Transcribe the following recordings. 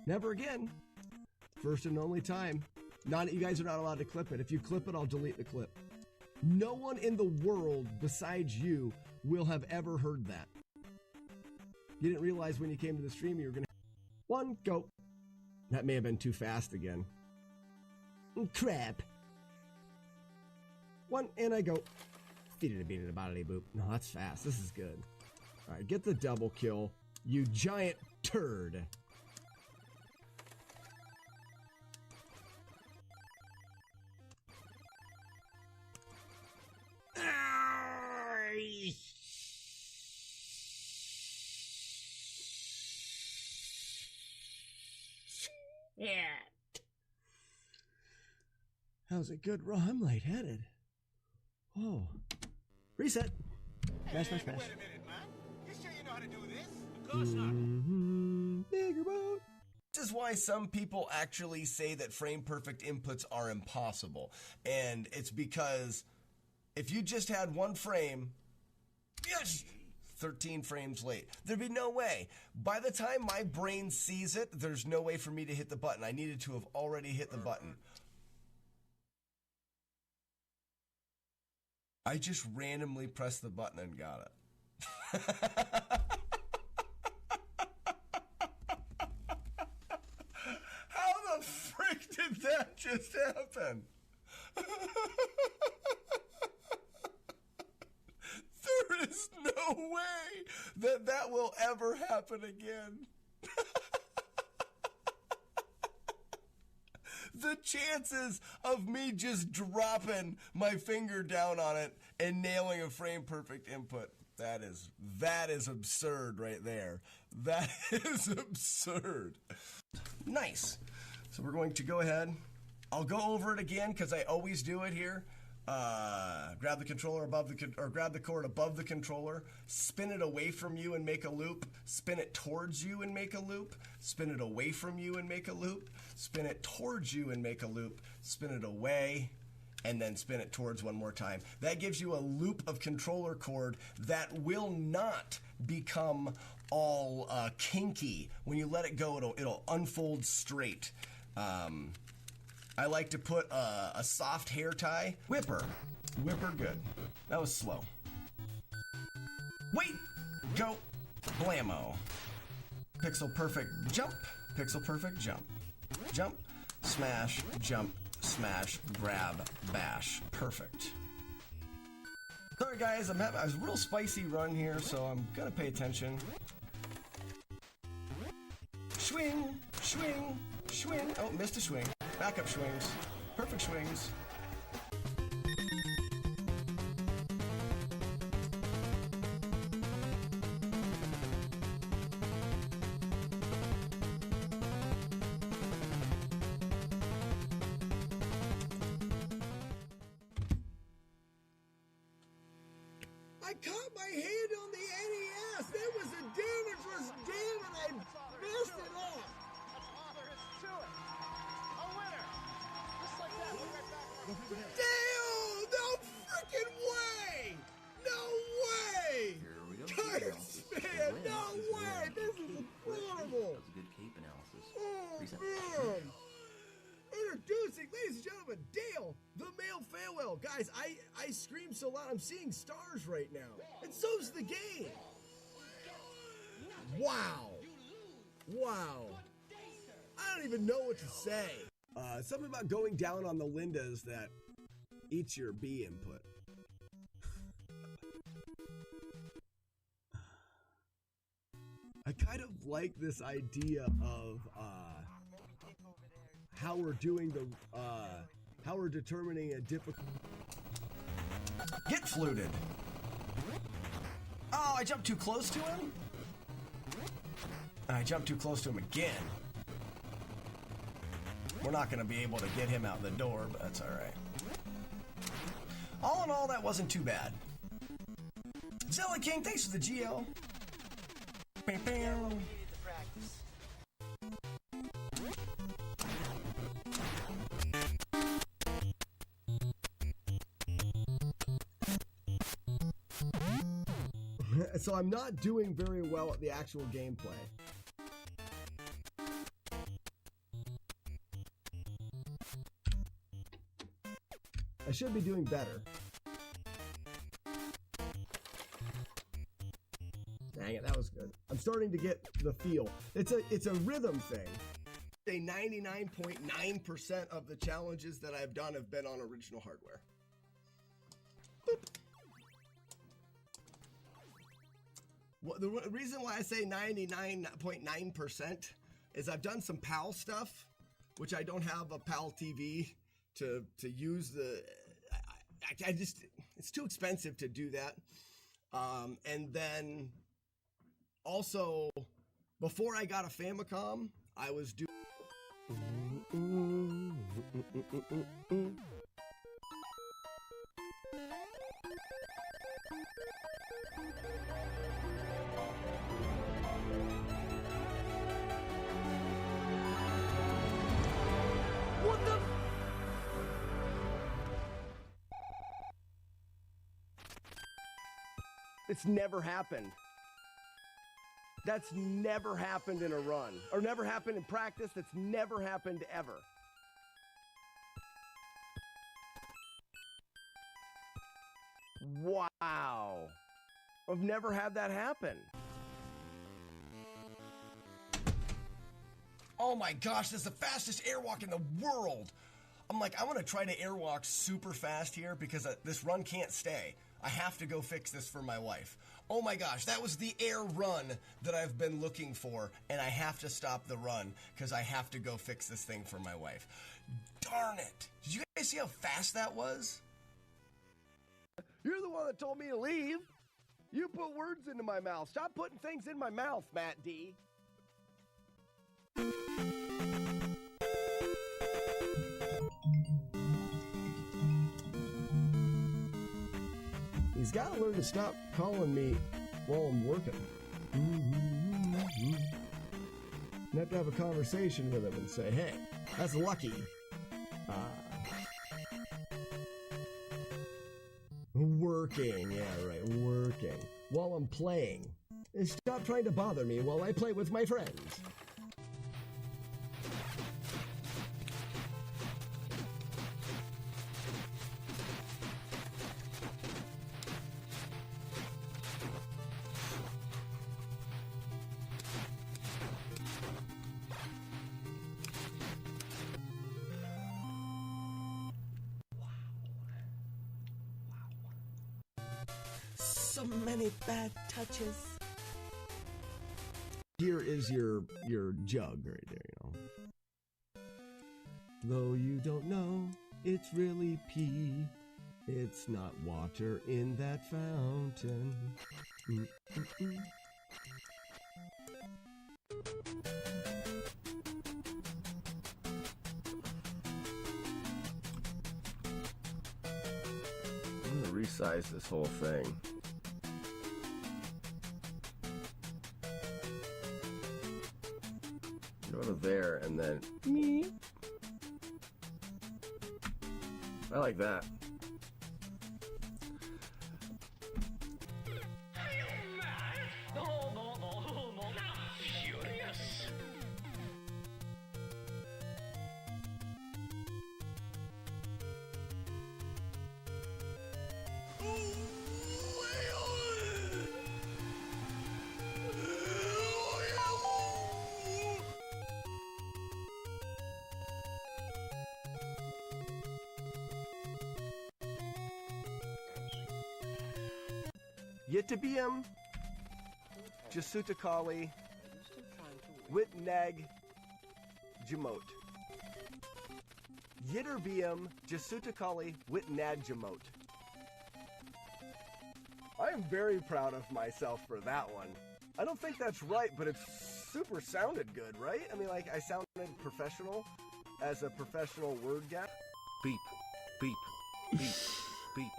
Never again. First and only time. You guys are not allowed to clip it. If you clip it, I'll delete the clip. No one in the world besides you will have ever heard that. You didn't realize when you came to the stream you were going to... One, go. That may have been too fast again. Crap. One, and I go. Boop. No, that's fast. This is good. All right, get the double kill, you giant turd. Yeah. How's it good, Raw? I'm lightheaded. Oh. Reset. Smash, smash, smash. Wait a minute, man. You sure you know how to do this? Of course not. Bigger boat. This is why some people actually say that frame perfect inputs are impossible. And it's because if you just had one frame, yes, 13 frames late, there'd be no way. By the time my brain sees it, there's no way for me to hit the button. I needed to have already hit the button. I just randomly pressed the button and got it. How the frick did that just happen? There is no way that that will ever happen again. The chances of me just dropping my finger down on it and nailing a frame perfect input, that is absurd right there. That is absurd. Nice. So we're going to go ahead. I'll go over it again because I always do it here. Grab the controller grab the cord above the controller, spin it away from you and make a loop, spin it towards you and make a loop, spin it away from you and make a loop, spin it towards you and make a loop, spin it away, and then spin it towards one more time. That gives you a loop of controller cord that will not become all kinky. When you let it go, it'll unfold straight. I like to put a soft hair tie. Whipper. Whipper, good. That was slow. Wait! Go! Blammo. Pixel perfect jump. Pixel perfect jump. Jump. Smash. Jump. Smash. Grab. Bash. Perfect. Sorry guys, I was a real spicy run here, so I'm gonna pay attention. Swing! Swing! Swing! Oh, missed a swing. Backup swings. Perfect swings. I caught my hand on the NES. That was a damageless game and I messed it up. That's all there is to it. A winner. Just like that. We'll be right back. Damn! No freaking way! No way! Here we go. Curse, man! No way! This is incredible! That was a good cape analysis. Oh, Reset. man! Introducing, ladies and gentlemen, Dale, the male farewell. Guys, I scream so loud, I'm seeing stars right now. And so's the game. Wow. Wow. I don't even know what to say. Something about going down on the Lindas that eats your B input. I kind of like this idea of how we're doing the how we're determining a difficult. Get fluted. Oh, I jumped too close to him. I jumped too close to him again. We're not going to be able to get him out the door, but that's all right. All in all, that wasn't too bad. Zilla King, thanks for the GL. Bam, bam. So I'm not doing very well at the actual gameplay. I should be doing better. Dang it, that was good. I'm starting to get the feel. It's a rhythm thing. Say 99.9% of the challenges that I've done have been on original hardware. Boop. Well, the reason why I say 99.9% is I've done some PAL stuff, which I don't have a PAL TV to use the. I just, it's too expensive to do that. And then also, before I got a Famicom, I was doing. What the? It's never happened. That's never happened in a run. Or never happened in practice. That's never happened ever. Wow. I've never had that happen. Oh my gosh, that's the fastest airwalk in the world. I'm like, I want to try to airwalk super fast here because this run can't stay. I have to go fix this for my wife. Oh my gosh, that was the air run that I've been looking for, and I have to stop the run because I have to go fix this thing for my wife. Darn it. Did you guys see how fast that was? You're the one that told me to leave. You put words into my mouth. Stop putting things in my mouth, Matt D. He's got to learn to stop calling me while I'm working. You have to have a conversation with him and say, hey, that's lucky. Working, yeah, right, working. While I'm playing. Stop trying to bother me while I play with my friends. So many bad touches. Here is your jug right there, you know. Though you don't know, it's really pee. It's not water in that fountain. I'm gonna resize this whole thing. Go to there and then me. I like that. Yitabium, Jasutakali, Witnag, Jamot. Yitterbium, Jasutakali, Witnag, Jamot. I am very proud of myself for that one. I don't think that's right, but it super sounded good, right? I mean, like, I sounded professional as a professional word gap. Beep, beep, beep, beep, beep,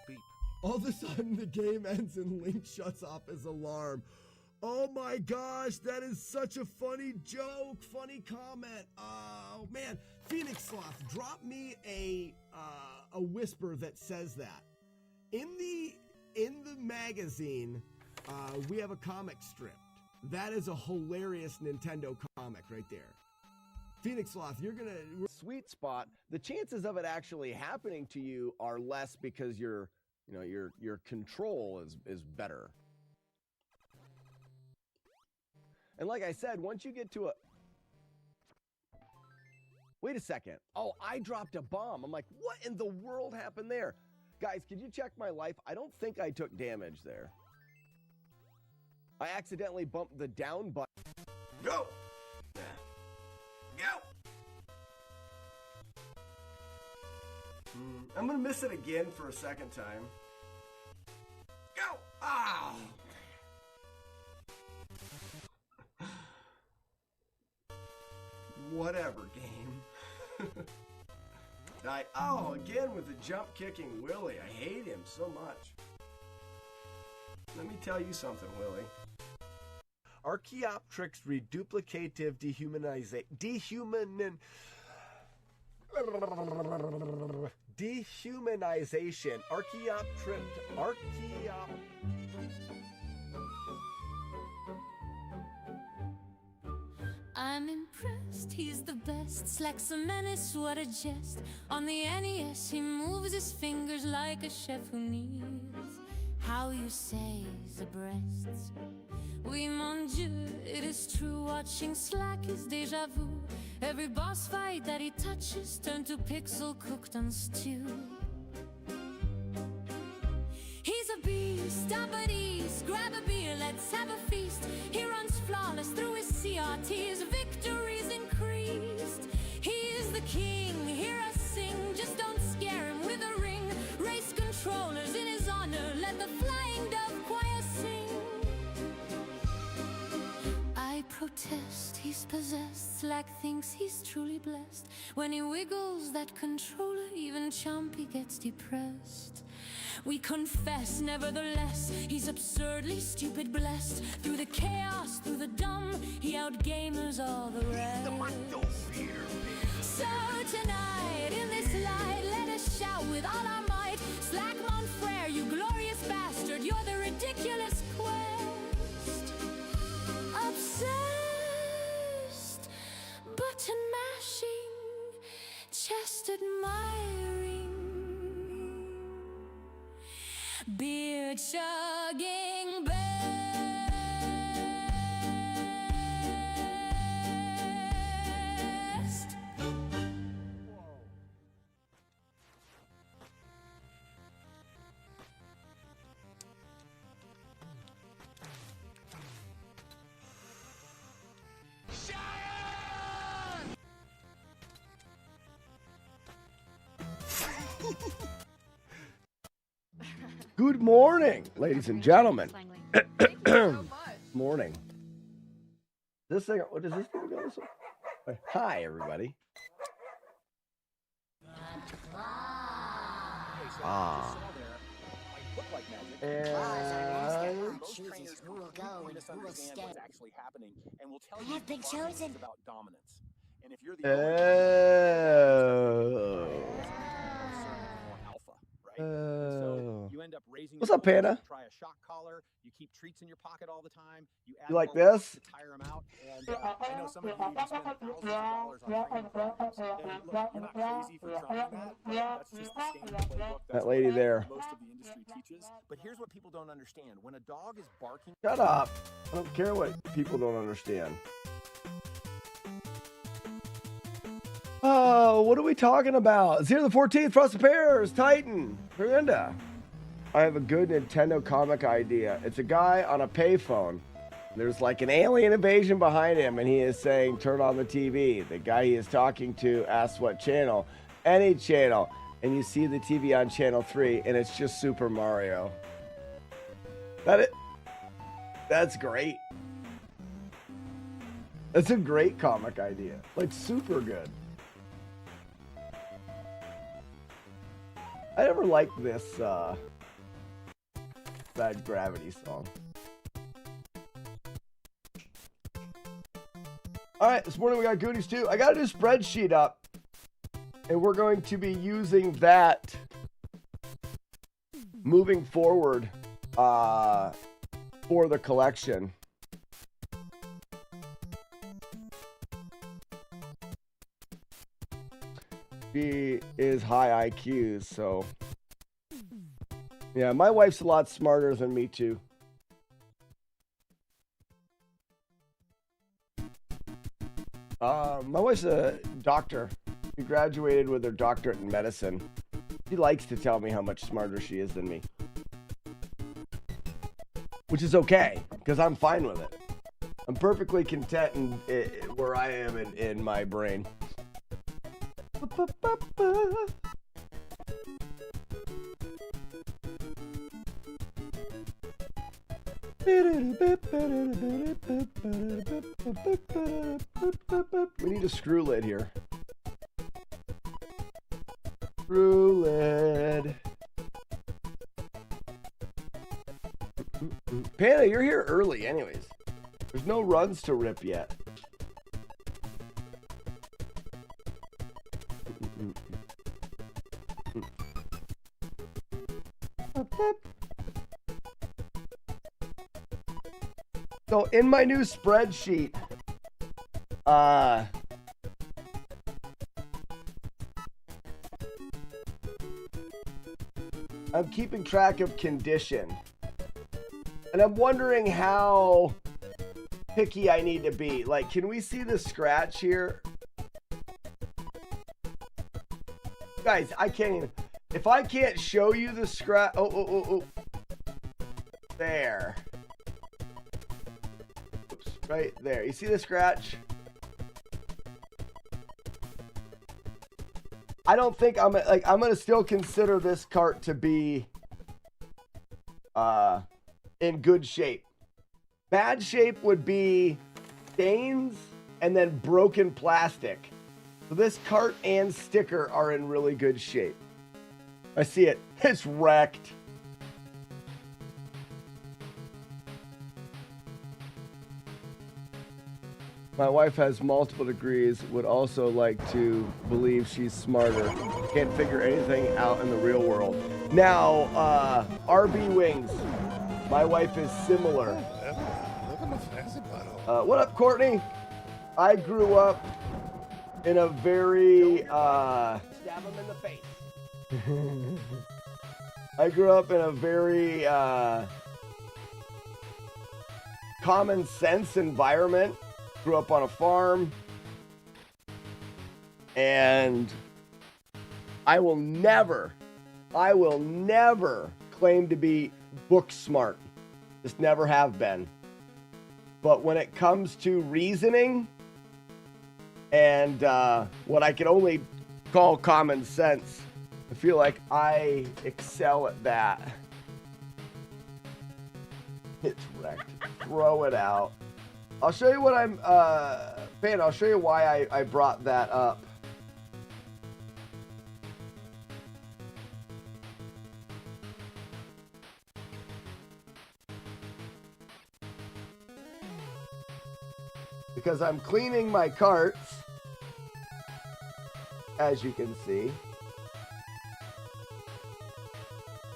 beep. All of a sudden, the game ends and Link shuts off his alarm. Oh my gosh, that is such a funny joke, funny comment. Oh man, Phoenix Sloth, drop me a whisper that says that. In the magazine, we have a comic strip. That is a hilarious Nintendo comic right there. Phoenix Sloth, you're gonna sweet spot. The chances of it actually happening to you are less because your control is better. And like I said, once you get to a wait a second. Oh, I dropped a bomb. I'm like, what in the world happened there? Guys, could you check my life? I don't think I took damage there. I accidentally bumped the down button. Go! Go! I'm gonna miss it again for a second time. Go! Ah! Whatever, game. Again with the jump kicking Willie. I hate him so much. Let me tell you something, Willie. Archaeopteryx reduplicative dehumanization. I'm impressed, he's the best. Slacks a menace, what a jest. On the NES, he moves his fingers like a chef who needs how you say the breasts. Oui, mon Dieu, it is true. Watching Slack is déjà vu. Every boss fight that he touches turn to pixel cooked on stew. He's a beast, up at ease. Grab a beer, let's have a feast. He runs flawless through his CRTs. Victories increased. He is the king, hear us sing. Just don't scare him with a ring. Race controllers in his honor. Let the flying dove choir sing. I protest, he's possessed. Slack thinks he's truly blessed. When he wiggles that controller, even Chompy gets depressed. We confess, nevertheless, he's absurdly stupid blessed. Through the chaos, through the dumb, he outgamers all the rest. So tonight, in this light, let us shout with all our might. Slack Montfrere, you glorious bastard, you're the ridiculous quest. Obsessed, button mashing, chest admiring, beard chugging best. Good morning, ladies and gentlemen. Morning. This thing, what does this thing go this way? Hi, everybody. And chooses who will go and who will stay. What's actually happening, and we'll tell I you have been chosen about dominance. And if you're the alpha, right? So you end up raising. What's up, Panda? Try a shock collar. You keep treats in your pocket all the time. You like this? To tire them out. And I know some of you even spend thousands of dollars on training programs. And look, you're not crazy for trying that. That's just the standard playbook. That lady there. Most of the industry teaches. But here's what people don't understand: when a dog is barking. Shut up. I don't care what people don't understand. Oh, what are we talking about? Zero the 14th, Frost of Pears, Titan, Miranda. I have a good Nintendo comic idea. It's a guy on a payphone. There's like an alien invasion behind him, and he is saying, turn on the TV. The guy he is talking to asks what channel. Any channel. And you see the TV on channel 3, and it's just Super Mario. That's great. That's a great comic idea. Like, super good. I never liked this, Bad Gravity song. Alright, this morning we got Goonies too. I got a new spreadsheet up, and we're going to be using that moving forward for the collection. She is high IQ, so yeah, my wife's a lot smarter than me too. My wife's a doctor. She graduated with her doctorate in medicine. She likes to tell me how much smarter she is than me. Which is okay, because I'm fine with it. I'm perfectly content where I am in my brain. We need a screw lid here. Screw lid. Panda, you're here early anyways. There's no runs to rip yet. So in my new spreadsheet, I'm keeping track of condition. And I'm wondering how picky I need to be. Like, can we see the scratch here? Guys, I can't even. If I can't show you the scratch. Oh. There. Oops, right there. You see the scratch? I don't think I'm going to still consider this cart to be in good shape. Bad shape would be stains and then broken plastic. So this cart and sticker are in really good shape. I see it. It's wrecked. My wife has multiple degrees, would also like to believe she's smarter. Can't figure anything out in the real world. Now, RB Wings. My wife is similar. What up, Courtney? I grew up in a very, stab him in the face. I grew up in a very, common sense environment. Grew up on a farm, and I will never claim to be book smart. Just never have been. But when it comes to reasoning and what I can only call common sense, I feel like I excel at that. It's wrecked. Throw it out. I'll show you what I'm, Pan, I'll show you why I brought that up. Because I'm cleaning my carts, as you can see.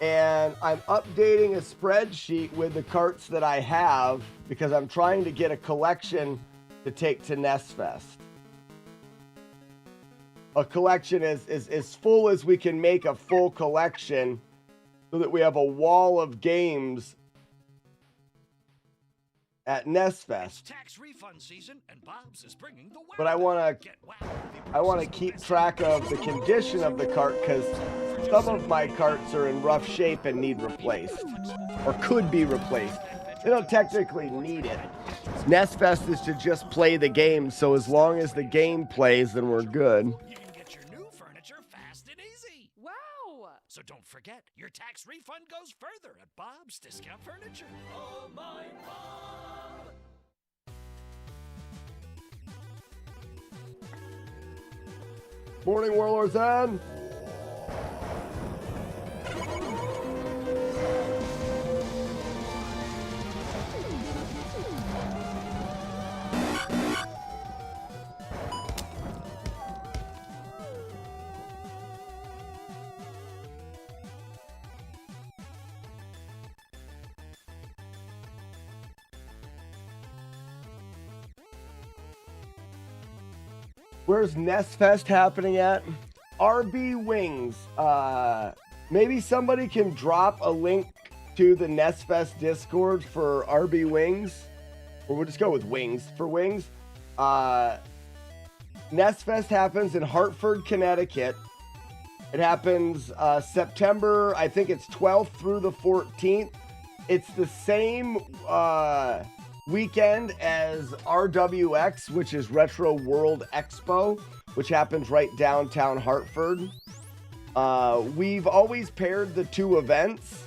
And I'm updating a spreadsheet with the carts that I have because I'm trying to get a collection to take to NES Fest. A collection is as full as we can make a full collection so that we have a wall of games at NES Fest. Tax refund season, and Bob's is bringing the But I want to keep track of the condition of the cart because some of my carts are in rough shape and need replaced or could be replaced. They don't technically need it. NES Fest is to just play the game, so as long as the game plays, then we're good. You can get your new furniture fast and easy. Wow! So don't forget, your tax refund goes further at Bob's Discount Furniture. Oh my Bob! Morning, Warlords Ed. Where's NES Fest happening at? RB Wings. Maybe somebody can drop a link to the NESFest Discord for RB Wings. Or we'll just go with Wings. For Wings, NESFest happens in Hartford, Connecticut. It happens September, I think it's 12th through the 14th. It's the same weekend as RWX, which is Retro World Expo, which happens right downtown Hartford. We've always paired the two events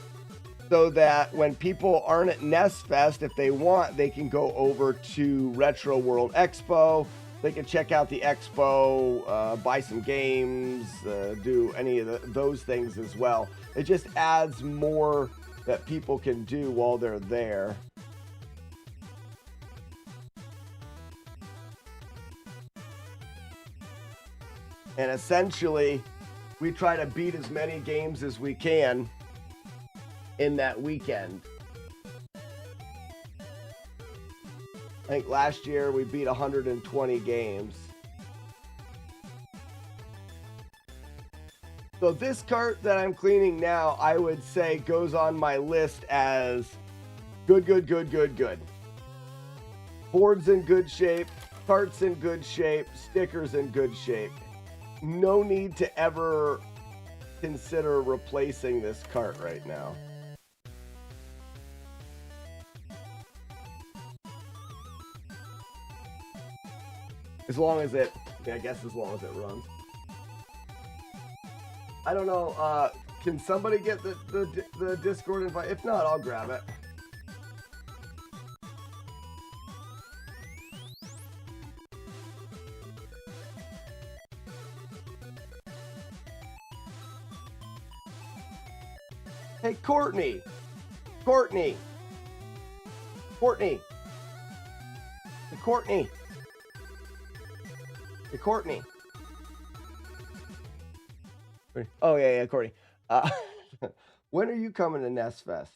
so that when people aren't at NESFest, if they want, they can go over to Retro World Expo. They can check out the expo, buy some games, do any of those things as well. It just adds more that people can do while they're there. And essentially, we try to beat as many games as we can in that weekend. I think last year we beat 120 games. So this cart that I'm cleaning now, I would say goes on my list as good. Board's in good shape, cart's in good shape, stickers in good shape. No need to ever consider replacing this cart right now. As long as it, I guess as long as it runs. I don't know, can somebody get the Discord invite? If not, I'll grab it. Hey, Courtney. Hey, Courtney. Oh, yeah, Courtney. When are you coming to NESFest?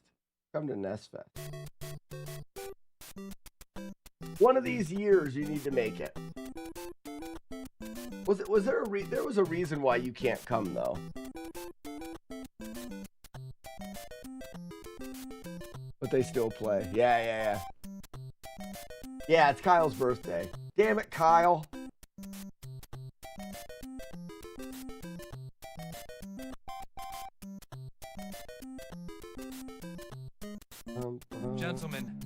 Come to NESFest. One of these years, you need to make it. Was there there was a reason why you can't come, though? But they still play. Yeah. Yeah, it's Kyle's birthday. Damn it, Kyle. Gentlemen,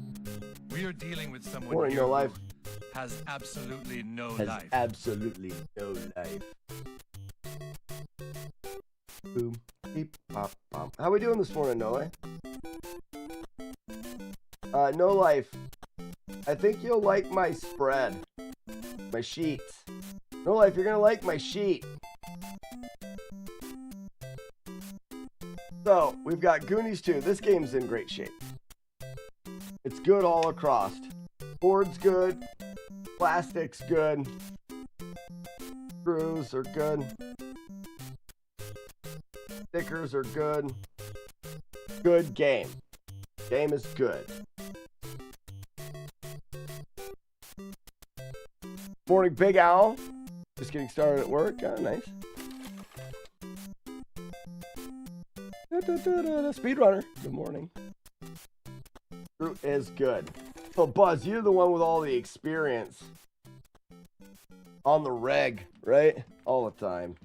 we are dealing with someone Or in here your life. who has absolutely no Has life. absolutely no life. Boom, beep, pop, pop. How we doing this morning, No Life? No Life. I think you'll like my spread. My sheets. No Life, you're gonna like my sheet. So, we've got Goonies 2. This game's in great shape. It's good all across. Board's good. Plastic's good. Screws are good. Stickers are good. Good game. Game is good. Morning, Big Owl. Just getting started at work. Oh, nice. Speedrunner. Good morning. Fruit is good. So, Buzz, you're the one with all the experience. On the reg, right? All the time.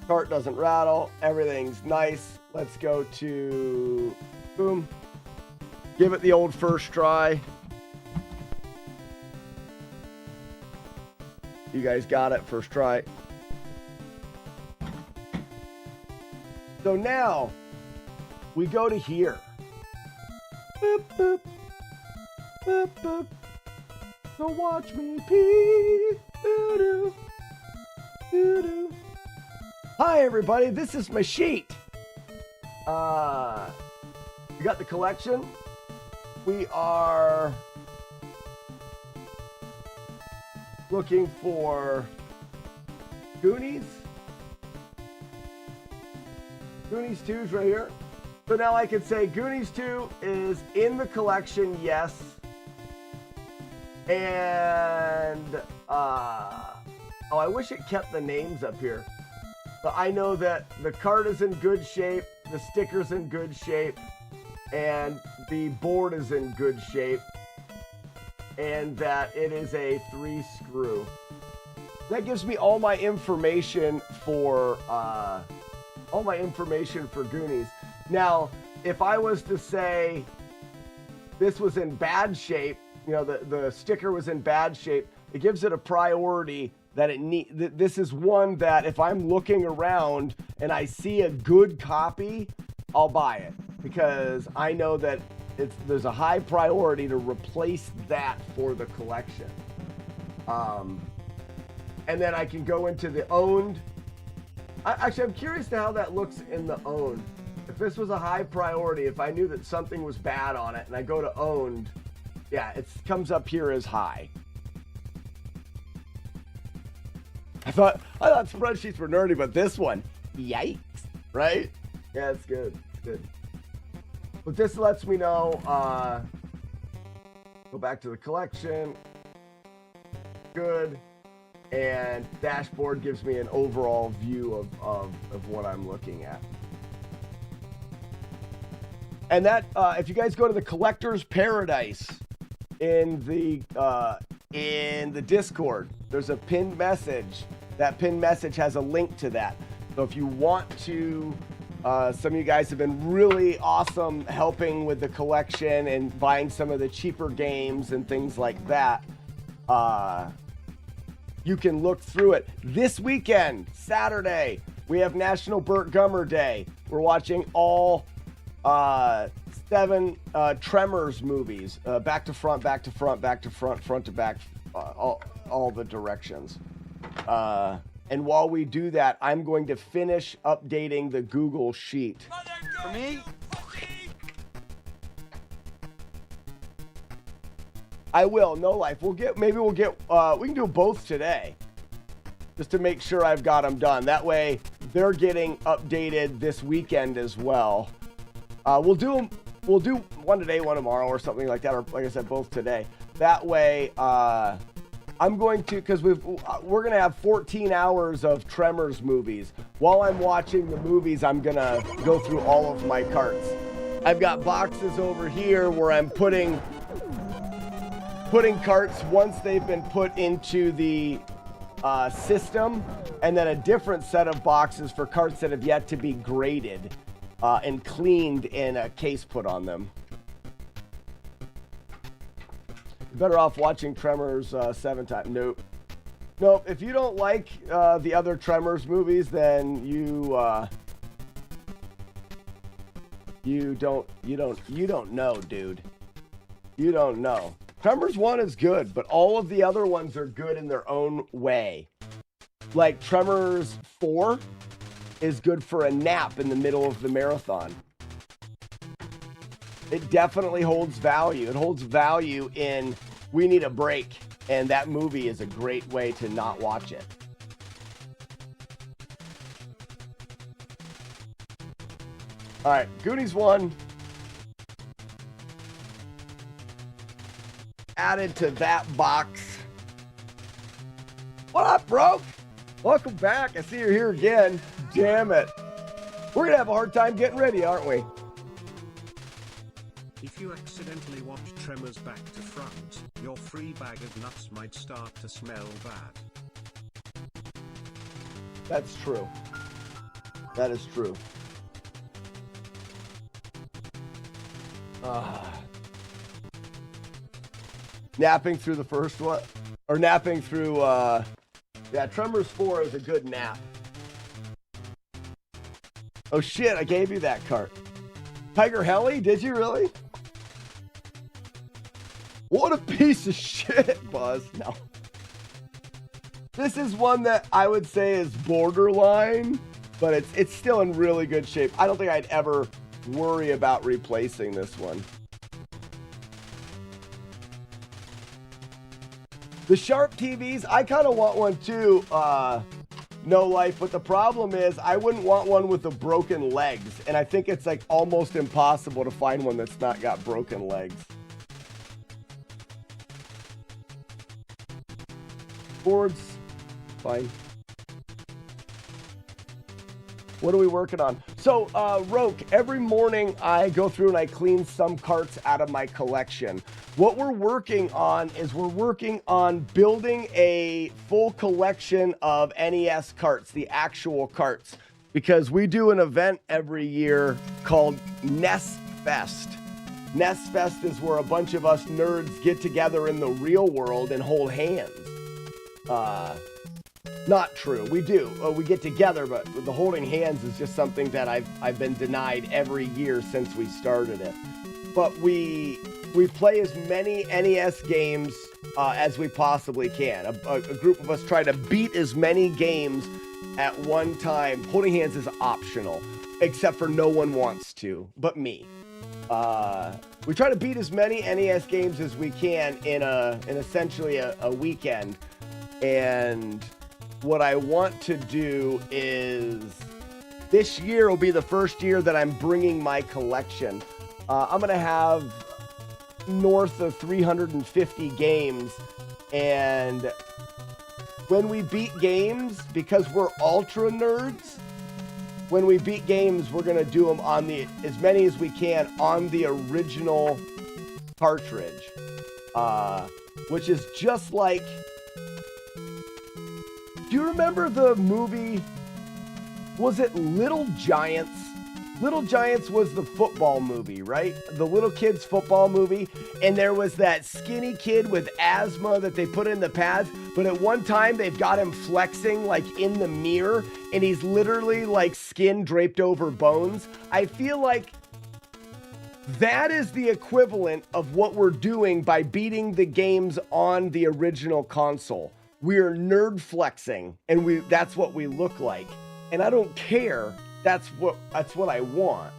Cart doesn't rattle. Everything's nice. Let's go to... Boom. Give it the old first try. You guys got it. First try. So now, we go to here. Boop, boop. Boop, boop. So watch me pee. Doo-doo. Doo-doo. Hi, everybody. This is my sheet. We got the collection. We are looking for Goonies. Goonies 2 is right here. So now I can say Goonies 2 is in the collection, yes. And, oh, I wish it kept the names up here. But I know that the card is in good shape, the sticker's in good shape, and the board is in good shape, and that it is a 3-screw. That gives me all my information for Goonies. Now, if I was to say this was in bad shape, you know, the sticker was in bad shape, it gives it a priority that this is one that if I'm looking around and I see a good copy, I'll buy it because I know that there's a high priority to replace that for the collection. And then I can go into the owned. Actually, I'm curious to how that looks in the owned. If this was a high priority, if I knew that something was bad on it and I go to owned, yeah, it comes up here as high. I thought spreadsheets were nerdy, but this one, yikes, right? Yeah, it's good. It's good. But this lets me know, go back to the collection. Good. And dashboard gives me an overall view of what I'm looking at. And that, if you guys go to the Collector's Paradise in the Discord, there's a pinned message. That pinned message has a link to that. So if you want to, some of you guys have been really awesome helping with the collection and buying some of the cheaper games and things like that. You can look through it. This weekend, Saturday, we have National Burt Gummer Day. We're watching all 7 Tremors movies, back to front, back to front, back to front, front to back, all the directions. And while we do that, I'm going to finish updating the Google Sheet. For me? I will, no life. We can do both today, just to make sure I've got them done. That way, they're getting updated this weekend as well. We'll do one today, one tomorrow, or something like that, or like I said, both today. That way, I'm going to, because we're going to have 14 hours of Tremors movies. While I'm watching the movies, I'm going to go through all of my carts. I've got boxes over here where I'm putting carts once they've been put into the system, and then a different set of boxes for carts that have yet to be graded and cleaned and a case put on them. Better off watching Tremors 7 times. Nope. If you don't like the other Tremors movies, then you don't know, dude. You don't know. Tremors 1 is good, but all of the other ones are good in their own way. Like Tremors 4 is good for a nap in the middle of the marathon. It definitely holds value. It holds value in we need a break, and that movie is a great way to not watch it. All right, Goonies 1. Added to that box. What up, bro? Welcome back. I see you're here again. Damn it. We're going to have a hard time getting ready, aren't we? If you accidentally watch Tremors back to front, your free bag of nuts might start to smell bad. That's true. That is true. Napping through the first one, or napping through, yeah, Tremors 4 is a good nap. Oh shit, I gave you that cart. Tiger Heli, did you really? What a piece of shit, Buzz. No. This is one that I would say is borderline, but it's still in really good shape. I don't think I'd ever worry about replacing this one. The Sharp TVs, I kind of want one too, No Life, but the problem is I wouldn't want one with the broken legs, and I think it's like almost impossible to find one that's not got broken legs. Boards. Fine. What are we working on? So, Roke, every morning I go through and I clean some carts out of my collection. What we're working on is we're working on building a full collection of NES carts, the actual carts, because we do an event every year called NES Fest. NES Fest is where a bunch of us nerds get together in the real world and hold hands. Not true. We do. We get together, but the holding hands is just something that I've been denied every year since we started it. But we play as many NES games as we possibly can. A group of us try to beat as many games at one time. Holding hands is optional, except for no one wants to, but me. We try to beat as many NES games as we can in essentially a weekend. And what I want to do is, this year will be the first year that I'm bringing my collection. I'm going to have north of 350 games. And when we beat games, because we're ultra nerds, when we beat games, we're going to do them on as many as we can on the original cartridge. Which is just like, do you remember the movie, was it Little Giants? Little Giants was the football movie, right? The little kids football movie. And there was that skinny kid with asthma that they put in the pads. But at one time, they've got him flexing like in the mirror. And he's literally like skin draped over bones. I feel like that is the equivalent of what we're doing by beating the games on the original console. We're nerd flexing, and that's what we look like. And I don't care. That's what I want.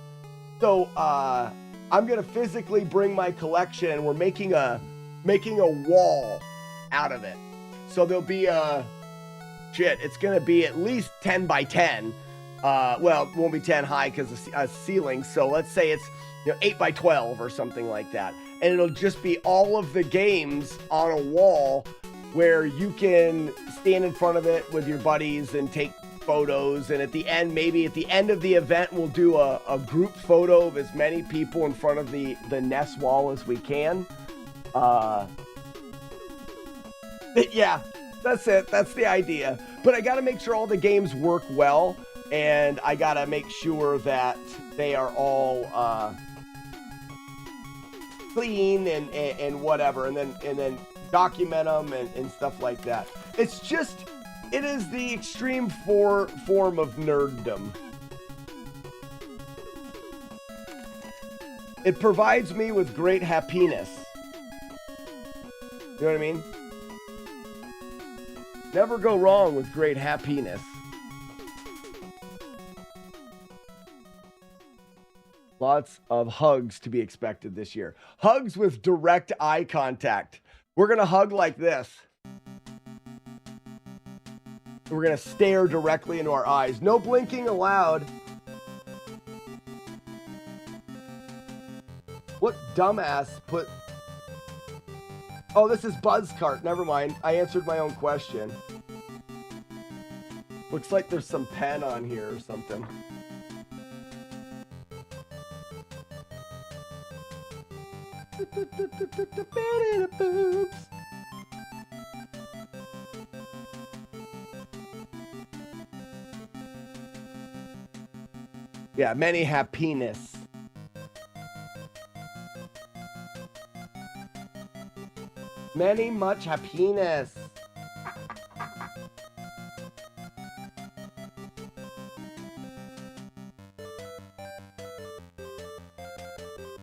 So I'm gonna physically bring my collection, and we're making a wall out of it. So there'll be it's gonna be at least 10 by 10. Well, it won't be 10 high because of a ceiling. So let's say it's 8 by 12 or something like that. And it'll just be all of the games on a wall where you can stand in front of it with your buddies and take photos. And at the end, maybe at the end of the event, we'll do a group photo of as many people in front of the NES wall as we can. Yeah, that's it. That's the idea. But I got to make sure all the games work well. And I got to make sure that they are all clean and whatever. And then document them and stuff like that. It is the extreme form of nerddom. It provides me with great happiness. You know what I mean? Never go wrong with great happiness. Lots of hugs to be expected this year. Hugs with direct eye contact. We're going to hug like this. We're going to stare directly into our eyes. No blinking allowed. What dumbass put... Oh, this is Buzzcart. Never mind. I answered my own question. Looks like there's some pen on here or something. Yeah, many happiness. Many much happiness.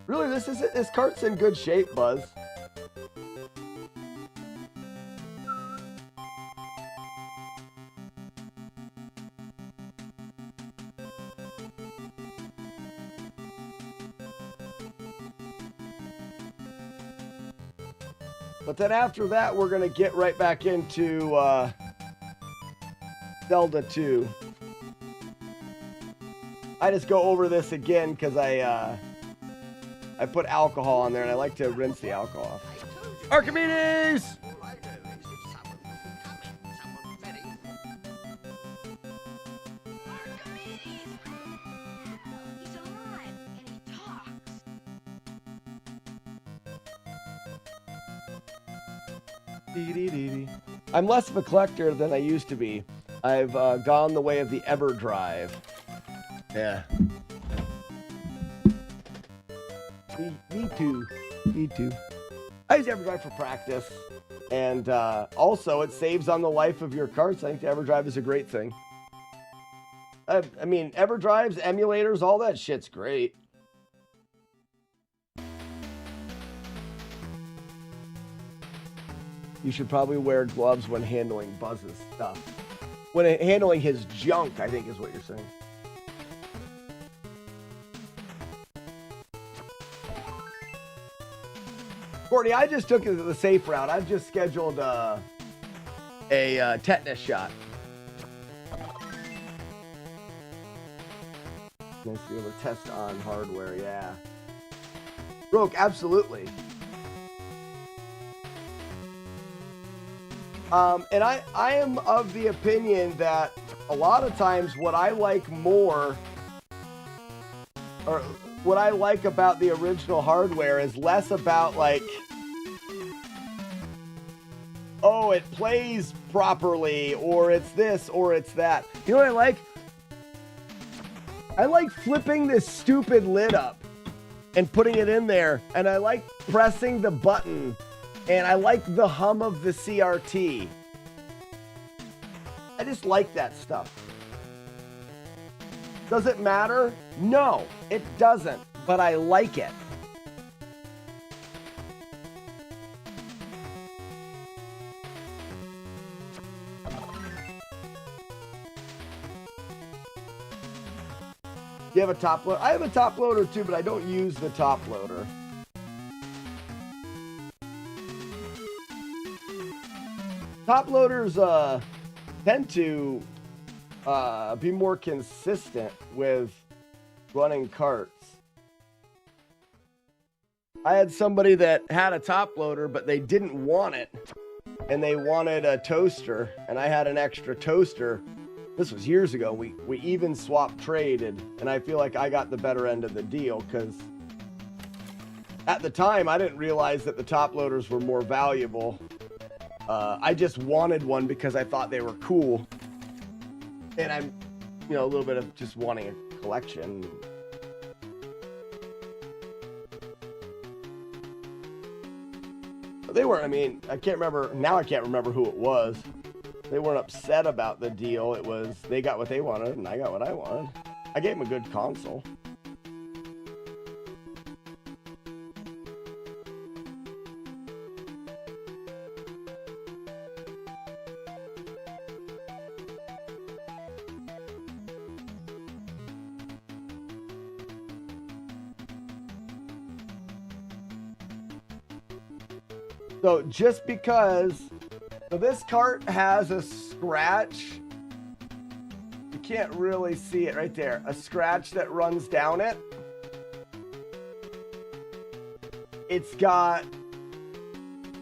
Really, this cart's in good shape, Buzz. But then after that, we're going to get right back into Zelda 2. I just go over this again because I put alcohol on there and I like to rinse the alcohol off. Archimedes! I'm less of a collector than I used to be. I've gone the way of the EverDrive. Yeah. Me too. Me too. I use EverDrive for practice. And also, it saves on the life of your carts. I think the EverDrive is a great thing. I mean, EverDrives, emulators, all that shit's great. You should probably wear gloves when handling Buzz's stuff. When handling his junk, I think is what you're saying. Courtney, I just took it the safe route. I've just scheduled a tetanus shot. Nice to be able to test on hardware, yeah. Broke, absolutely. And I am of the opinion that a lot of times what I like more, or what I like about the original hardware is less about like, oh, it plays properly, or it's this, or it's that. You know what I like? I like flipping this stupid lid up and putting it in there, and I like pressing the button, and I like the hum of the CRT. I just like that stuff. Does it matter? No, it doesn't, but I like it. Do you have a top loader? I have a top loader too, but I don't use the top loader. Top loaders tend to be more consistent with running carts. I had somebody that had a top loader, but they didn't want it, and they wanted a toaster, and I had an extra toaster. This was years ago. We even swapped traded, and I feel like I got the better end of the deal because at the time I didn't realize that the top loaders were more valuable. I just wanted one because I thought they were cool, and I'm, you know, a little bit of just wanting a collection. They were, I mean, I can't remember, now I can't remember who it was. They weren't upset about the deal. It was, they got what they wanted, and I got what I wanted. I gave them a good console. So just because, so this cart has a scratch, you can't really see it right there, a scratch that runs down it. It's got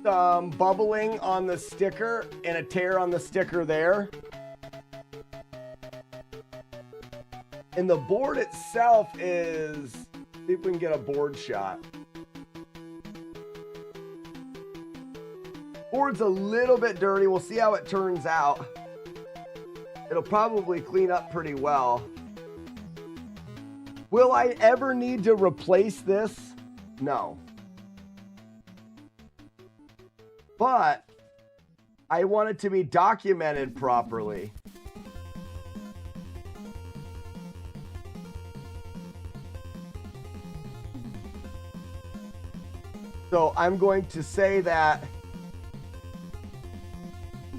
some bubbling on the sticker and a tear on the sticker there. And the board itself is, see if we can get a board shot. Board's a little bit dirty. We'll see how it turns out. It'll probably clean up pretty well. Will I ever need to replace this? No. But I want it to be documented properly. So I'm going to say that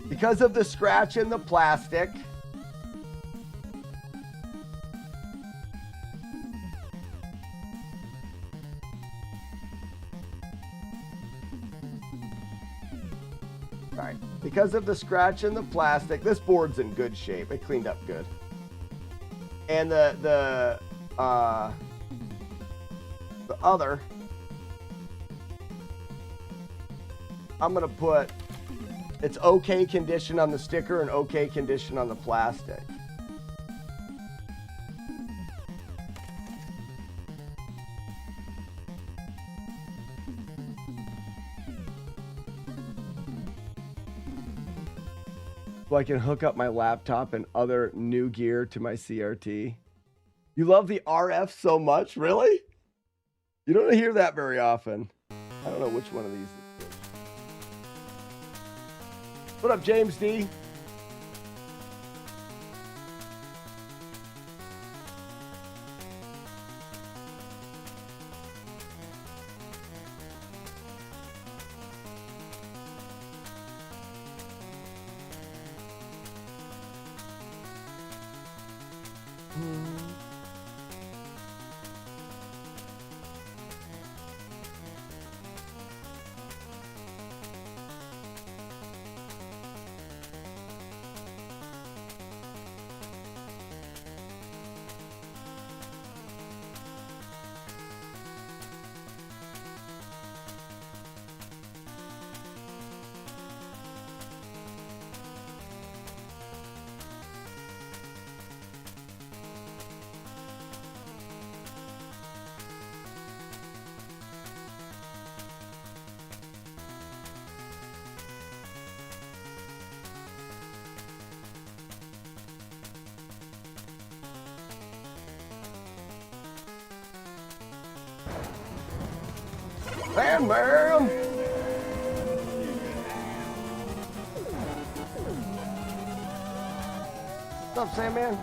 because of the scratch in the plastic, sorry, because of the scratch in the plastic, this board's in good shape. It cleaned up good. And the other, I'm gonna put, it's okay condition on the sticker and okay condition on the plastic. so I can hook up my laptop and other new gear to my CRT. You love the RF so much? Really? You don't hear that very often. I don't know which one of these is which. What up, James D? Bam, bam! What's up, Sandman?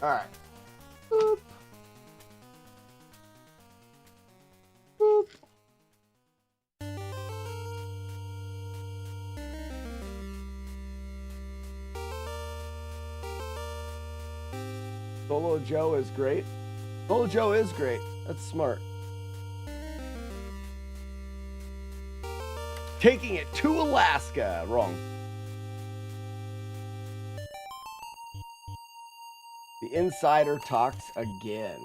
All right. Boop. Boop. Solo Joe is great. Solo Joe is great. That's smart. Taking it to Alaska. Wrong. The insider talks again.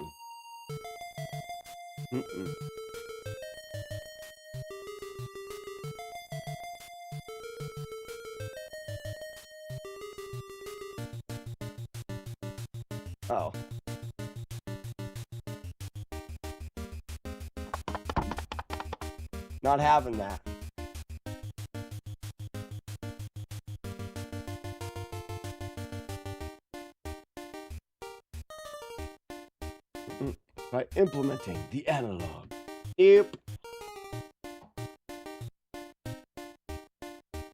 Mm-mm. Oh. Not having that. By implementing the analog. Yep.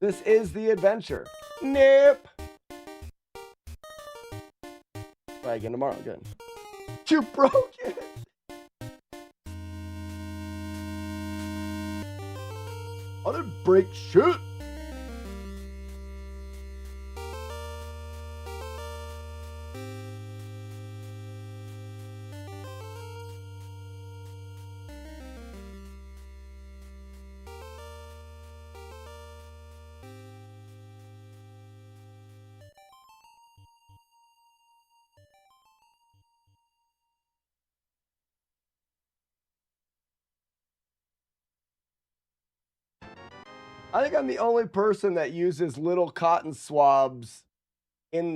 This is the adventure. Nope. Try again tomorrow. Good. You broke it. I didn't break shit. I think I'm the only person that uses little cotton swabs in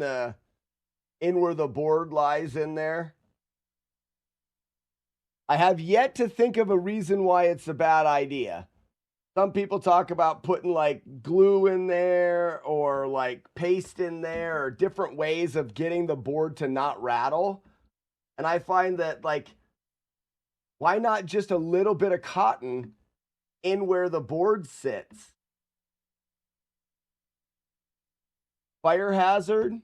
where the board lies in there. I have yet to think of a reason why it's a bad idea. Some people talk about putting like glue in there or like paste in there or different ways of getting the board to not rattle. And I find that like, why not just a little bit of cotton in where the board sits? Fire hazard?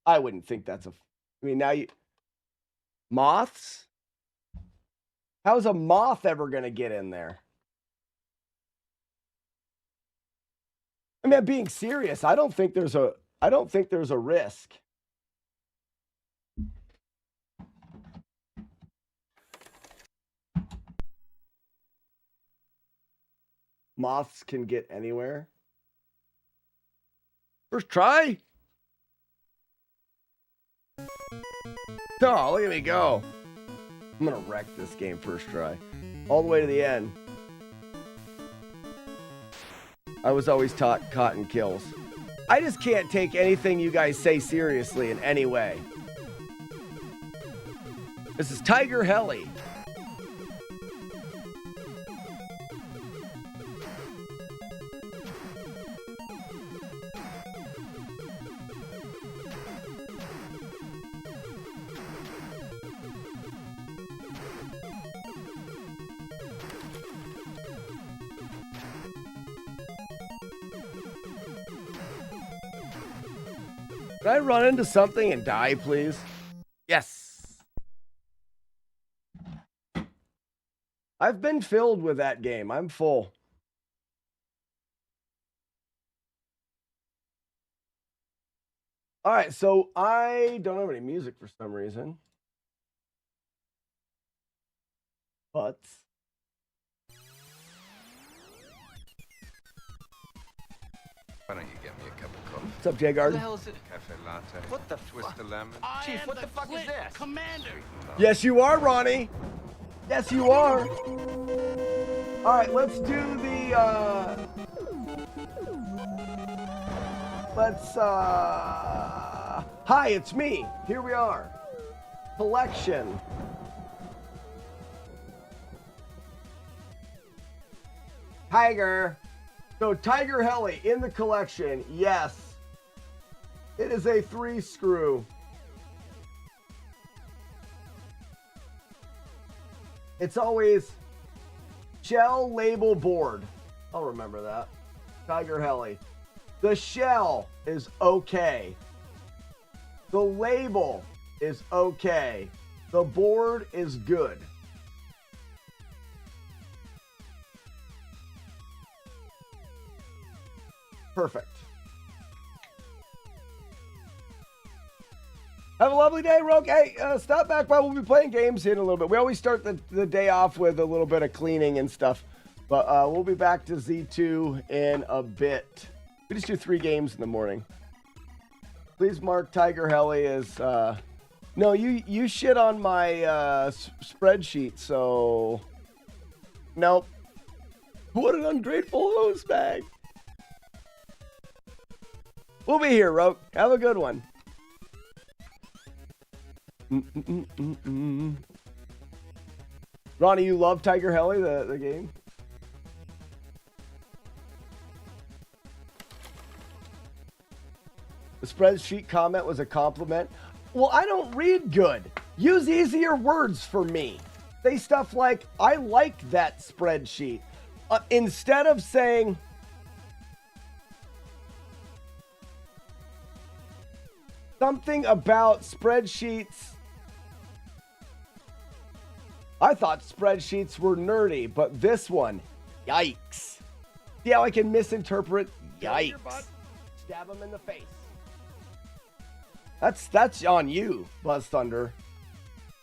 I wouldn't think that's I mean, now you... Moths? How's a moth ever going to get in there? I mean, I'm being serious. I don't think there's a risk. Moths can get anywhere. First try. Oh, look at me go. I'm going to wreck this game first try. All the way to the end. I was always taught cotton kills. I just can't take anything you guys say seriously in any way. This is Tiger Helly. Can I run into something and die, please? Yes. I've been filled with that game. I'm full. All right, so I don't have any music for some reason. But Why don't you get me a cup of coffee? what's up, Jay Garden? Cafe latte. What the twist of lemon? Chief, what the fuck is this? Commander! Yes, you are, Ronnie. Yes, you are. All right, let's do the, hi, it's me. Here we are. Collection. Tiger. So Tiger Heli in the collection. Yes. It is a 3-screw. It's always shell label board. I'll remember that. Tiger Heli. The shell is okay. The label is okay. The board is good. Perfect. Have a lovely day, Rogue. Hey, stop back by. We'll be playing games in a little bit. We always start the day off with a little bit of cleaning and stuff. But we'll be back to Z2 in a bit. We just do 3 games in the morning. Please mark Tiger Heli as... No, you shit on my spreadsheet, so... Nope. What an ungrateful host bag. We'll be here, Rogue. Have a good one. Ronnie, you love Tiger Heli, the game? The spreadsheet comment was a compliment. Well, I don't read good. Use easier words for me. Say stuff like, I like that spreadsheet. Instead of saying... something about spreadsheets. I thought spreadsheets were nerdy, but this one, yikes. See how I can misinterpret? Yikes. Stab him in the face. That's on you, Buzz Thunder.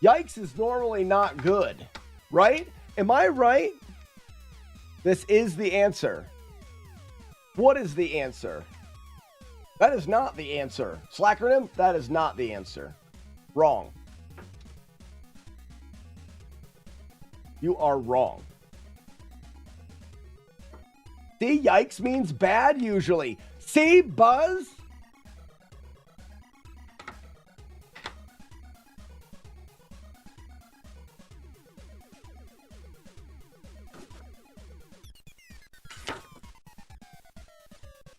Yikes is normally not good, right? Am I right? This is the answer. What is the answer? That is not the answer. Slackernim, that is not the answer. Wrong. You are wrong. See, yikes means bad usually. See, Buzz?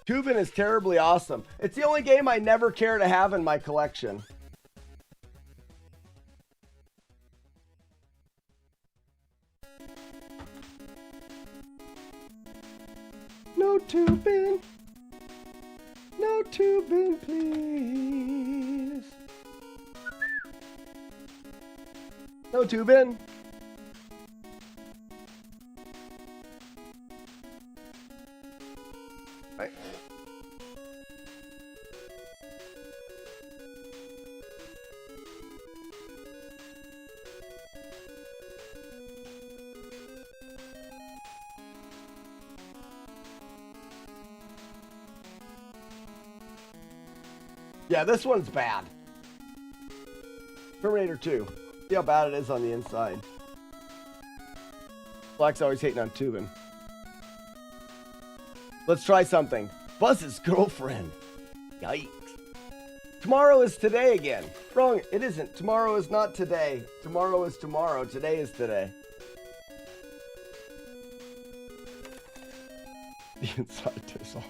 Tubin is terribly awesome. It's the only game I never care to have in my collection. No Tubin. No Tubin, please. No Tubin. Right. Yeah, this one's bad. Terminator 2. See how bad it is on the inside. Black's always hating on Tubin. Let's try something. Buzz's girlfriend. Yikes. Tomorrow is today again. Wrong, it isn't. Tomorrow is not today. Tomorrow is tomorrow. Today is today. The inside tizzle.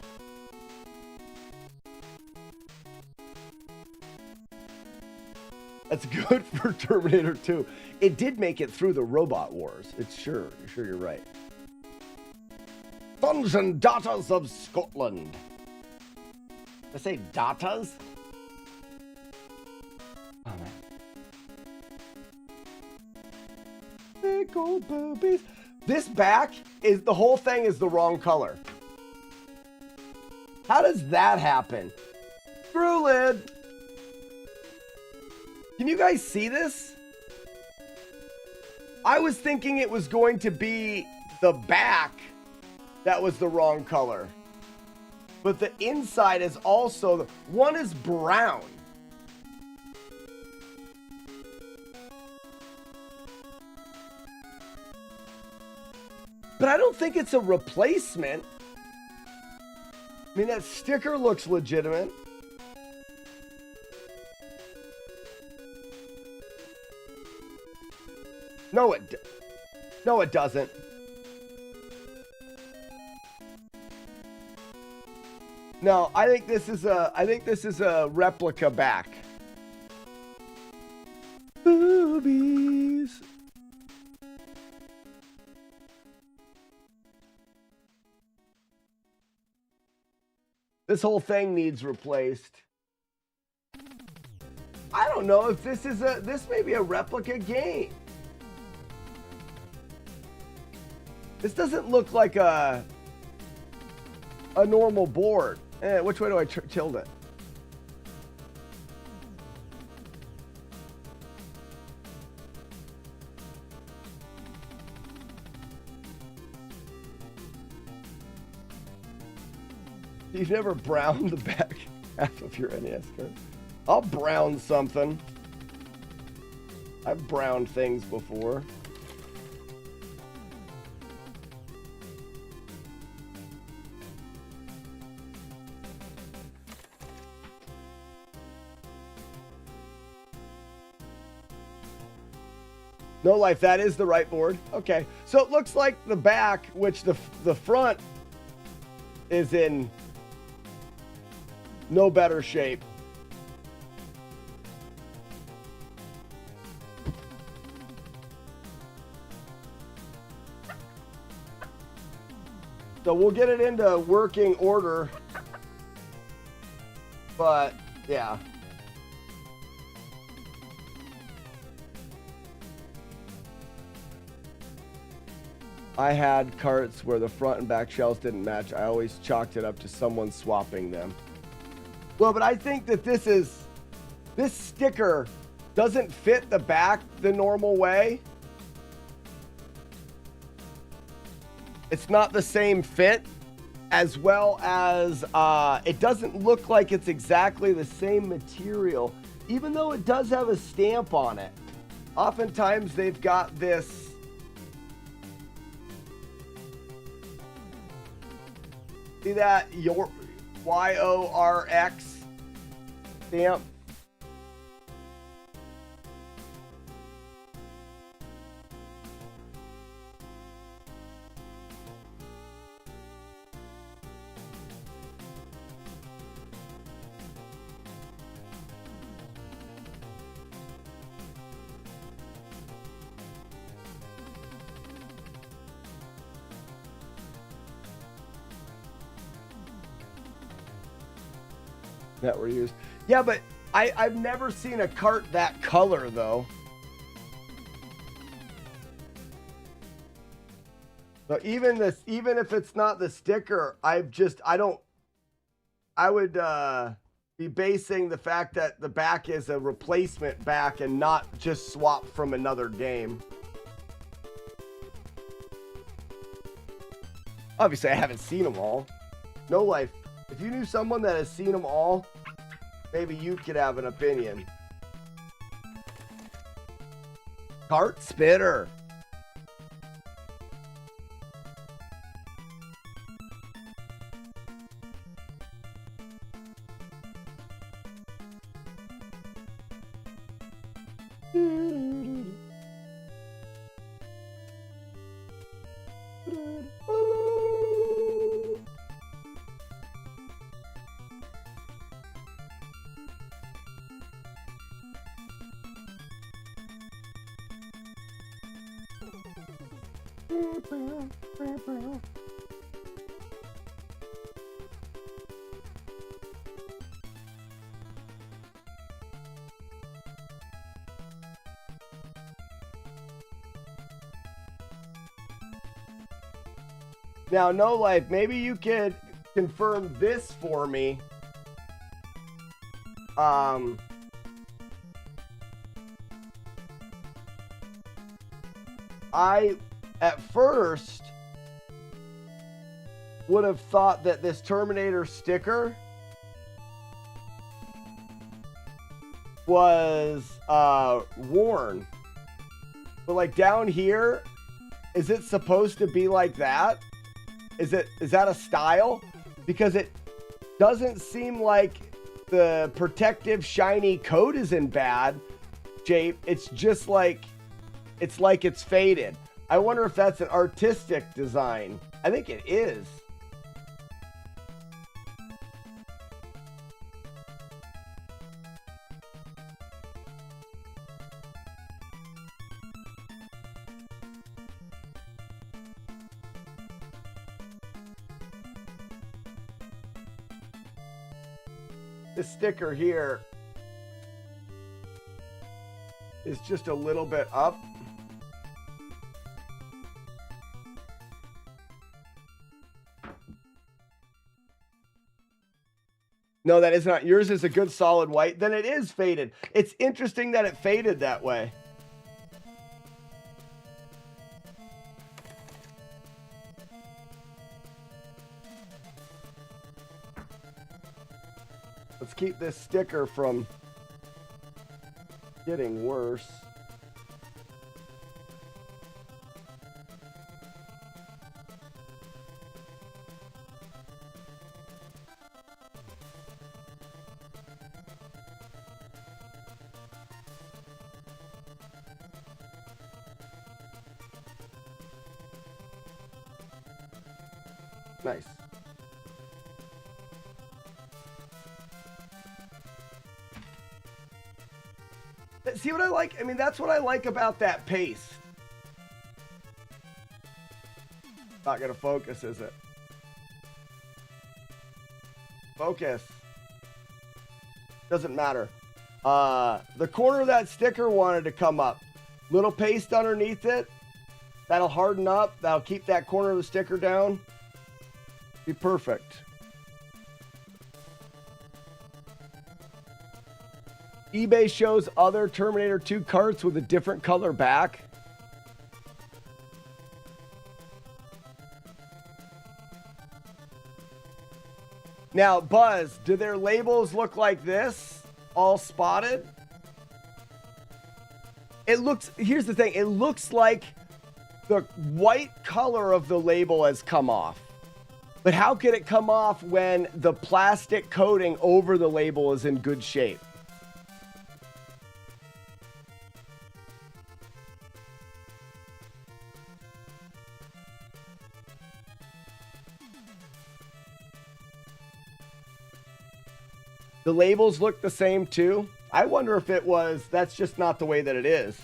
That's good for Terminator 2. It did make it through the Robot Wars. It's sure you're right. Sons and daughters of Scotland. Did I say daughters? big old boobies. This back is, the whole thing is the wrong color. How does that happen? Screw lid. Can you guys see this? I was thinking it was going to be the back that was the wrong color. But the inside is also, one is brown. But I don't think it's a replacement. I mean, that sticker looks legitimate. No, it doesn't. No, I think this is a replica back. Boobies. This whole thing needs replaced. I don't know if this may be a replica game. This doesn't look like a normal board. Which way do I tilt it? You've never browned the back half of your NES card? I'll brown something. I've browned things before. No life, that is the right board. Okay, so it looks like the back, which the front is in no better shape. So we'll get it into working order. But, yeah. I had carts where the front and back shells didn't match. I always chalked it up to someone swapping them. Well, but I think that this sticker doesn't fit the back the normal way. It's not the same fit, as well as it doesn't look like it's exactly the same material, even though it does have a stamp on it. Oftentimes they've got this see that your YORX stamp. That were used. Yeah, but I've never seen a cart that color though. So even if it's not the sticker, I would be basing the fact that the back is a replacement back and not just swapped from another game. Obviously, I haven't seen them all. No life. If you knew someone that has seen them all, maybe you could have an opinion. Cart spitter. Now, No Life, maybe you could confirm this for me. I, at first, would have thought that this Terminator sticker was worn. But like down here, is it supposed to be like that? Is that a style? Because it doesn't seem like the protective shiny coat is in bad shape. It's just like it's faded. I wonder if that's an artistic design. I think it is. This sticker here is just a little bit up. No, that is not. Yours is a good solid white. Then it is faded. It's interesting that it faded that way. Let's keep this sticker from getting worse. Nice. See what I like? I mean, that's what I like about that paste. Not gonna focus, is it? Focus. Doesn't matter. The corner of that sticker wanted to come up. Little paste underneath it. That'll harden up. That'll keep that corner of the sticker down. Be perfect. eBay shows other Terminator 2 carts with a different color back. Now, Buzz, do their labels look like this? All spotted? It looks, here's the thing, it looks like the white color of the label has come off. But how could it come off when the plastic coating over the label is in good shape? The labels look the same too. I wonder if it was, that's just not the way that it is.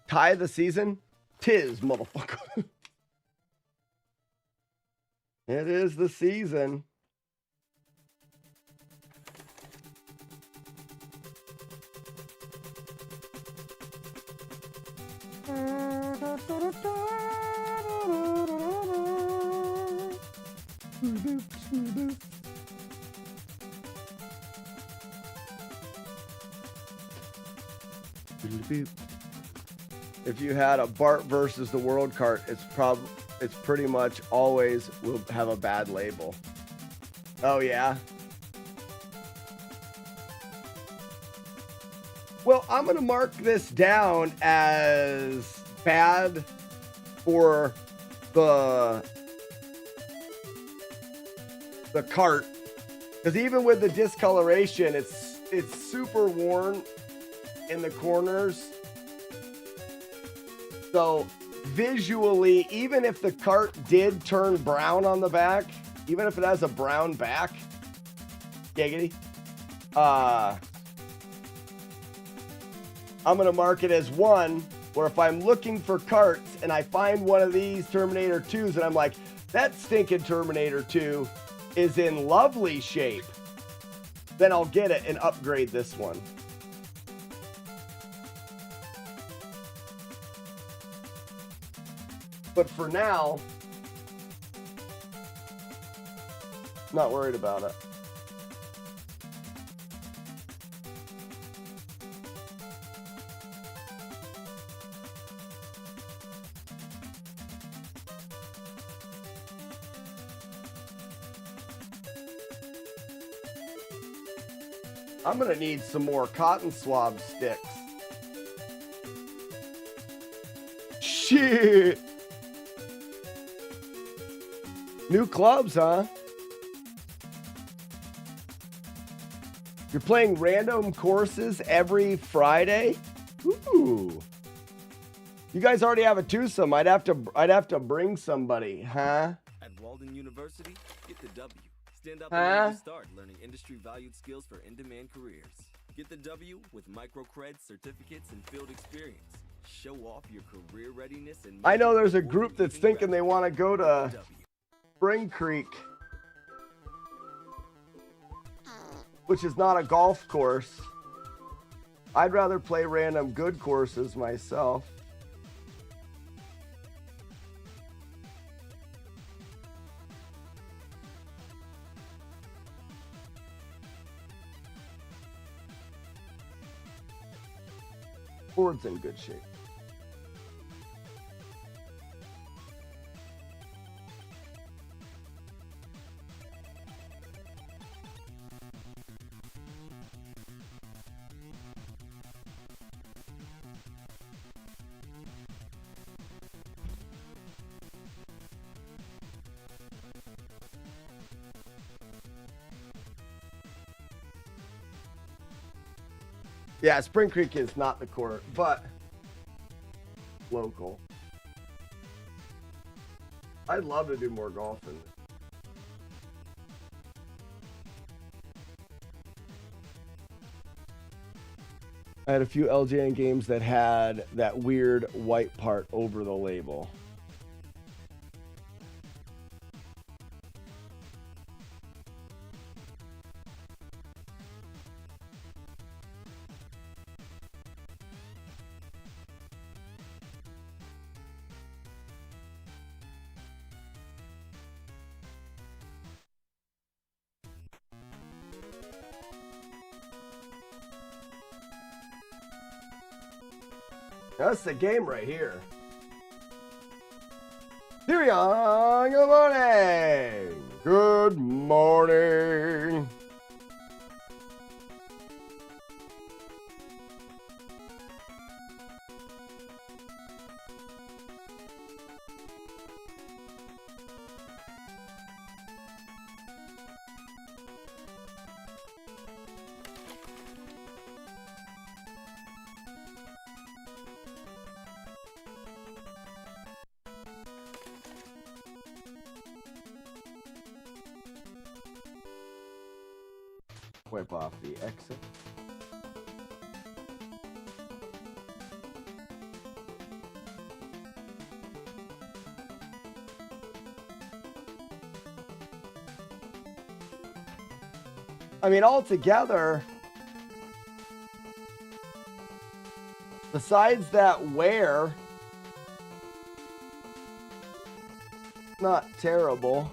Tie of the season? 'Tis, motherfucker. It is the season. If you had a Bart versus the World cart, it's pretty much always will have a bad label. Oh yeah. Well, I'm going to mark this down as bad for the cart, because even with the discoloration, it's super worn in the corners. So visually, even if the cart did turn brown on the back, even if it has a brown back, giggity, I'm going to mark it as 1, where if I'm looking for carts and I find one of these Terminator 2s and I'm like, that stinking Terminator 2, is in lovely shape, then I'll get it and upgrade this one. But for now, not worried about it. I'm gonna need some more cotton swab sticks. Shit. New clubs, huh? You're playing random courses every Friday? Ooh. You guys already have a twosome. I'd have to bring somebody, huh? At Walden University, get the W. Stand up Huh? and start learning industry-valued skills for in-demand careers. Get the W with microcred certificates and field experience. Show off your career readiness and I know there's a group that's thinking they want to go to Spring Creek, which is not a golf course. I'd rather play random good courses myself. Board's in good shape. Yeah, Spring Creek is not the court, but local. I'd love to do more golfing. I had a few LJN games that had that weird white part over the label. That's the game right here. Tyrion, good morning. Good morning. Wipe off the exit. I mean, altogether, besides that wear, not terrible.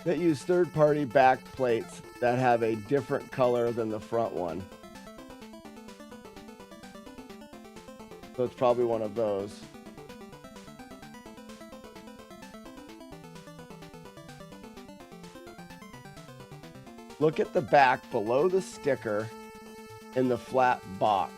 That use third-party back plates that have a different color than the front one. So it's probably one of those. Look at the back below the sticker in the flat box.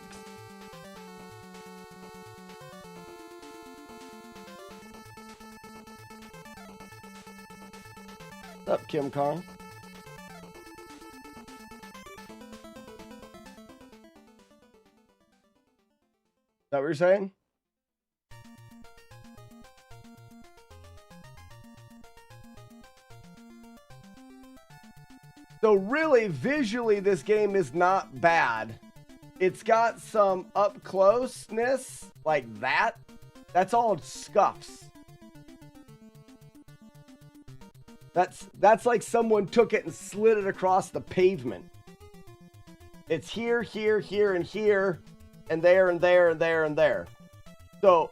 What's up, Kim Kong? Is that what you're saying? So really, visually, this game is not bad. It's got some up closeness like that. That's all scuffs. That's like someone took it and slid it across the pavement. It's here, here, here, and here, and there, and there, and there, and there. So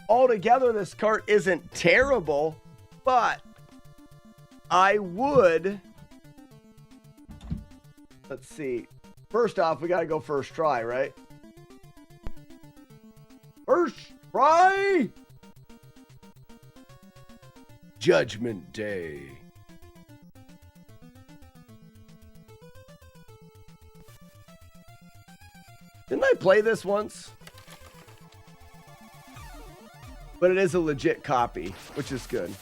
altogether, this cart isn't terrible, but I would. Let's see. First off, we got to go first try, right? First try! Judgment Day. Didn't I play this once? But it is a legit copy, which is good.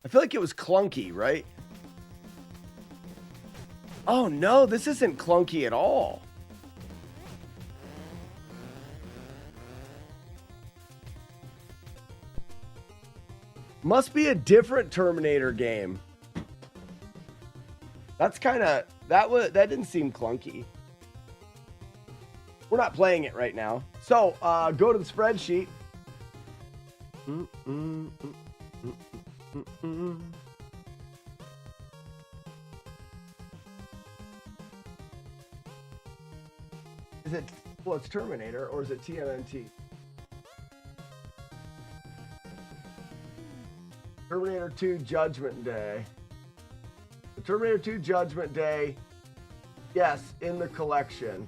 I feel like it was clunky, right? Oh no, this isn't clunky at all. Must be a different Terminator game. That's kind of that didn't seem clunky. We're not playing it right now. So, go to the spreadsheet. Is it, well, it's Terminator, or is it TMNT? Terminator 2 Judgment Day. The Terminator 2 Judgment Day, yes, in the collection.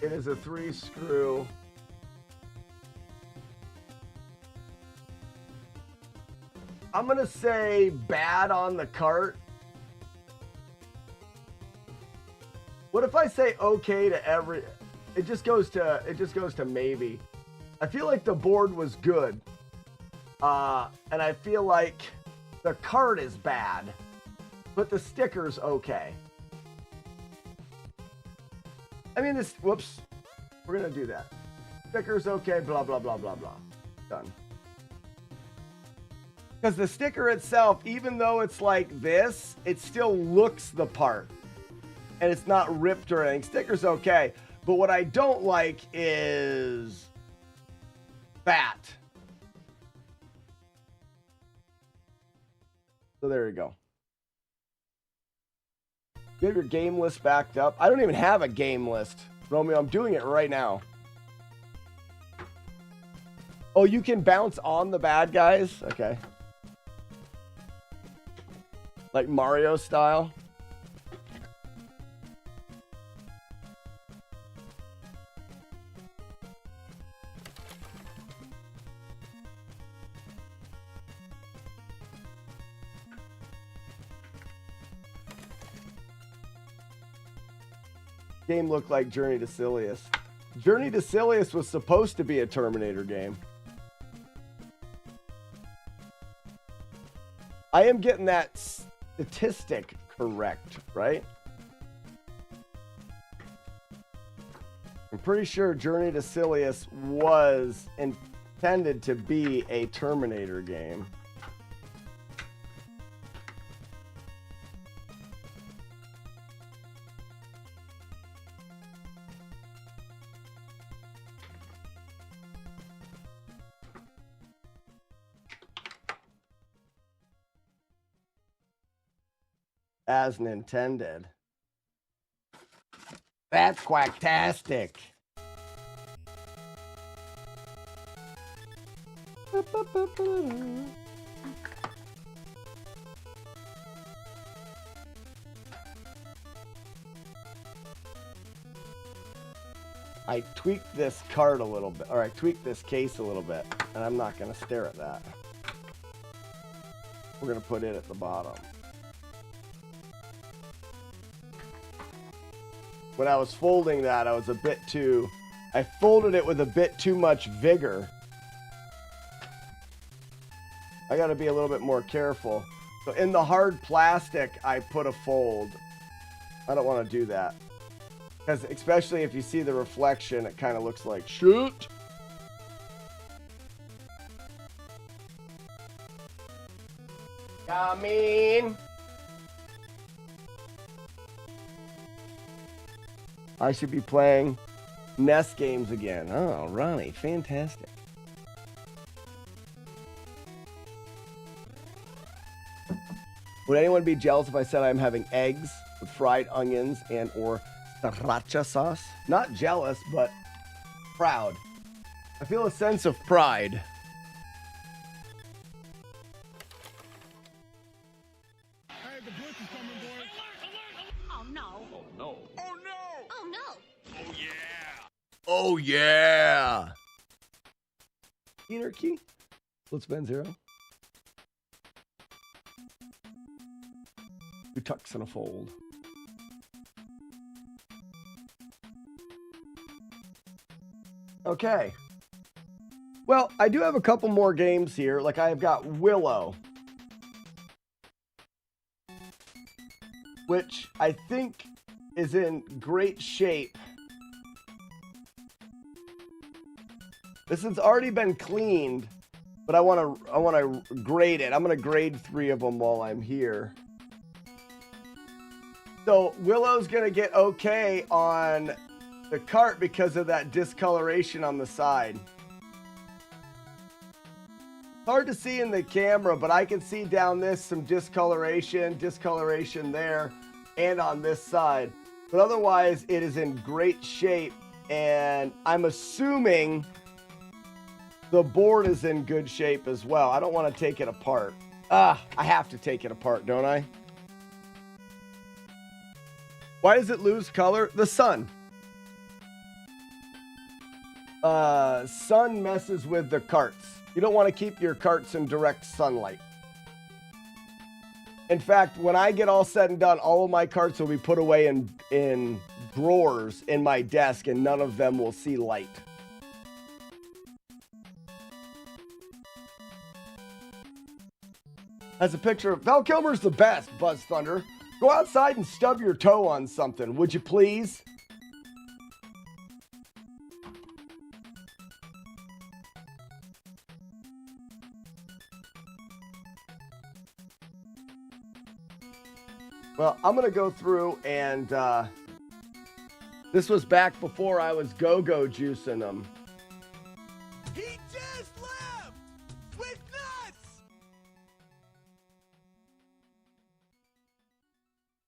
It is a 3-screw. I'm gonna say bad on the cart. What if I say okay to every? It just goes to maybe. I feel like the board was good, and I feel like the cart is bad, but the sticker's okay. I mean, this. Whoops, we're gonna do that. Sticker's okay. Blah blah blah blah blah. Done. Because the sticker itself, even though it's like this, it still looks the part. And it's not ripped or anything. Sticker's okay. But what I don't like is that. So there you go. You have your game list backed up. I don't even have a game list, Romeo. I'm doing it right now. Oh, you can bounce on the bad guys? Okay. Like Mario style. Game looked like Journey to Silius. Journey to Silius was supposed to be a Terminator game. I am getting that statistic correct, right? I'm pretty sure Journey to Silius was intended to be a Terminator game. As intended. That's quacktastic. I tweaked this card a little bit, or I tweaked this case a little bit, and I'm not going to stare at that. We're going to put it at the bottom. When I was folding that, I was a bit too... I folded it with a bit too much vigor. I got to be a little bit more careful. So in the hard plastic, I put a fold. I don't want to do that. Because especially if you see the reflection, it kind of looks like, shoot! I mean... I should be playing NES games again. Oh, Ronnie, fantastic. Would anyone be jealous if I said I'm having eggs with fried onions and or sriracha sauce? Not jealous, but proud. I feel a sense of pride. Hey, the blitz is coming, boys. Oh no. Oh no. Oh, no! Oh no. Oh yeah. Oh, yeah. Inner key. Let's spend 0. 2 tucks and a fold. Okay. Well, I do have a couple more games here. Like I've got Willow, which I think is in great shape. This has already been cleaned, but I want to grade it. I'm going to grade 3 of them while I'm here. So Willow's going to get okay on the cart because of that discoloration on the side. Hard to see in the camera, but I can see down this some discoloration there, and on this side. But otherwise, it is in great shape, and I'm assuming the board is in good shape as well. I don't want to take it apart. I have to take it apart, don't I? Why does it lose color? The sun. Sun messes with the carts. You don't want to keep your carts in direct sunlight. In fact, when I get all said and done, all of my carts will be put away in drawers in my desk, and none of them will see light. That's a picture of Val Kilmer's the best, Buzz Thunder. Go outside and stub your toe on something, would you please? Well, I'm going to go through and this was back before I was go-go juicing them. He just left with nuts!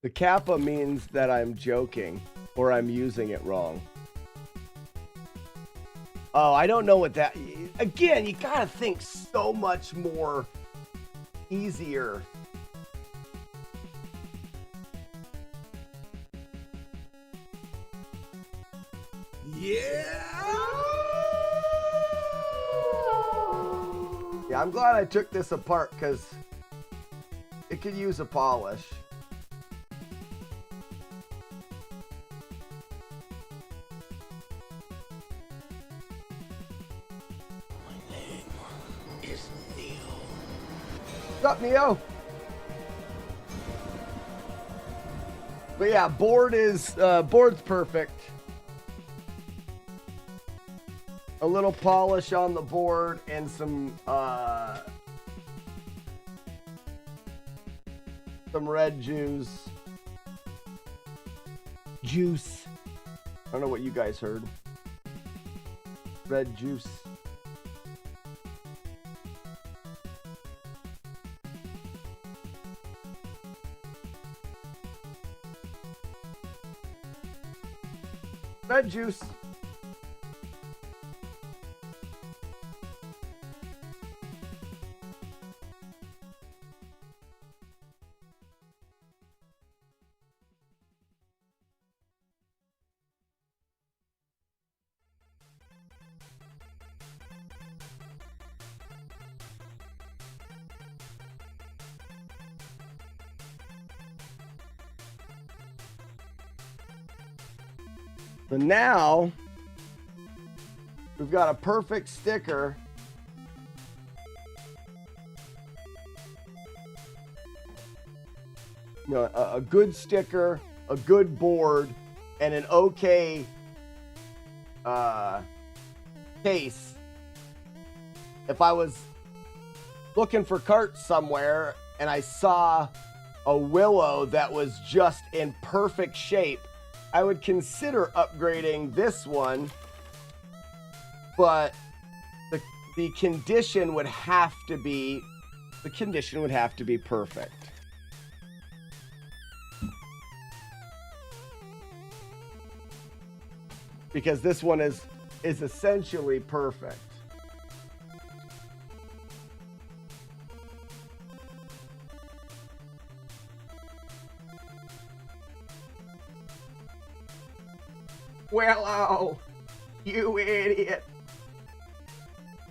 The kappa means that I'm joking or I'm using it wrong. Oh, I don't know what that... Again, you gotta think so much more easier. Yeah! Yeah, I'm glad I took this apart because it could use a polish. What's up, Neo? But yeah, board's perfect. A little polish on the board and some red juice. I don't know what you guys heard. Red juice. Red juice. So now we've got a perfect sticker. You know, a good sticker, a good board, and an okay case. If I was looking for carts somewhere and I saw a Willow that was just in perfect shape, I would consider upgrading this one, but the condition would have to be perfect. because this one is essentially perfect. Willow, you idiot.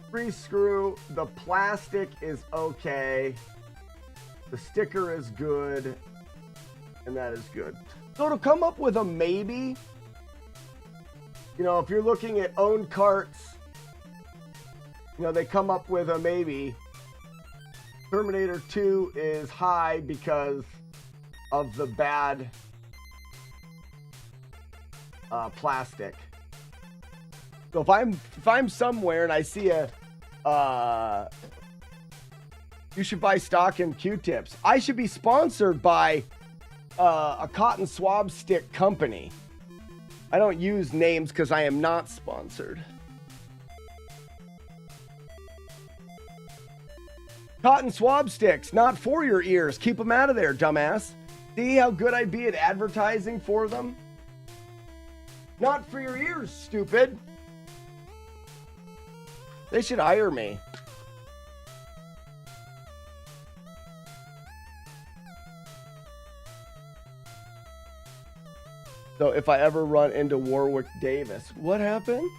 Free screw. The plastic is okay. The sticker is good. And that is good. So to come up with a maybe, you know, if you're looking at owned carts, you know, they come up with a maybe. Terminator 2 is high because of the bad plastic. So if I'm somewhere and I see a you should buy stock in Q-tips, I should be sponsored by a cotton swab stick company. I don't use names because I am not sponsored. Cotton swab sticks, not for your ears. Keep them out of there, dumbass. See how good I'd be at advertising for them? Not for your ears, stupid. They should hire me. So if I ever run into Warwick Davis, what happened?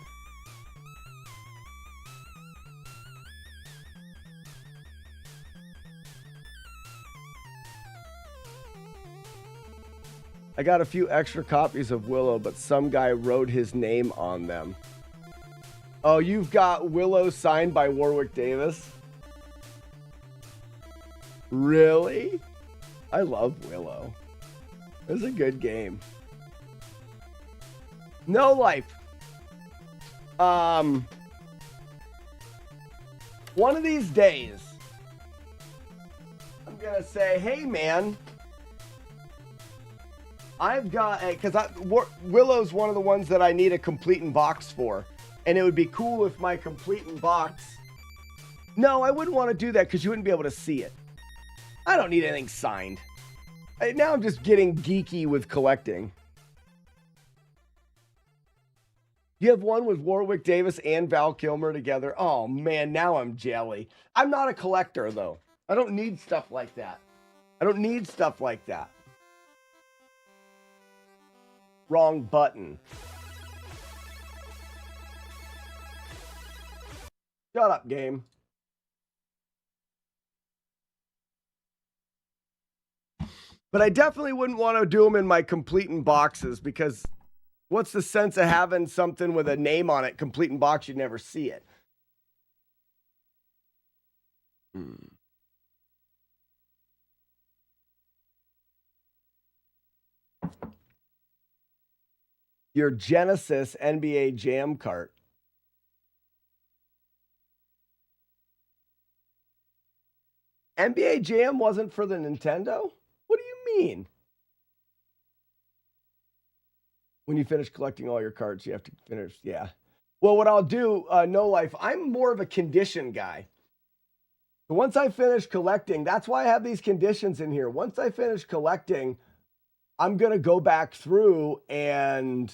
I got a few extra copies of Willow, but some guy wrote his name on them. Oh, you've got Willow signed by Warwick Davis? Really? I love Willow. It's a good game. No Life. One of these days, I'm gonna say, hey man, I've got a, because Willow's one of the ones that I need a complete in box for, and it would be cool if my complete in box. No, I wouldn't want to do that because you wouldn't be able to see it. I don't need anything signed. Now I'm just getting geeky with collecting. You have one with Warwick Davis and Val Kilmer together. Oh man, now I'm jelly. I'm not a collector though. I don't need stuff like that. I don't need stuff like that. Wrong button. Shut up, game. But I definitely wouldn't want to do them in my complete in boxes because what's the sense of having something with a name on it, complete in box, you'd never see it? Your Genesis NBA Jam cart. NBA Jam wasn't for the Nintendo? What do you mean? When you finish collecting all your cards, you have to finish. Yeah. Well, what I'll do, No Life, I'm more of a condition guy. So once I finish collecting, that's why I have these conditions in here. Once I finish collecting, I'm going to go back through and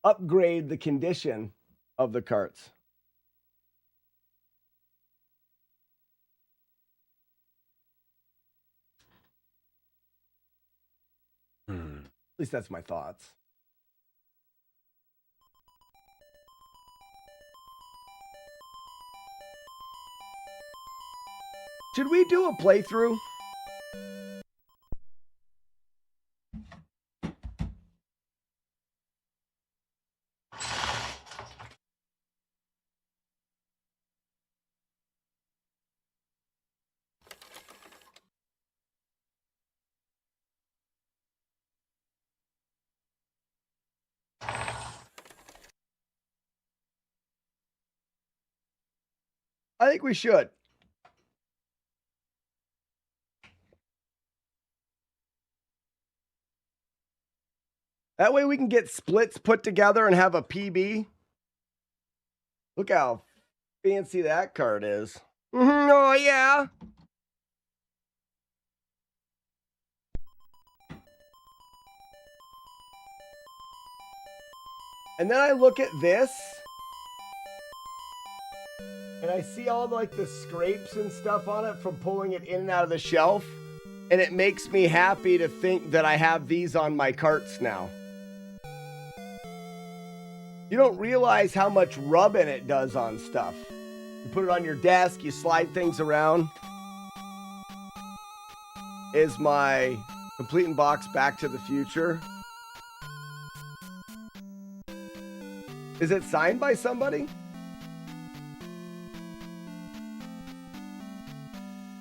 upgrade the condition of the carts. At least that's my thoughts. Should we do a playthrough? I think we should. That way we can get splits put together and have a PB. Look how fancy that card is. Oh, yeah. And then I look at this, and I see all like the scrapes and stuff on it from pulling it in and out of the shelf. And it makes me happy to think that I have these on my carts now. You don't realize how much rubbing it does on stuff. You put it on your desk, you slide things around. Is my complete in box Back to the Future? Is it signed by somebody?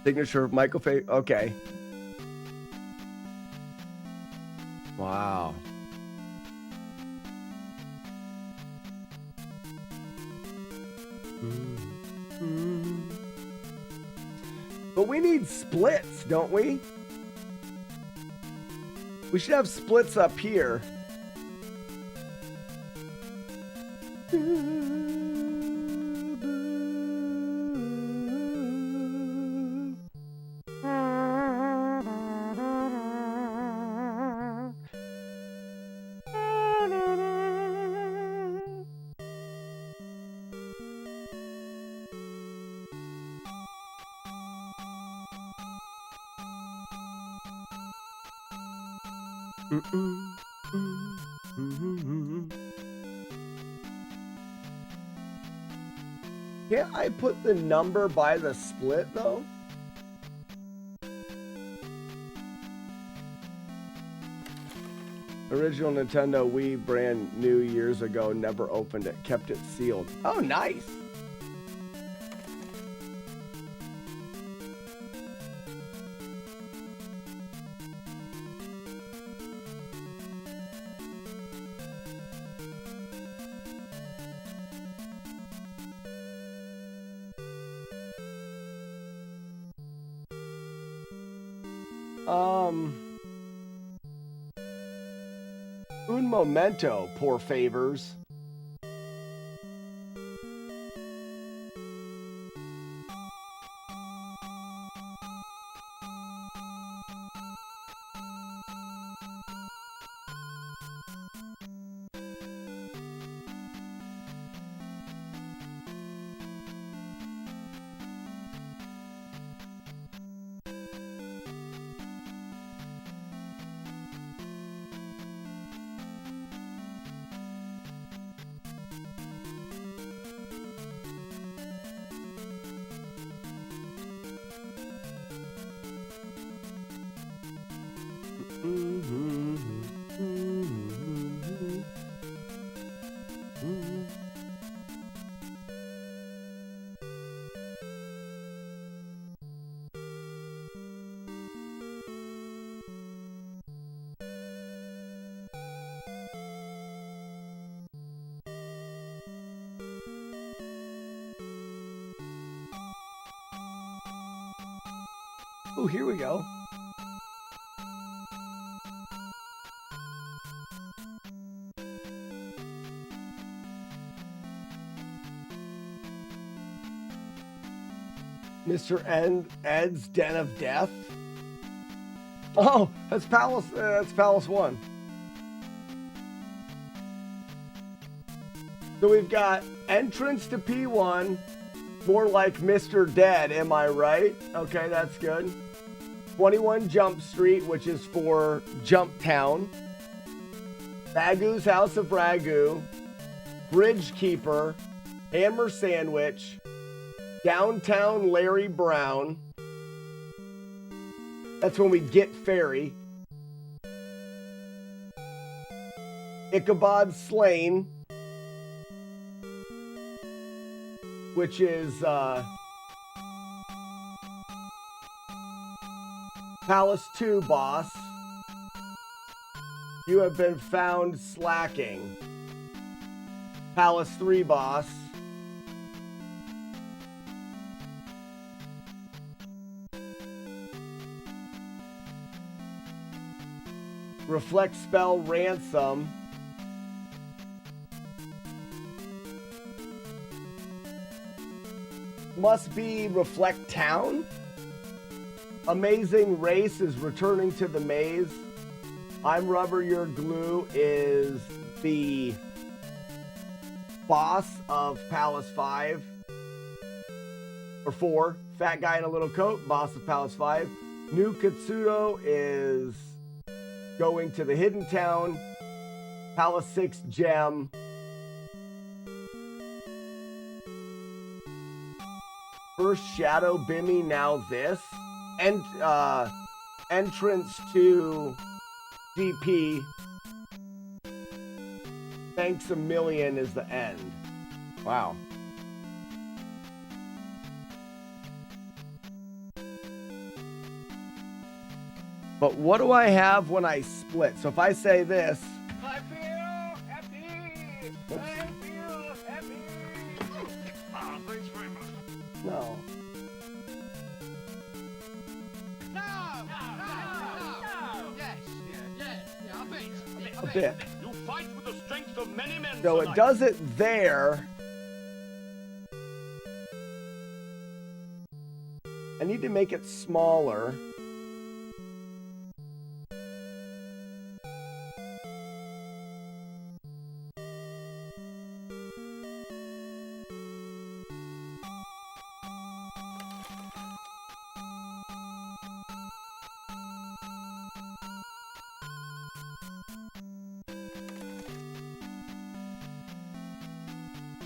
Signature of Michael Fay. Okay. Wow. But we need splits, don't we? We should have splits up here. Can't I put the number by the split though? Original Nintendo Wii, brand new years ago, never opened it, kept it sealed. Oh, nice. Un momento, poor favors. Oh, here we go. Mr. Ed's Den of Death. Oh, that's Palace. That's Palace 1. So we've got entrance to P1, more like Mr. Dead. Am I right? Okay, that's good. 21 Jump Street, which is for Jump Town. Ragu's House of Ragu. Bridge Keeper. Hammer Sandwich. Downtown Larry Brown. That's when we get Fairy. Ichabod Slain, which is Palace 2 boss. You have been found slacking. Palace 3 boss. Reflect Spell Ransom. Must be Reflect Town. Amazing Race is returning to the maze. I'm Rubber, You're Glue is the boss of Palace 5. Or 4. Fat guy in a little coat, boss of Palace 5. New Katsudo is going to the Hidden Town. Palace 6 gem. First Shadow Bimmy, now this. And entrance to GP. Thanks a million is the end. Wow. But what do I have when I split? So if I say this. I feel happy. I feel happy. Oh, thanks very much. No. A bit. You fight with the strength of many men. So it does it there. I need to make it smaller.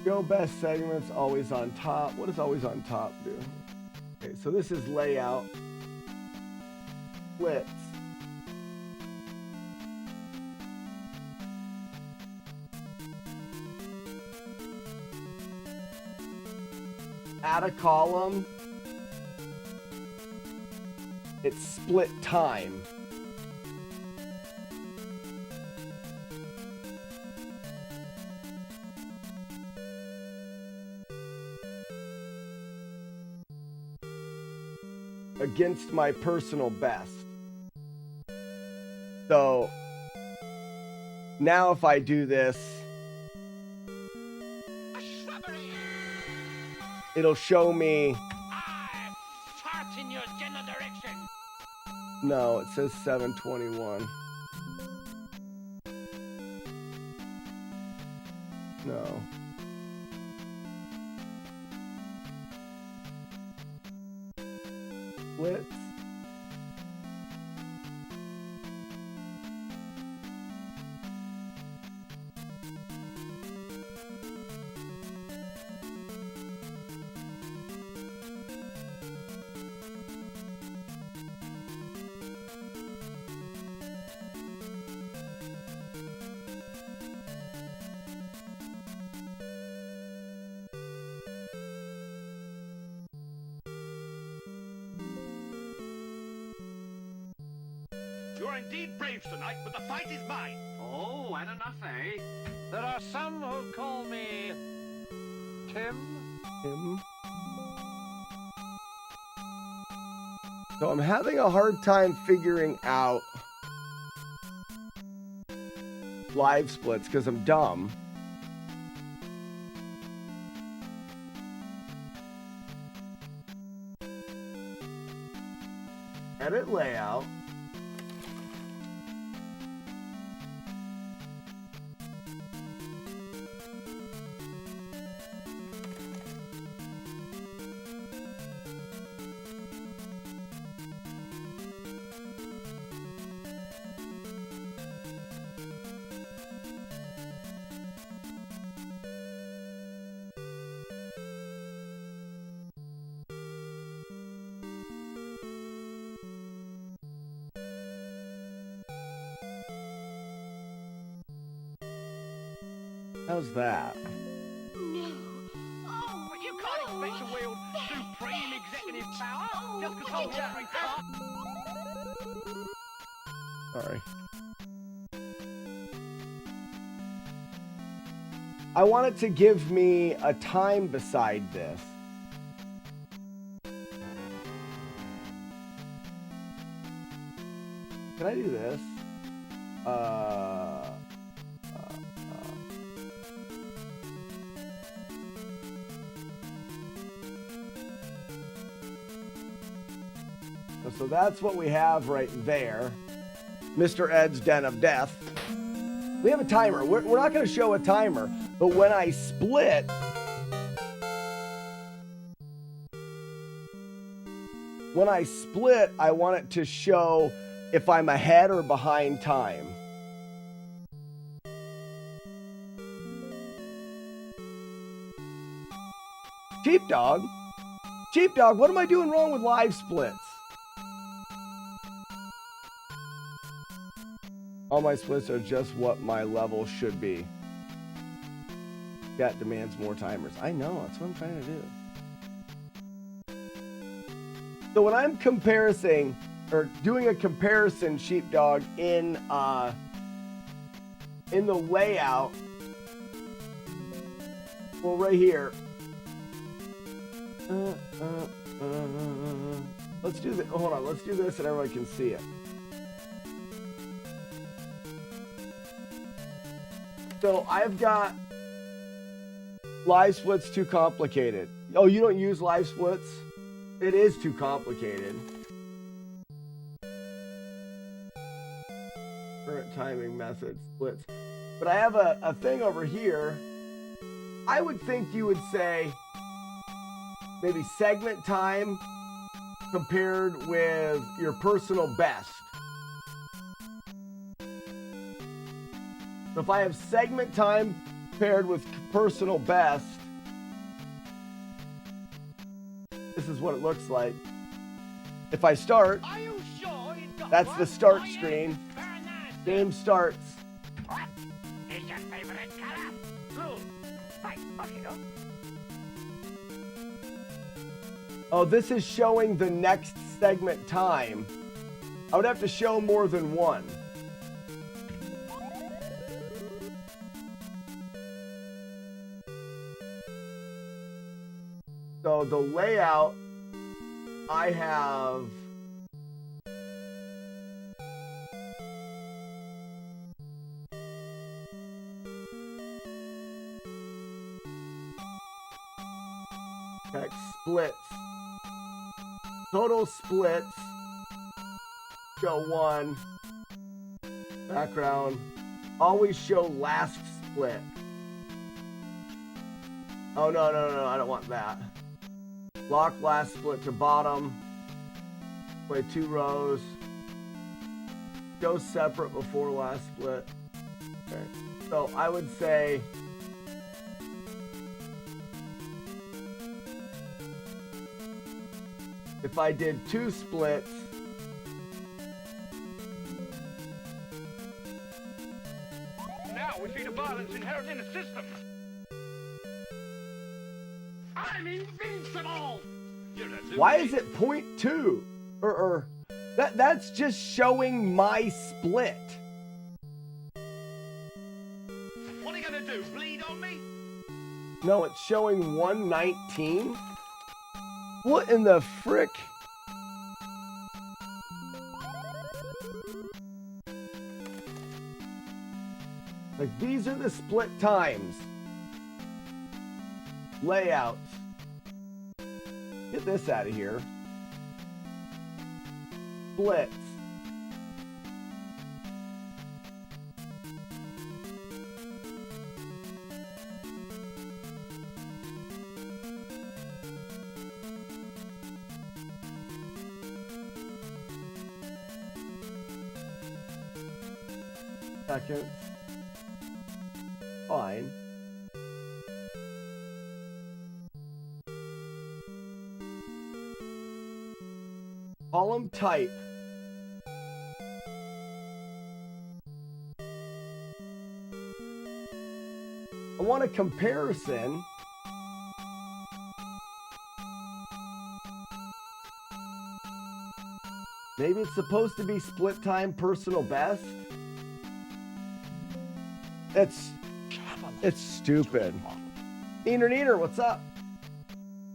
Go best segments, always on top. What does always on top do? Okay, so this is layout. Splits. Add a column. It's split time. Against my personal best. So now if I do this, it'll show me. Fart in your general direction. No, it says 721. No. Splits. You're indeed brave tonight, but the fight is mine. Oh, and enough, eh? There are some who call me Tim. So I'm having a hard time figuring out live splits because I'm dumb. Edit layout. How's that? Oh, but you can't expect to wield supreme executive power just because I'm very fast. Sorry. I want it to give me a time beside this. Can I do this? So that's what we have right there. Mr. Ed's Den of Death. We have a timer. We're not going to show a timer, But when I split, I want it to show if I'm ahead or behind time. Sheepdog? Sheepdog, what am I doing wrong with live splits? All my splits are just what my level should be. That demands more timers. I know, that's what I'm trying to do. So when I'm doing a comparison, Sheepdog, in the layout, well, right here. Let's do this. Hold on, let's do this and everyone can see it. So I've got live splits too complicated. Oh, you don't use live splits? It is too complicated. Current timing method splits. But I have a thing over here. I would think you would say maybe segment time compared with your personal best. So if I have segment time paired with personal best, this is what it looks like. If I start, that's the start screen. Game starts. What is your favorite color? Blue. Right, okay, go. Oh, this is showing the next segment time. I would have to show more than one. So the layout, I have splits. Total splits. Show one. Background. Always show last split. Oh, no, I don't want that. Lock last split to bottom. Play 2 rows. Go separate before last split. Okay. So I would say if I did 2 splits, Now we see the violence inherent in the system. I'm invincible! why is it 0.2? That's just showing my split. What are you gonna do? Bleed on me? No, it's showing 119. What in the frick? Like, these are the split times. Layouts. Get this out of here. Splits. Seconds. Fine. Column type. I want a comparison. Maybe it's supposed to be split time personal best. It's stupid. Neener, what's up?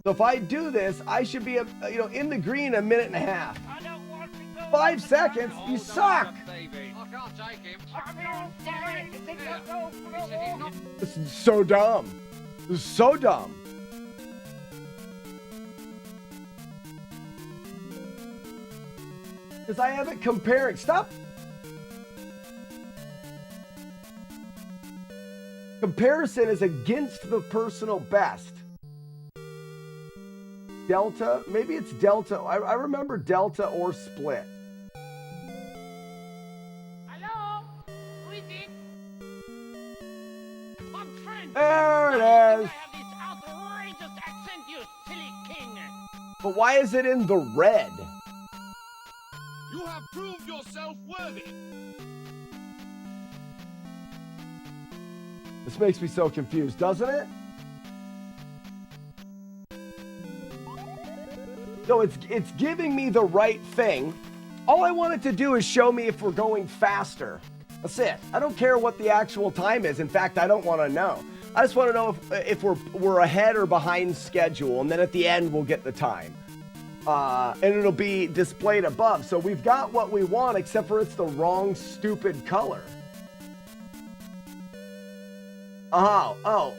So if I do this, I should be, in the green a minute and a half. 5 seconds? You suck! I can't take him. I'm sorry. This is so dumb. This is so dumb. Because I have it comparing. Stop. Comparison is against the personal best. Delta, maybe it's Delta. I remember Delta or Split. Hello? Who is it? My friend. There it is. I have this outrageous accent, you silly king. But why is it in the red? You have proved yourself worthy. This makes me so confused, doesn't it? No, it's giving me the right thing. All I want it to do is show me if we're going faster. That's it. I don't care what the actual time is. In fact, I don't want to know. I just want to know if we're ahead or behind schedule, and then at the end we'll get the time. And it'll be displayed above. So we've got what we want, except for it's the wrong stupid color. Oh.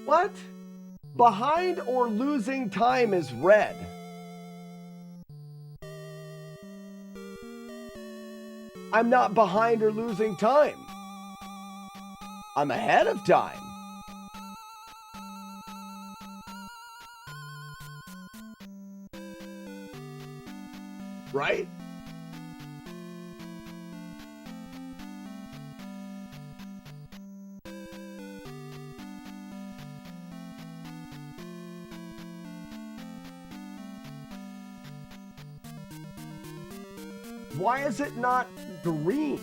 What? Behind or losing time is red. I'm not behind or losing time. I'm ahead of time. Right? Why is it not green?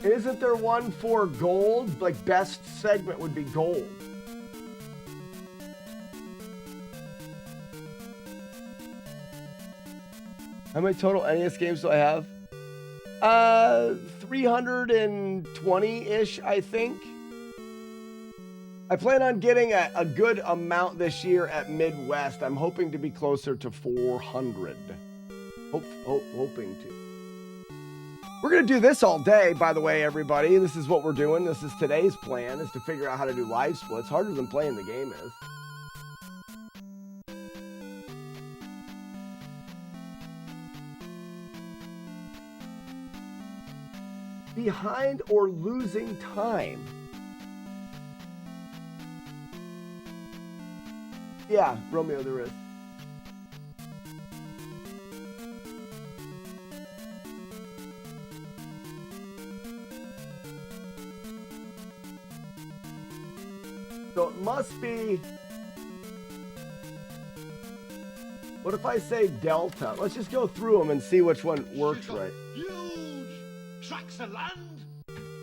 Isn't there one for gold? Like best segment would be gold. How many total NES games do I have? 320-ish, I think. I plan on getting a good amount this year at Midwest. I'm hoping to be closer to 400. Hoping to. We're going to do this all day, by the way, everybody. This is what we're doing. This is today's plan, is to figure out how to do live splits. Harder than playing the game is. Behind or losing time? Yeah, Romeo, there is. So it must be... What if I say Delta? Let's just go through them and see which one works right. Huge tracts of land.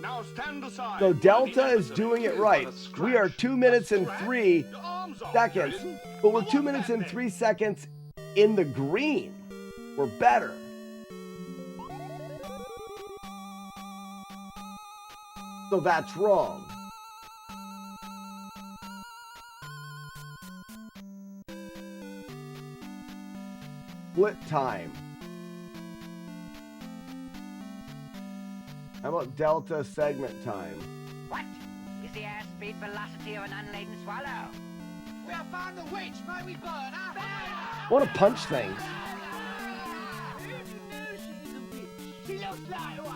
Now stand aside. So Delta is doing it right. We are 2 minutes and 3 seconds. But we're 2 minutes and 3 seconds in the green. We're better. So that's wrong. Split time. How about delta segment time? What is the airspeed velocity of an unladen swallow? We have found the witch. May we burn her? I want to punch things. She looks like one.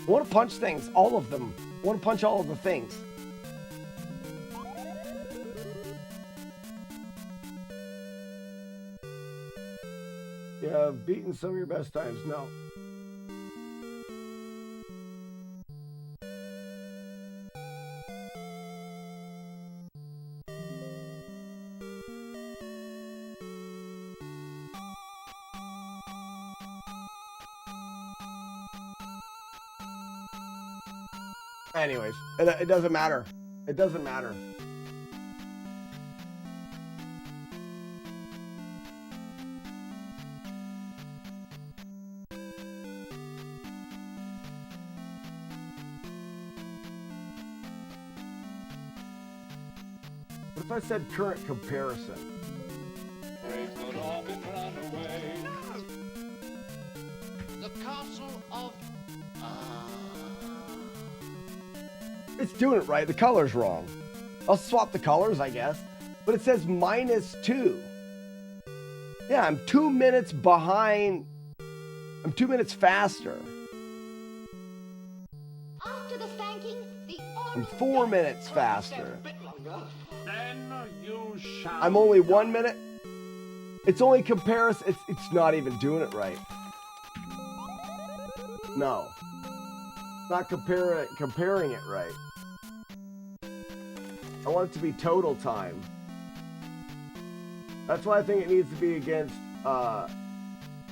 I want to punch things. All of them. I want to punch all of the things. Yeah, I've beaten some of your best times. No. Anyways, it doesn't matter. It doesn't matter. What if I said current comparison? The castle of... It's doing it right. The color's wrong. I'll swap the colors, I guess. But it says -2. Yeah, Yeah, I'm 2 minutes behind. I'm 2 minutes faster. After the spanking, the I'm 4 minutes faster. Then you shall. I'm only 1 minute. It's only comparison. It's not even doing it right. No. Not comparing it right. I want it to be total time. That's why I think it needs to be against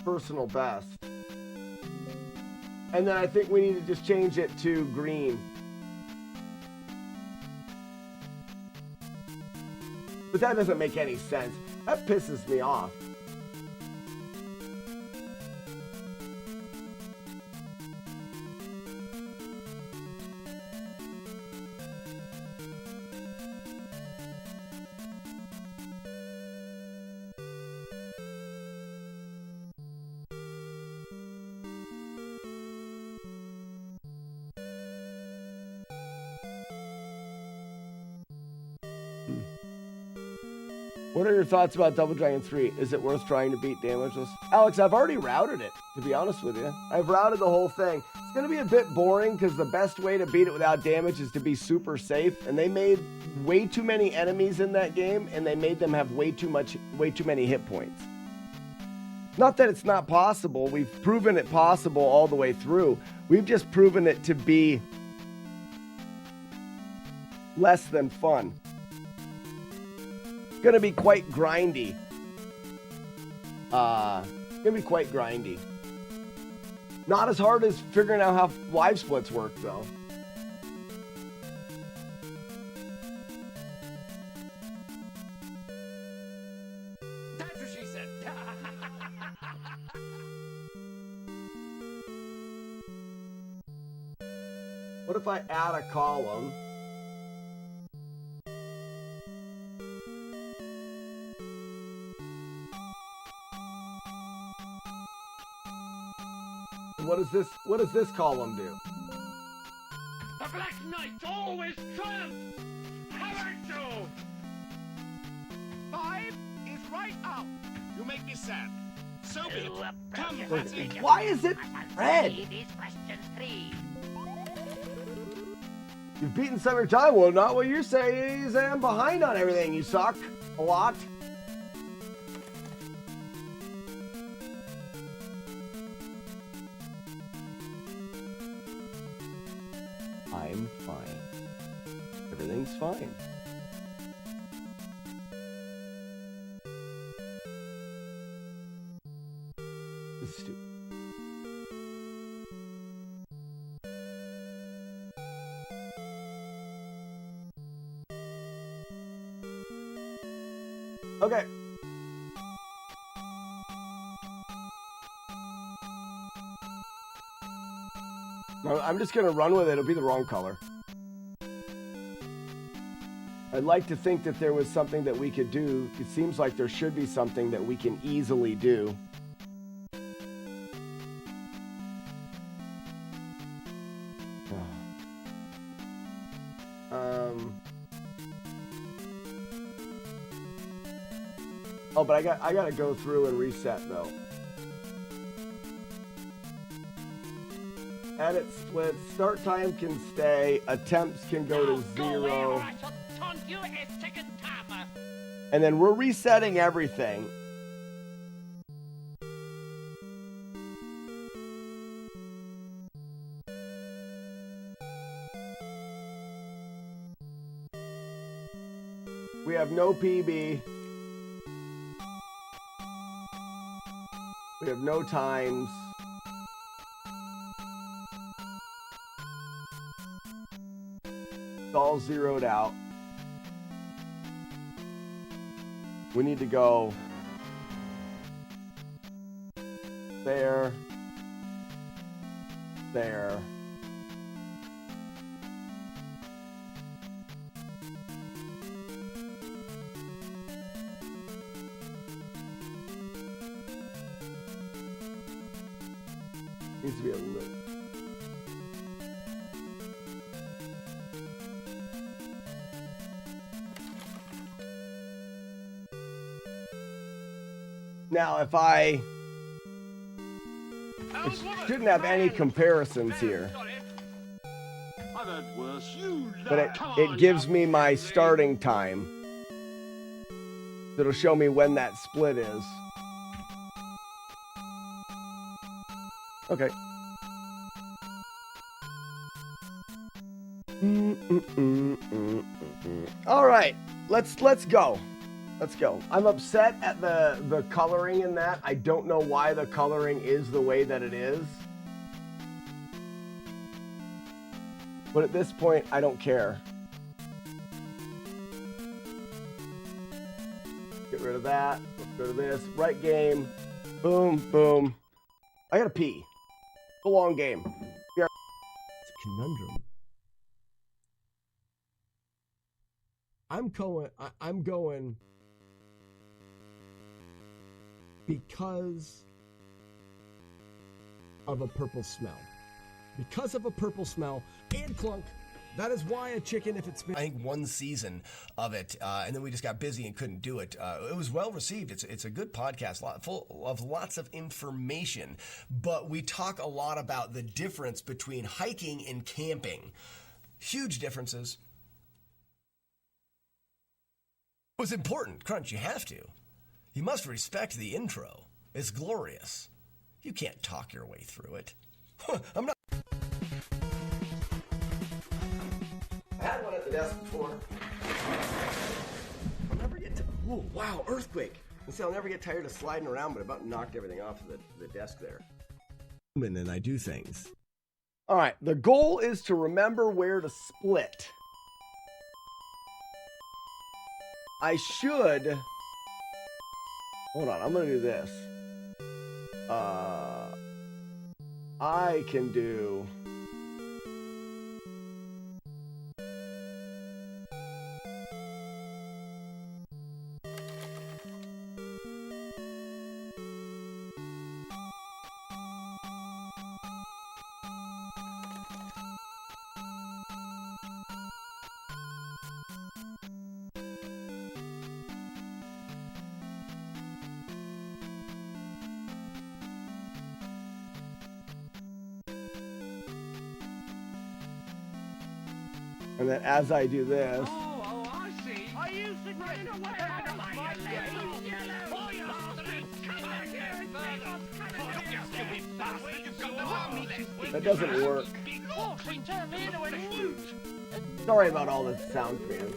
personal best. And then I think we need to just change it to green. But that doesn't make any sense. That pisses me off. What are your thoughts about Double Dragon 3? Is it worth trying to beat damageless? Alex, I've already routed it, to be honest with you. I've routed the whole thing. It's going to be a bit boring because the best way to beat it without damage is to be super safe. And they made way too many enemies in that game, and they made them have way too many hit points. Not that it's not possible. We've proven it possible all the way through. We've just proven it to be less than fun. Gonna be quite grindy. Gonna be quite grindy. Not as hard as figuring out how live splits work, though. That's what she said. What if I add a column? What does this column do? The Black Knights always triumph! Haven't you? 5 is right out. You make me sad. So be it. Come, Why is it red? These questions 3. You've beaten some of your time. Well, not what you're saying is I'm behind on everything. You suck a lot. I'm fine. Everything's fine. This is stupid. Okay. No, I'm just gonna run with it. It'll be the wrong color. I'd like to think that there was something that we could do. It seems like there should be something that we can easily do. Oh, but I gotta go through and reset though. Edit splits. Start time can stay. Attempts can go to 0. And then we're resetting everything. We have no PB. We have no times. It's all zeroed out. We need to go there, there. Needs to be a little. Now, if I shouldn't have any comparisons here, I've heard worse. You but it gives me my starting time. It'll show me when that split is. Okay. All right, let's go. Let's go. I'm upset at the coloring in that. I don't know why the coloring is the way that it is. But at this point, I don't care. Get rid of that. Let's go to this. Right game. Boom, boom. I gotta pee. It's a long game. It's a conundrum. I'm going because of a purple smell. Because of a purple smell and clunk. That is why a chicken, if it's been, I think, one season of it, and then we just got busy and couldn't do it. It was well received. It's a good podcast, full of lots of information. But we talk a lot about the difference between hiking and camping. Huge differences. It was important. Crunch, you have to. You must respect the intro. It's glorious. You can't talk your way through it. I'm not. I had one at the desk before. I'll never get to. Ooh, wow, earthquake. I'll never get tired of sliding around, but about knocked everything off of the desk there. And then I do things. All right, the goal is to remember where to split. I should. Hold on, I'm gonna do this. I can do. And then as I do this, Oh, I see. Are you running away? My yellow. Oh, you bastard! Come back here and take off. Look, you stupid bastard! You've got no army left. that doesn't work. Oh, she turned me into a shoot. Sorry about all this sound, man.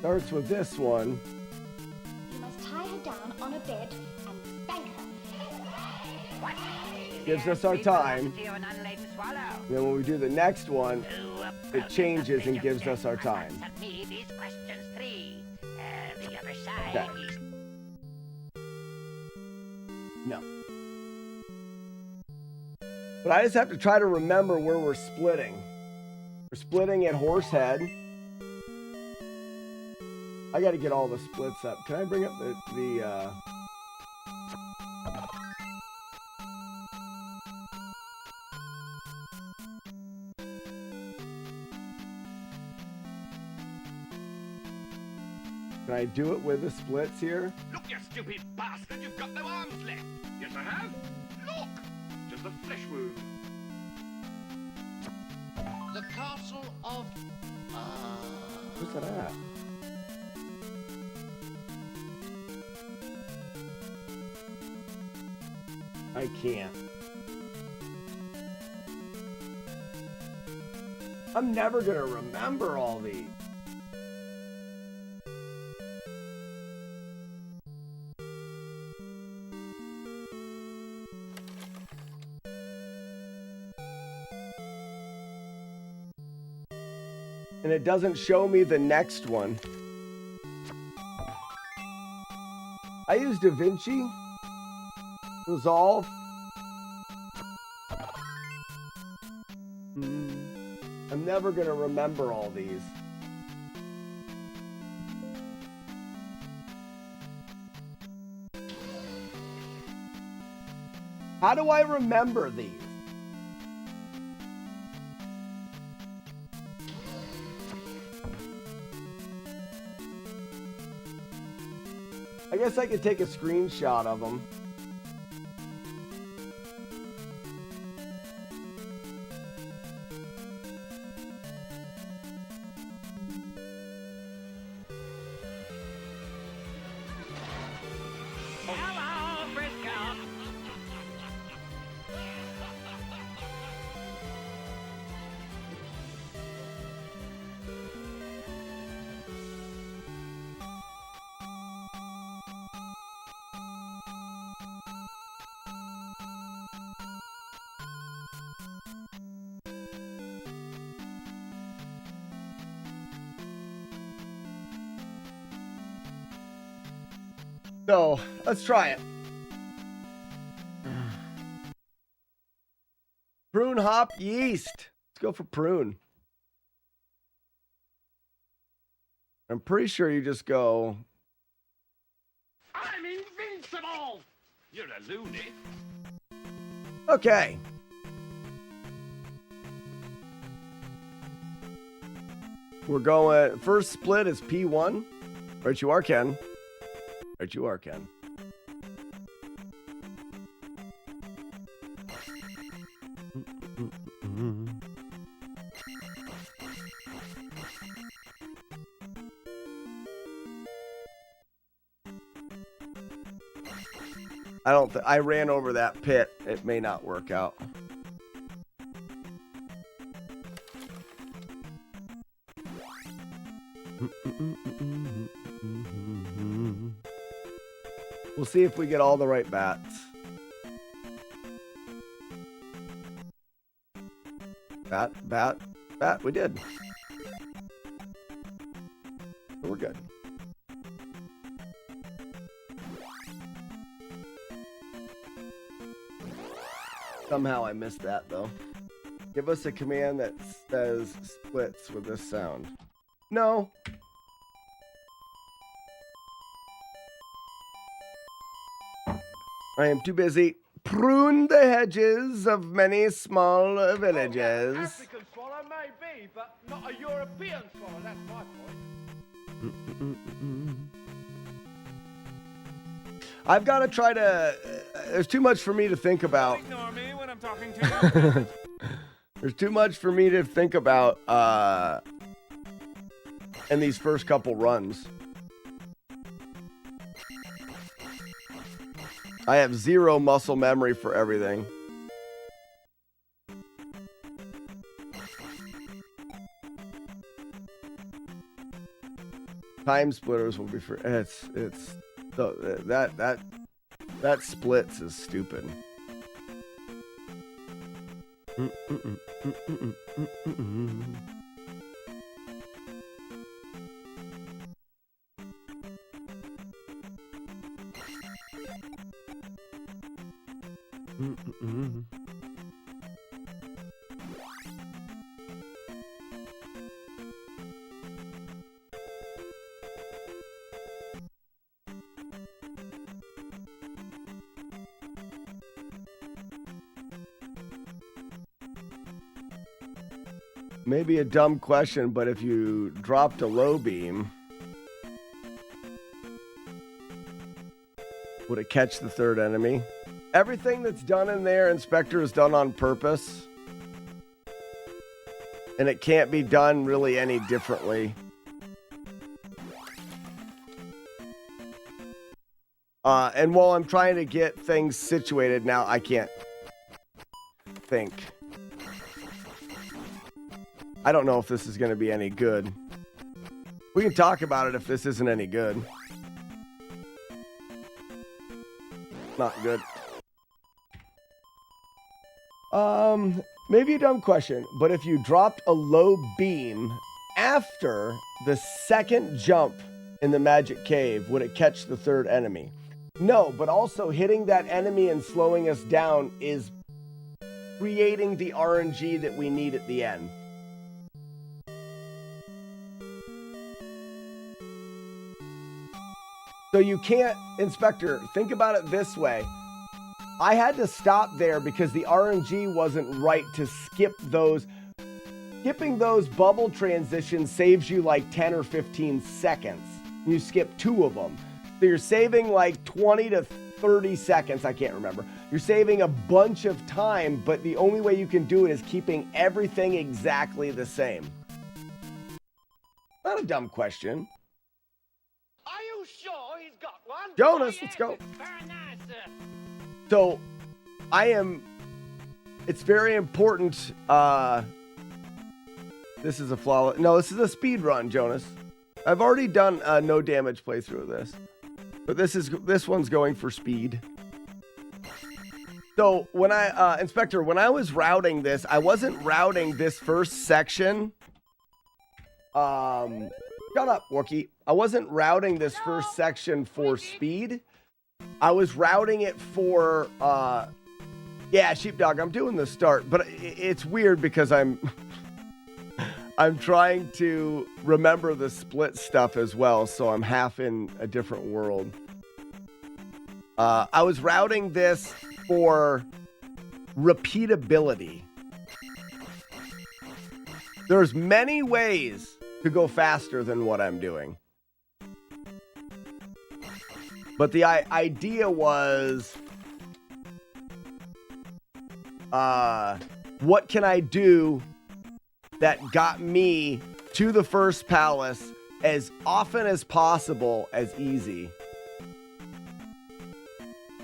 Starts with this one. You must tie her down on a bed and spank her. Gives us our time. And then when we do the next one, it changes and gives us our time. Okay. No. But I just have to try to remember where we're splitting. We're splitting at Horsehead. I gotta get all the splits up. Can I bring up the Can I do it with the splits here? Look, you stupid bastard! You've got no arms left. Yes, I have. Look, just a flesh wound. The castle of. Where's that at? I can't. I'm never gonna remember all these. And it doesn't show me the next one. I use DaVinci Resolve. I'm never gonna remember all these. How do I remember these? I guess I could take a screenshot of them. Hello, Frisco. So, let's try it. Prune, hop, yeast. Let's go for prune. I'm pretty sure you just go. I'm invincible. You're a loony. Okay. We're going. First split is P1. Right, you are, Ken. Right, you are, Ken. I ran over that pit. It may not work out. We'll see if we get all the right bats. Bat. We did. We're good. Somehow I missed that, though. Give us a command that says splits with this sound. No. I am too busy. Prune the hedges of many small villages. African swallow may be, but not a European swallow. That's my point. I've got to try to. There's too much for me to think about. Don't ignore me when I'm talking to you. There's too much for me to think about in these first couple runs. I have zero muscle memory for everything. Time splitters will be for it's so that splits is stupid. Maybe a dumb question, but if you dropped a low beam, would it catch the third enemy? Everything that's done in there, Inspector, is done on purpose. And it can't be done really any differently. And while I'm trying to get things situated now, I can't think. I don't know if this is going to be any good. We can talk about it if this isn't any good. Not good. Maybe a dumb question, but if you dropped a low beam after the second jump in the magic cave would it catch the third enemy. No, but also hitting that enemy and slowing us down is creating the RNG that we need at the end. So you can't, Inspector, think about it this way. I had to stop there because the RNG wasn't right to skip those. Skipping those bubble transitions saves you like 10 or 15 seconds. You skip 2 of them. So you're saving like 20 to 30 seconds. I can't remember. You're saving a bunch of time, but the only way you can do it is keeping everything exactly the same. Not a dumb question. Are you sure he's got one? Jonas, let's go. Very nice, sir. So, it's very important, this is a flawless, no, this is a speed run, Jonas. I've already done a no damage playthrough of this, but this one's going for speed. So, when Inspector, when I was routing this, I wasn't routing this first section, shut up, Wookie. I wasn't routing this first section for speed. I was routing it for, yeah, Sheepdog, I'm doing the start, but it's weird because I'm trying to remember the split stuff as well, so I'm half in a different world. I was routing this for repeatability. There's many ways to go faster than what I'm doing. But the idea was, what can I do that got me to the first palace as often as possible as easy?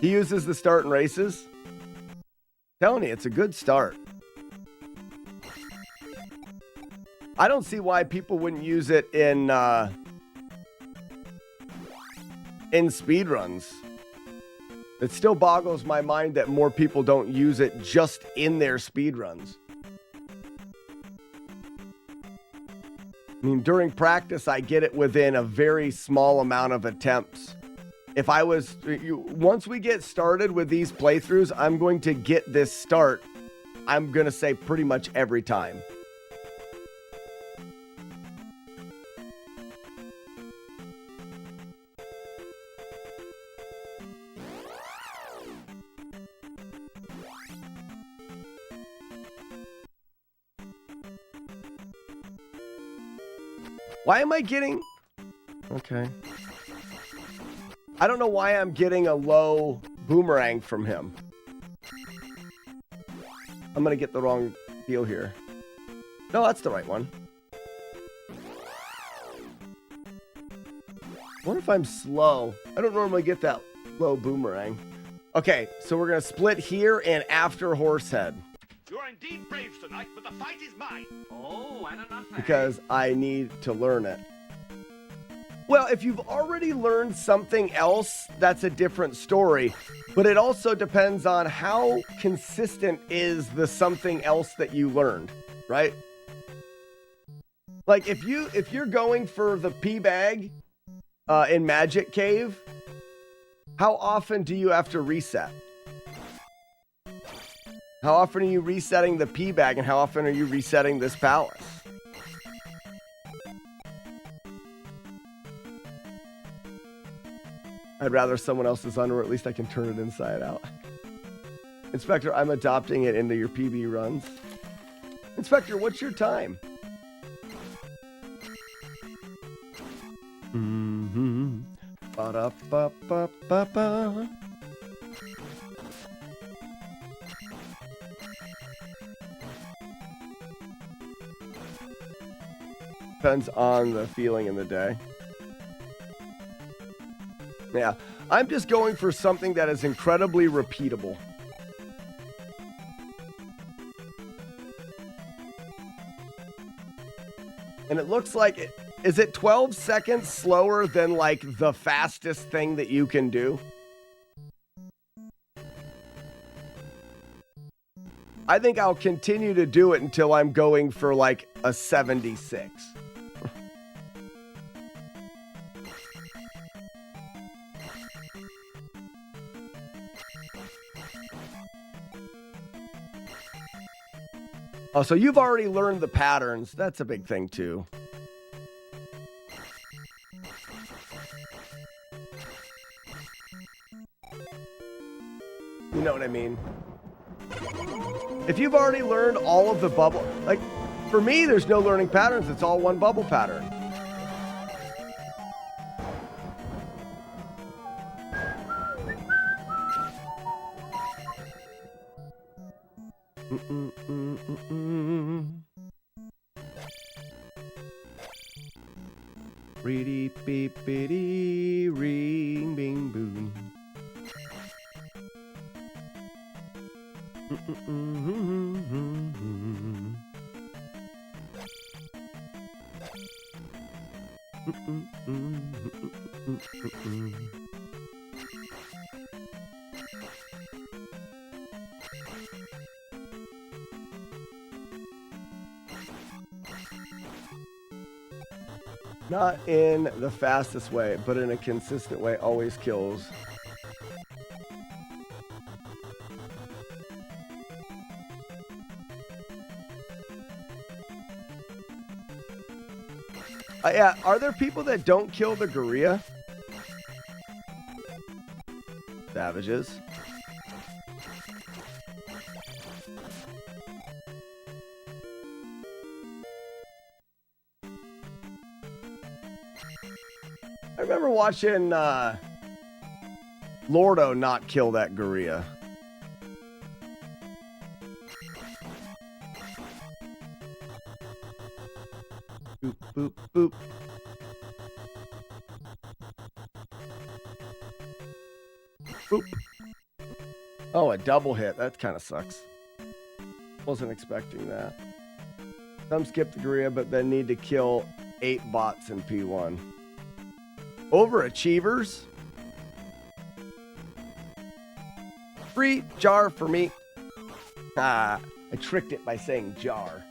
He uses the start in races. Telling you, it's a good start. I don't see why people wouldn't use it in speedruns. It still boggles my mind that more people don't use it just in their speedruns. I mean, during practice, I get it within a very small amount of attempts. If I was, once we get started with these playthroughs, I'm going to get this start, I'm going to say pretty much every time. Why am I getting... Okay. I don't know why I'm getting a low boomerang from him. I'm going to get the wrong deal here. No, that's the right one. What if I'm slow? I don't normally get that low boomerang. Okay, so we're going to split here and after Horsehead. You're indeed brave tonight, but the fight is mine. Oh, I don't know. Because I need to learn it. Well, if you've already learned something else, that's a different story. But it also depends on how consistent is the something else that you learned, right? Like if you're going for the P bag in Magic Cave, how often do you have to reset? How often are you resetting the P bag and how often are you resetting this palace? I'd rather someone else's on, or at least I can turn it inside out. Inspector, I'm adopting it into your PB runs. Inspector, what's your time? Mm-hmm. Ba-da-ba-ba-ba-ba. Depends on the feeling in the day. Yeah, I'm just going for something that is incredibly repeatable. And it looks like, is it 12 seconds slower than like the fastest thing that you can do? I think I'll continue to do it until I'm going for like a 76. Oh, so you've already learned the patterns. That's a big thing, too. You know what I mean? If you've already learned all of the bubble... Like, for me, there's no learning patterns. It's all one bubble pattern. Reedy beep bitty ring bing boom. Not in the fastest way, but in a consistent way, always kills. Yeah, are there people that don't kill the gorilla? Savages. I remember watching Lordo not kill that gorilla. Boop, boop, boop. Boop. Oh, a double hit. That kind of sucks. Wasn't expecting that. Some skip the gorilla, but then need to kill 8 bots in P1. Overachievers. Free jar for me. Ah, I tricked it by saying jar.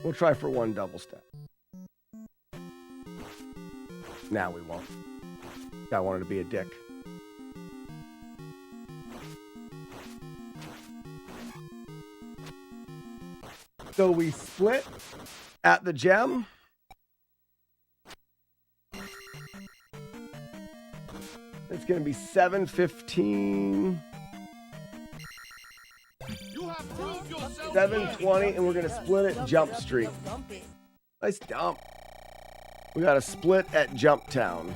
We'll try for one double step. Now we won't. I wanted to be a dick. So we split at the gem. It's going to be 7:15. 7:20, and we're going to split at Jump Street. Nice dump. We got a split at Jump Town.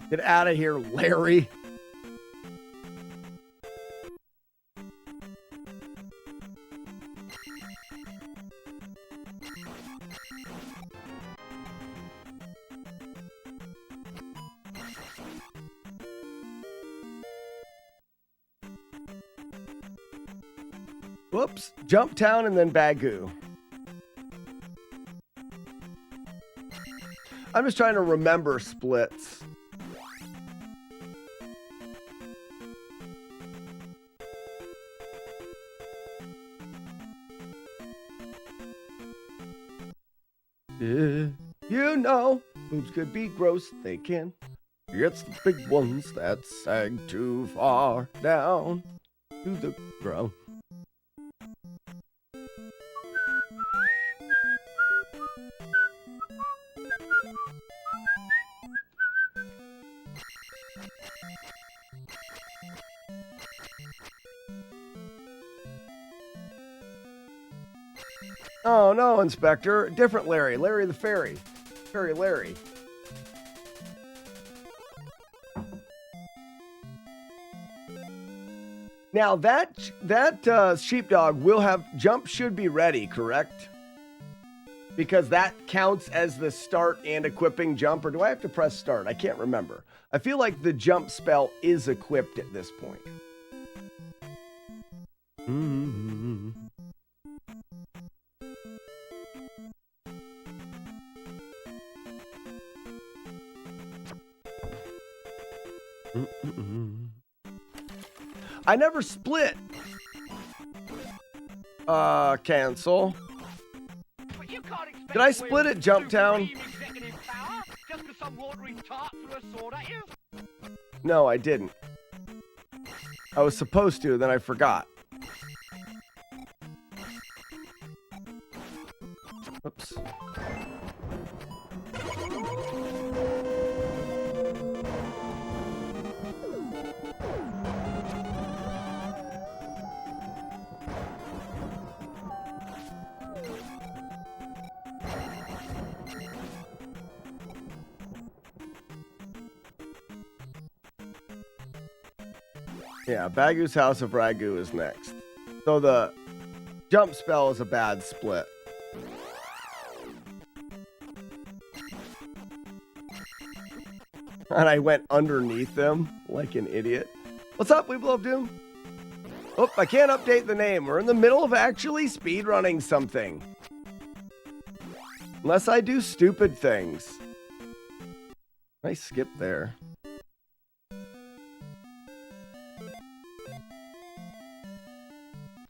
Get out of here, Larry. Whoops. Jump Town and then Bagoo. I'm just trying to remember splits. You know, boobs could be gross, they can. It's the big ones that sag too far down to the ground. Oh no, Inspector. Different Larry. Larry the Fairy. Fairy Larry. Now that sheepdog will have jump should be ready, correct? Because that counts as the start and equipping jump, or do I have to press start? I can't remember. I feel like the jump spell is equipped at this point. Mm-hmm. Mm-mm-mm. I never split. Cancel. Did I split at Jumptown? No, I didn't. I was supposed to, then I forgot. Oops. Yeah, Bagu's House of Ragu is next. So the jump spell is a bad split. And I went underneath them like an idiot. What's up, We Love Doom? Oh, I can't update the name. We're in the middle of actually speedrunning something. Unless I do stupid things. I skipped there.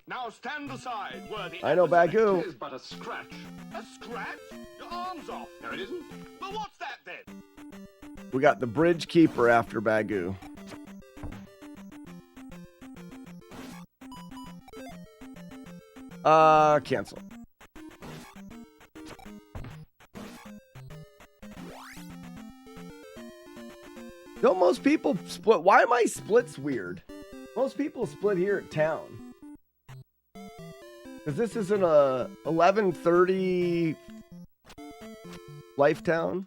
Now stand aside, worthy. I know Bagu. It is but a scratch. A scratch? Your arm's off. No, it isn't. But what's that then? We got the Bridge Keeper after Bagu. Cancel. Don't most people split? Why are my splits weird? Most people split here at town. Because this isn't a 11:30 Lifetown.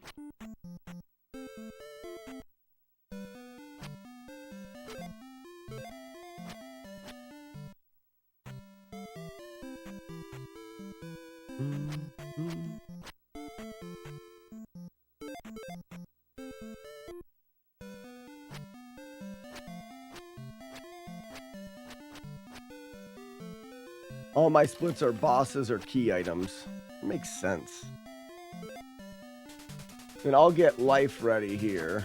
All my splits are bosses or key items. It makes sense. And I'll get life ready here.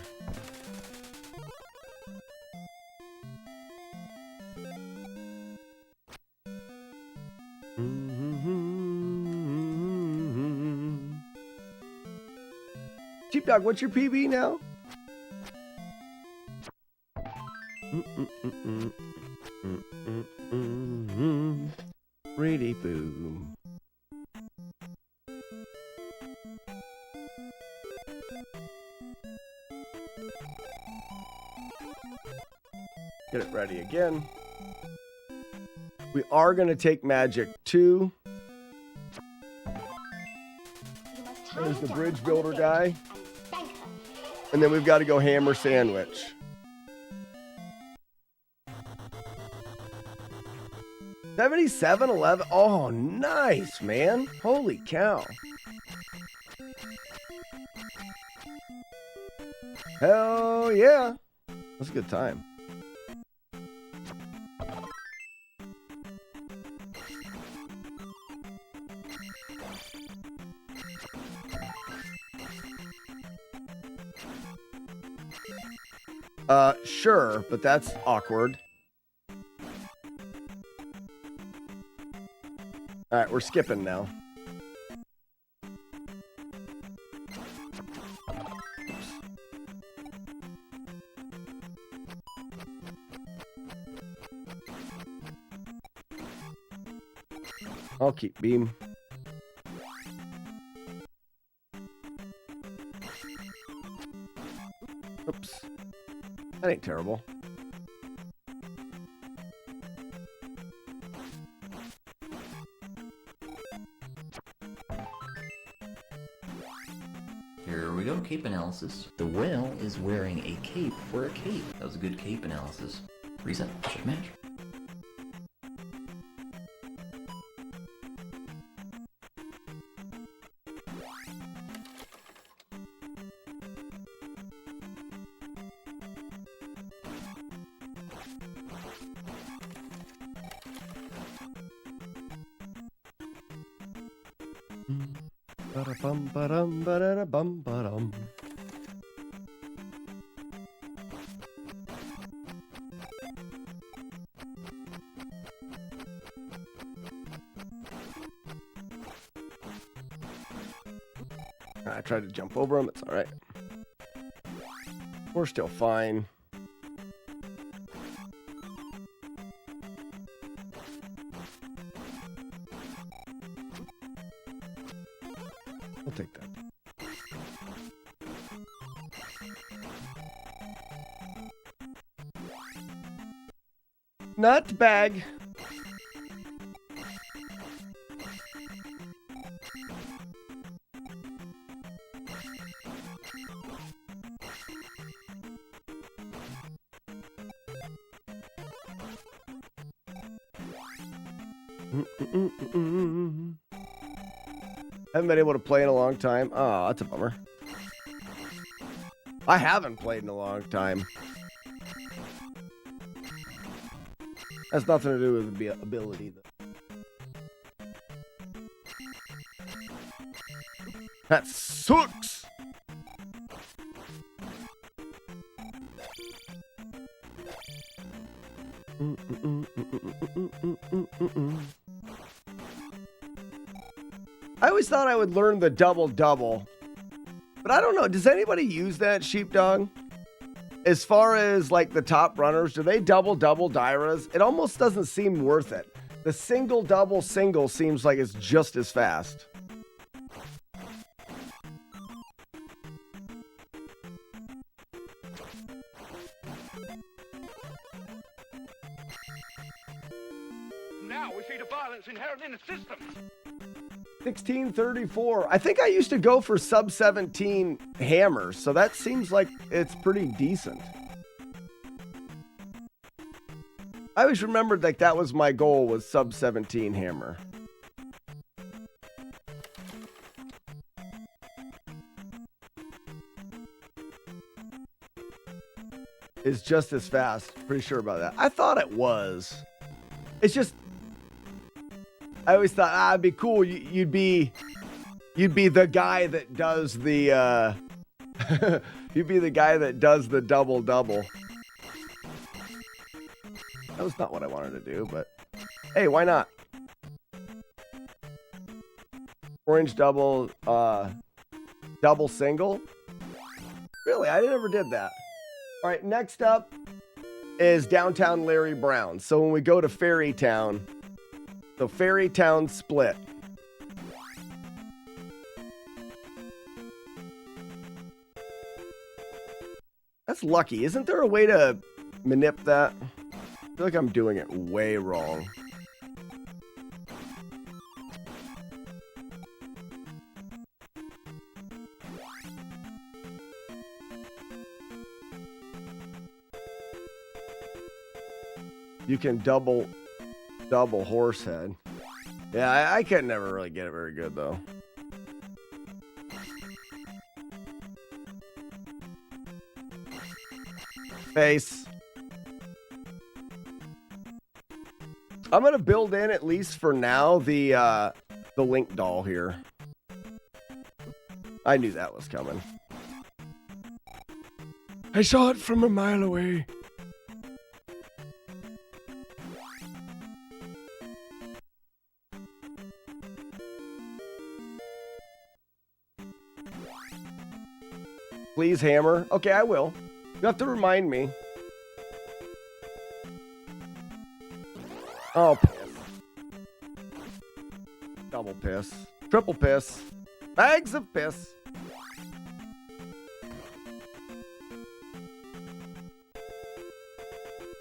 Sheepdog, what's your PB now? Pretty boom. Get it ready again. We are going to take magic 2. There's the bridge builder guy. And then we've got to go hammer sandwich. $77.11. Oh, nice, man. Holy cow. Hell yeah. That's a good time. Sure, but that's awkward. All right, we're skipping now. I'll keep beam. Oops. That ain't terrible. Here we go, cape analysis. The whale is wearing a cape for a cape. That was a good cape analysis. Reset, check match. Ba-da-bum, ba-dum, ba-da-da-bum, ba-dum. I tried to jump over him. It's all right. We're still fine. I'll take that. Nut bag. Haven't been able to play in a long time. Oh, that's a bummer. I haven't played in a long time. Has nothing to do with the ability, though. That sucks! I always thought I would learn the double-double. But I don't know. Does anybody use that, Sheepdog? As far as, like, the top runners, do they double-double Dairas? It almost doesn't seem worth it. The single-double-single seems like it's just as fast. Now we see the violence inherent in the system. 1634. I think I used to go for sub 17 hammers, so that seems like it's pretty decent. I always remembered like that was my goal, was sub 17 hammer. Is just as fast. Pretty sure about that. I thought it was. It's just I always thought, it'd be cool. You'd be the guy that does the you'd be the guy that does the double-double. That was not what I wanted to do, but hey, why not? Orange double, double single. Really, I never did that. All right, next up is Downtown Larry Brown. So when we go to Fairy Town. So Fairy Town split. That's lucky. Isn't there a way to manip that? I feel like I'm doing it way wrong. You can double horse head. Yeah, I could never really get it very good though. Face. I'm gonna build in, at least for now, the Link doll here. I knew that was coming. I saw it from a mile away. Please hammer. Okay, I will. You have to remind me. Oh, piss. Double piss. Triple piss. Bags of piss.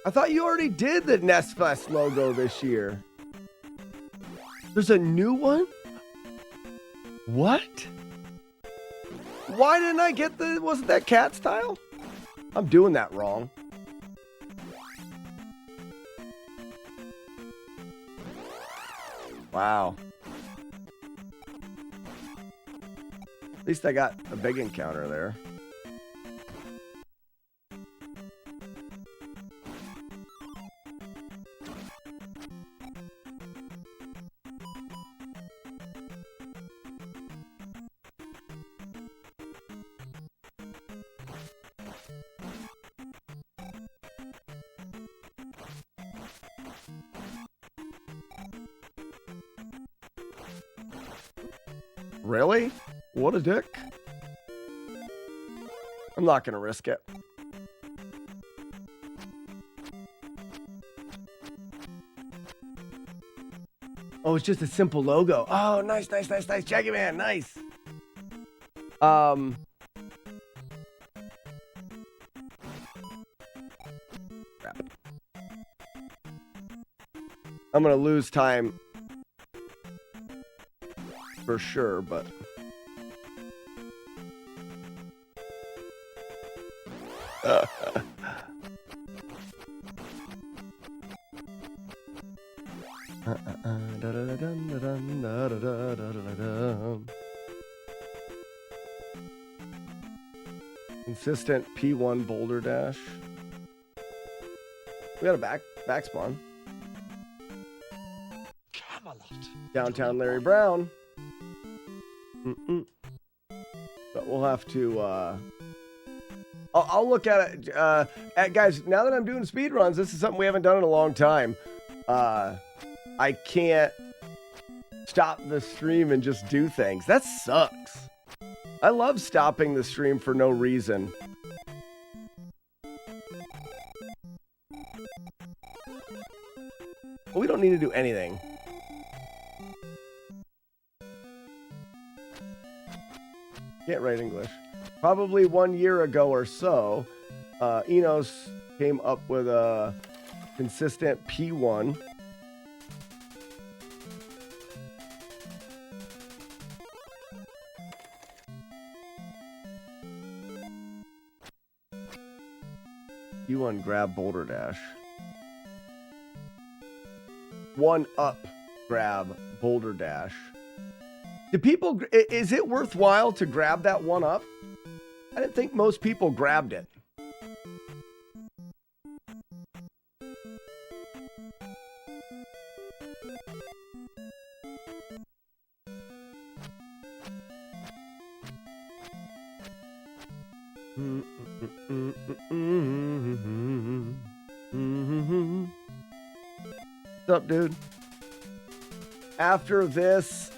I thought you already did the Nestfest logo this year. There's a new one? What? Why didn't I get the... Wasn't that cat style? I'm doing that wrong. Wow. At least I got a big encounter there. Really? What a dick. I'm not going to risk it. Oh, it's just a simple logo. Oh, nice. Shaggy Man, nice. Crap. I'm going to lose time for sure, but consistent P1 boulder dash. We got a back spawn. Downtown Larry Brown. But we'll have to I'll look at it. Guys, now that I'm doing speed runs, this is something we haven't done in a long time. I can't stop the stream and just do things. That sucks. I love stopping the stream for no reason. But we don't need to do anything. Can't write English. Probably 1 year ago or so, Enos came up with a consistent P1. P1 grab boulder dash. 1 up grab boulder dash. Do people, is it worthwhile to grab that 1 up? I didn't think most people grabbed it. What's up, dude? After this,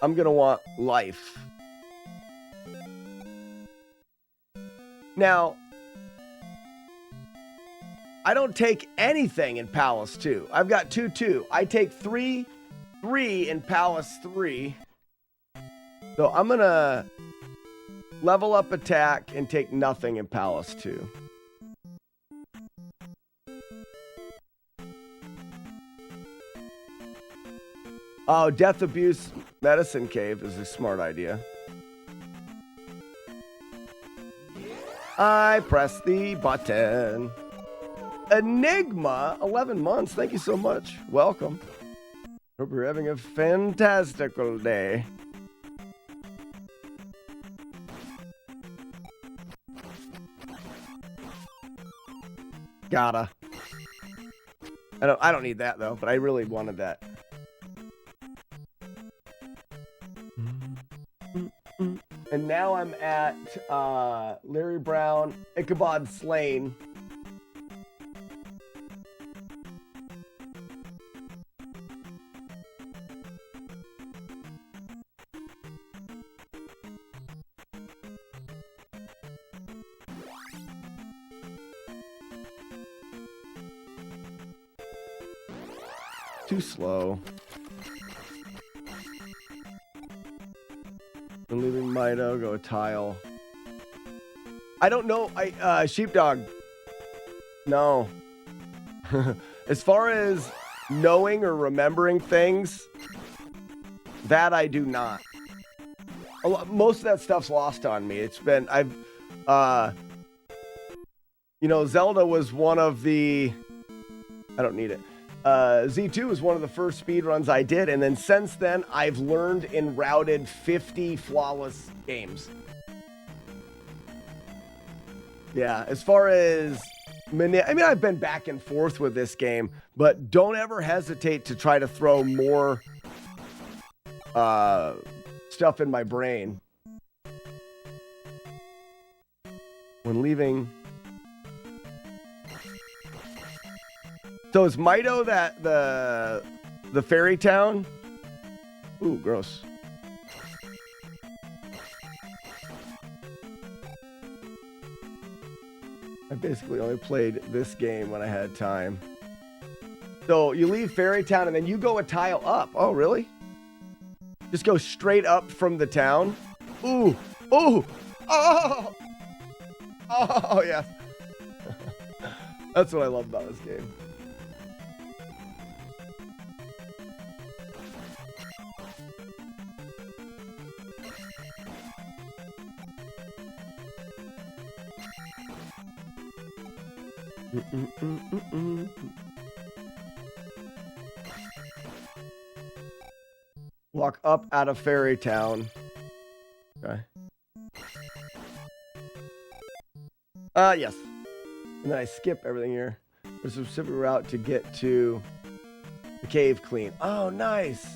I'm gonna want life. Now, I don't take anything in Palace 2. I've got 2. I take 3 in Palace 3. So I'm gonna level up attack and take nothing in Palace 2. Oh, Death Abuse Medicine Cave is a smart idea. I press the button. Enigma, 11 months. Thank you so much. Welcome. Hope you're having a fantastical day. Gotta. I don't need that though, but I really wanted that. And now I'm at Larry Brown, Ichabod Slain. Too slow. I'm leaving Mido, go tile. I don't know. Sheepdog. No. As far as knowing or remembering things, that I do not. most of that stuff's lost on me. Zelda was one of the, I don't need it. Z2 was one of the first speedruns I did, and then since then, I've learned and routed 50 flawless games. Yeah, as far as, I've been back and forth with this game, but don't ever hesitate to try to throw more stuff in my brain. When leaving... So is Mito that the fairy town? Ooh, gross. I basically only played this game when I had time. So you leave fairy town and then you go a tile up. Oh, really? Just go straight up from the town? Ooh. Ooh. Oh. Oh, yeah. That's what I love about this game. Walk up out of Fairy Town. Okay. Yes. And then I skip everything here. There's a specific route to get to the cave clean. Oh, nice.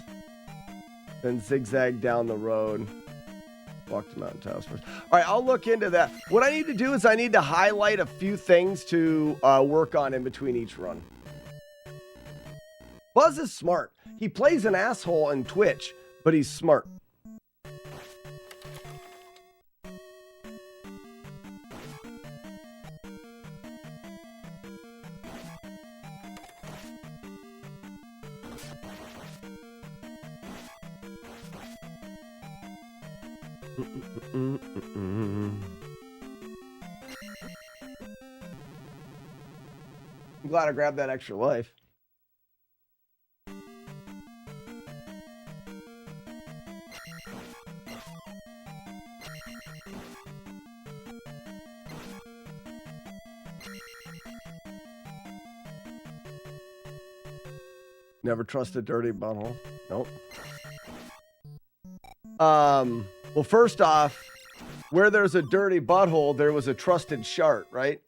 Then zigzag down the road. Walk to mountain tiles first. All right, I'll look into that. What I need to do is I need to highlight a few things to work on in between each run. Buzz is smart. He plays an asshole in Twitch, but he's smart. I'm glad I grabbed that extra life. Never trust a dirty butthole. Nope. Well, first off, where there's a dirty butthole, there was a trusted shart, right?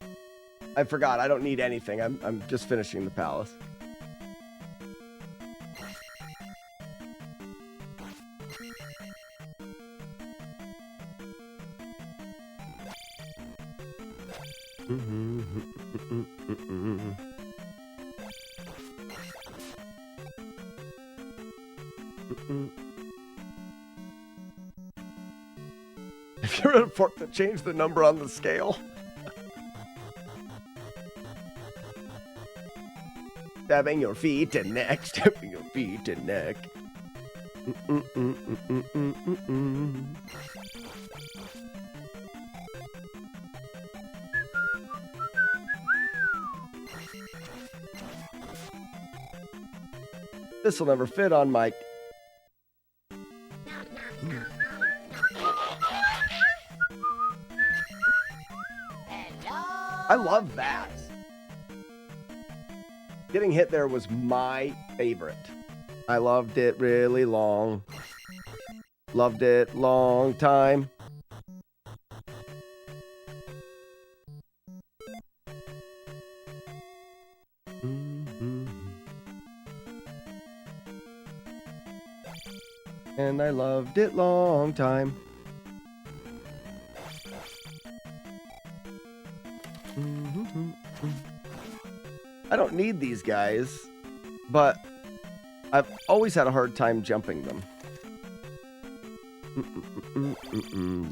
I forgot. I don't need anything. I'm just finishing the palace. If you're in to change the number on the scale. Stabbing your feet and neck, stabbing your feet and neck. This will never fit on my... I love that. Getting hit there was my favorite. I loved it really long. Loved it long time. And I loved it long time. I don't need these guys, but I've always had a hard time jumping them.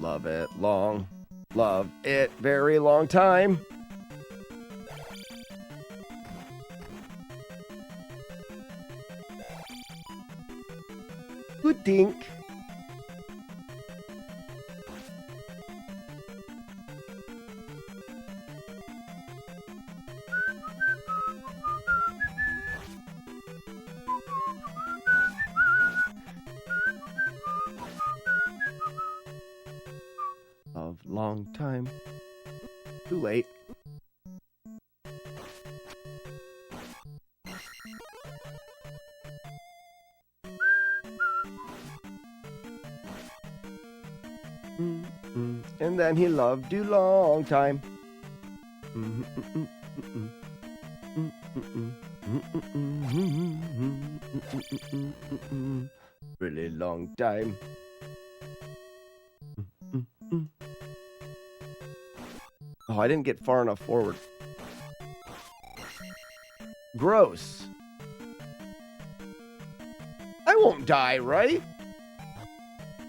Love it long. Love it very long time. Good dink. of long time. Too late. And then he loved you long time. Really long time. Oh, I didn't get far enough forward. Gross. I won't die, right?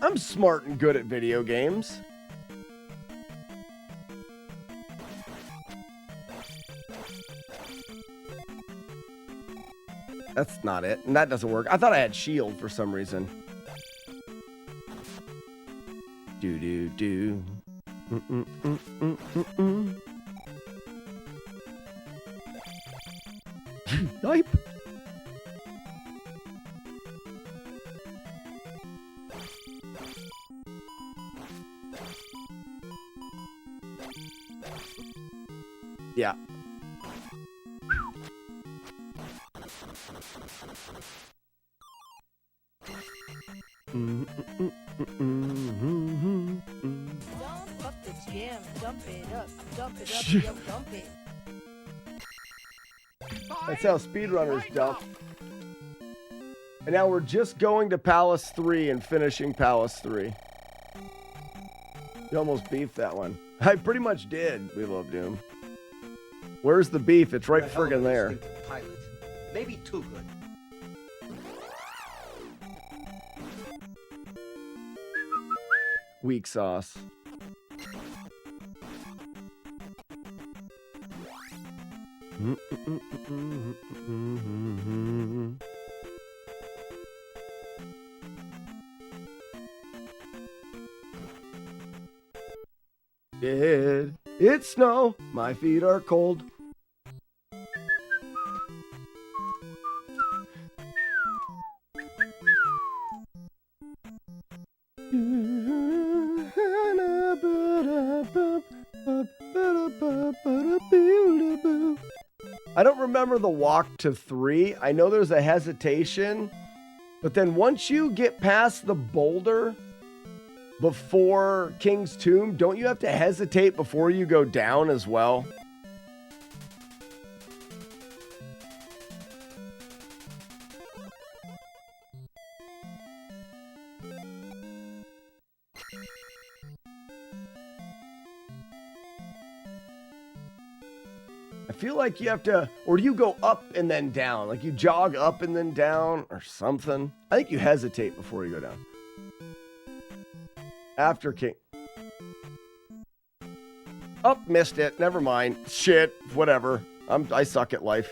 I'm smart and good at video games. That's not it. And that doesn't work. I thought I had shield for some reason. Do. Yipe. Yeah. Dump up the jam, dump it up, dump it. That's how speedrunners dump. And now we're just going to Palace 3 and finishing Palace 3. You almost beefed that one. I pretty much did, We Love Doom. Where's the beef? It's right friggin' there. Pilot. Maybe too good. Weak sauce. Did it snow? My feet are cold. I don't remember the walk to 3. I know there's a hesitation, but then once you get past the boulder before King's Tomb, don't you have to hesitate before you go down as well? I feel like you have to, or do you go up and then down? Like you jog up and then down or something? I think you hesitate before you go down. After King. Oh, missed it. Never mind. Shit. Whatever. I suck at life.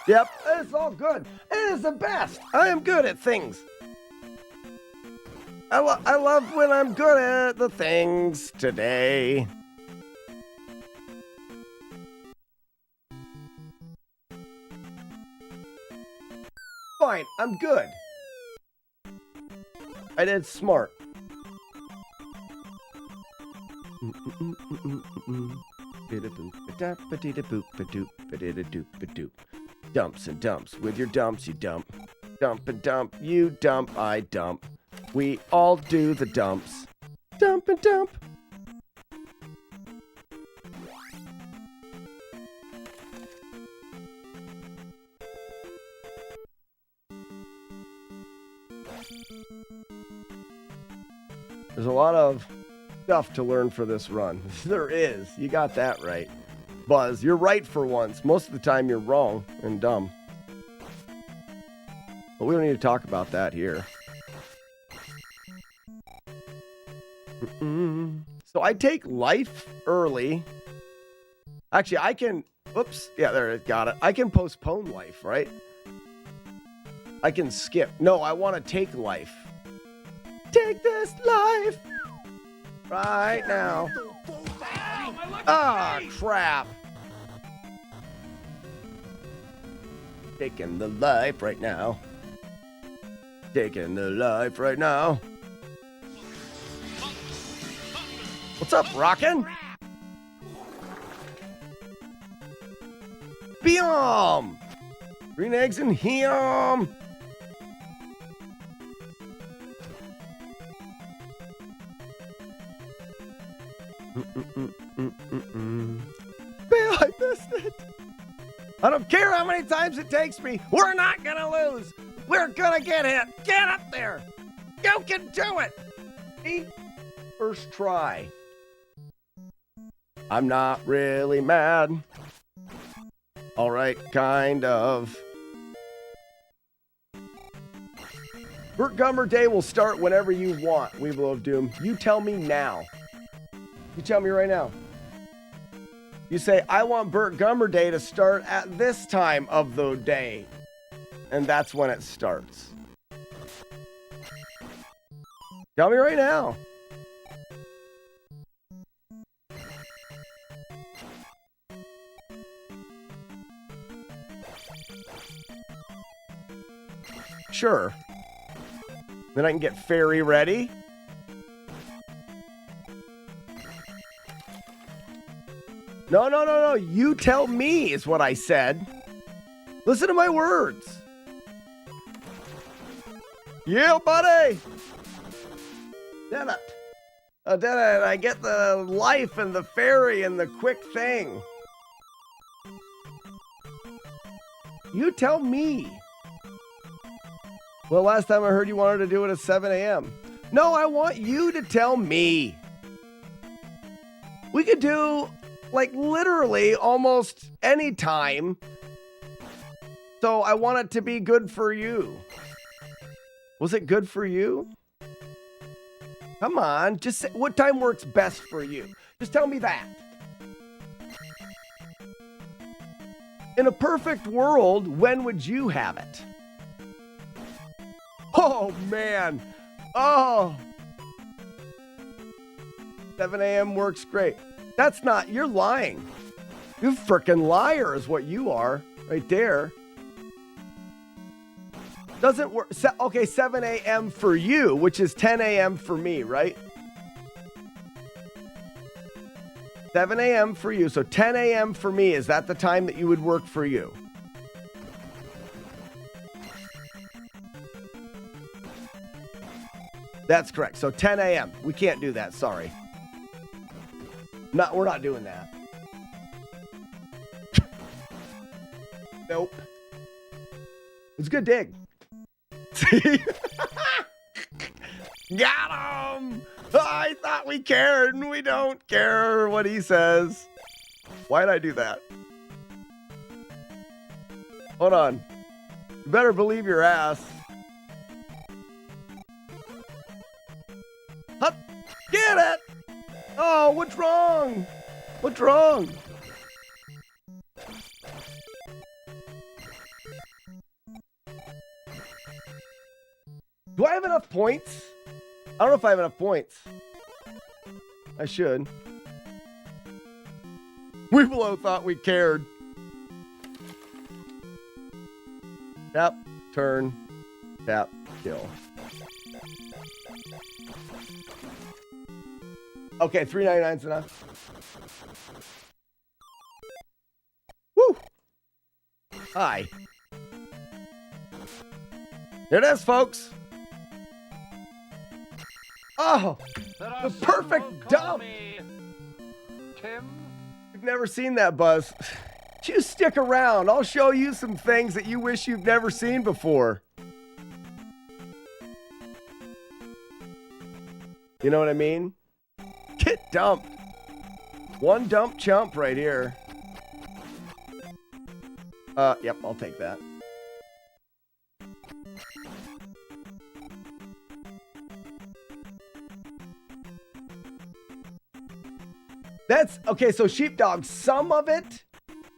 Yep. It's all good. It is the best. I am good at things. I love when I'm good at the things today. Fine. I'm good. I did smart. Dumps and dumps. With your dumps, you dump. Dump and dump. You dump, I dump. We all do the dumps. Dump and dump. There's a lot of stuff to learn for this run. There is. You got that right. Buzz, you're right for once. Most of the time you're wrong and dumb. But we don't need to talk about that here. So I take life early. Actually, I can... Oops. Yeah, there it got it. I can postpone life, right? I can skip. No, I want to take life. Take this life right now. Ah, crap. Taking the life right now. Taking the life right now. What's up, Rockin'? Beom! Green eggs and ham! Man, I missed it! I don't care how many times it takes me. We're not gonna lose. We're gonna get hit. Get up there. You can do it. See? First try. I'm not really mad. All right, kind of. Burt Gummer Day will start whenever you want, Weevil of Doom. You tell me now. You tell me right now. You say, I want Burt Gummer Day to start at this time of the day. And that's when it starts. Tell me right now. Sure. Then I can get fairy ready. No. You tell me is what I said. Listen to my words. Yeah, buddy. Did it. I did it. I get the life and the fairy and the quick thing. You tell me. Well, last time I heard you wanted to do it at 7 a.m. No, I want you to tell me. We could do, like, literally almost any time. So I want it to be good for you. Was it good for you? Come on, just say, what time works best for you? Just tell me that. In a perfect world, when would you have it? Oh, man. Oh. 7 a.m. works great. That's not, you're lying. You frickin' liar is what you are right there. Doesn't work. Okay, 7 a.m. for you, which is 10 a.m. for me, right? 7 a.m. for you. So 10 a.m. for me. Is that the time that you would work for you? That's correct. So 10 a.m. We can't do that. Sorry. We're not doing that. Nope. It's a good dig. See? Got him! I thought we cared, and we don't care what he says. Why'd I do that? Hold on. You better believe your ass. Hup! Get it! Oh, what's wrong? What's wrong? Do I have enough points? I don't know if I have enough points. I should. We below thought we cared. Tap, turn, tap, kill. Okay, $3.99's enough. Woo! Hi. There it is, folks. Oh, the perfect dump. Tim? You've never seen that, Buzz. You stick around. I'll show you some things that you wish you've never seen before. You know what I mean? Get dumped. One dump chump right here. Yep, I'll take that. That's okay. So sheepdog, some of it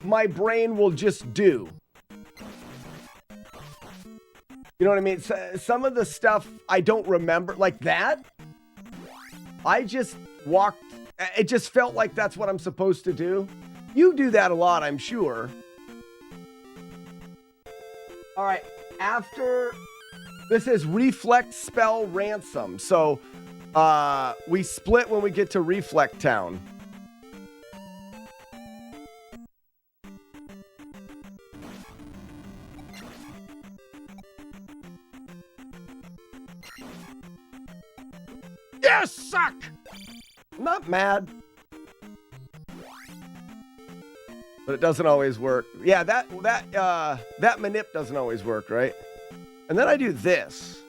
my brain will just do. You know what I mean? Some of the stuff I don't remember, like that. I just walked. It just felt like that's what I'm supposed to do. You do that a lot, I'm sure. All right. After this is reflect spell ransom. So We split when we get to Reflect Town. You suck! I'm not mad. But it doesn't always work. Yeah, that manip doesn't always work, right? And then I do this.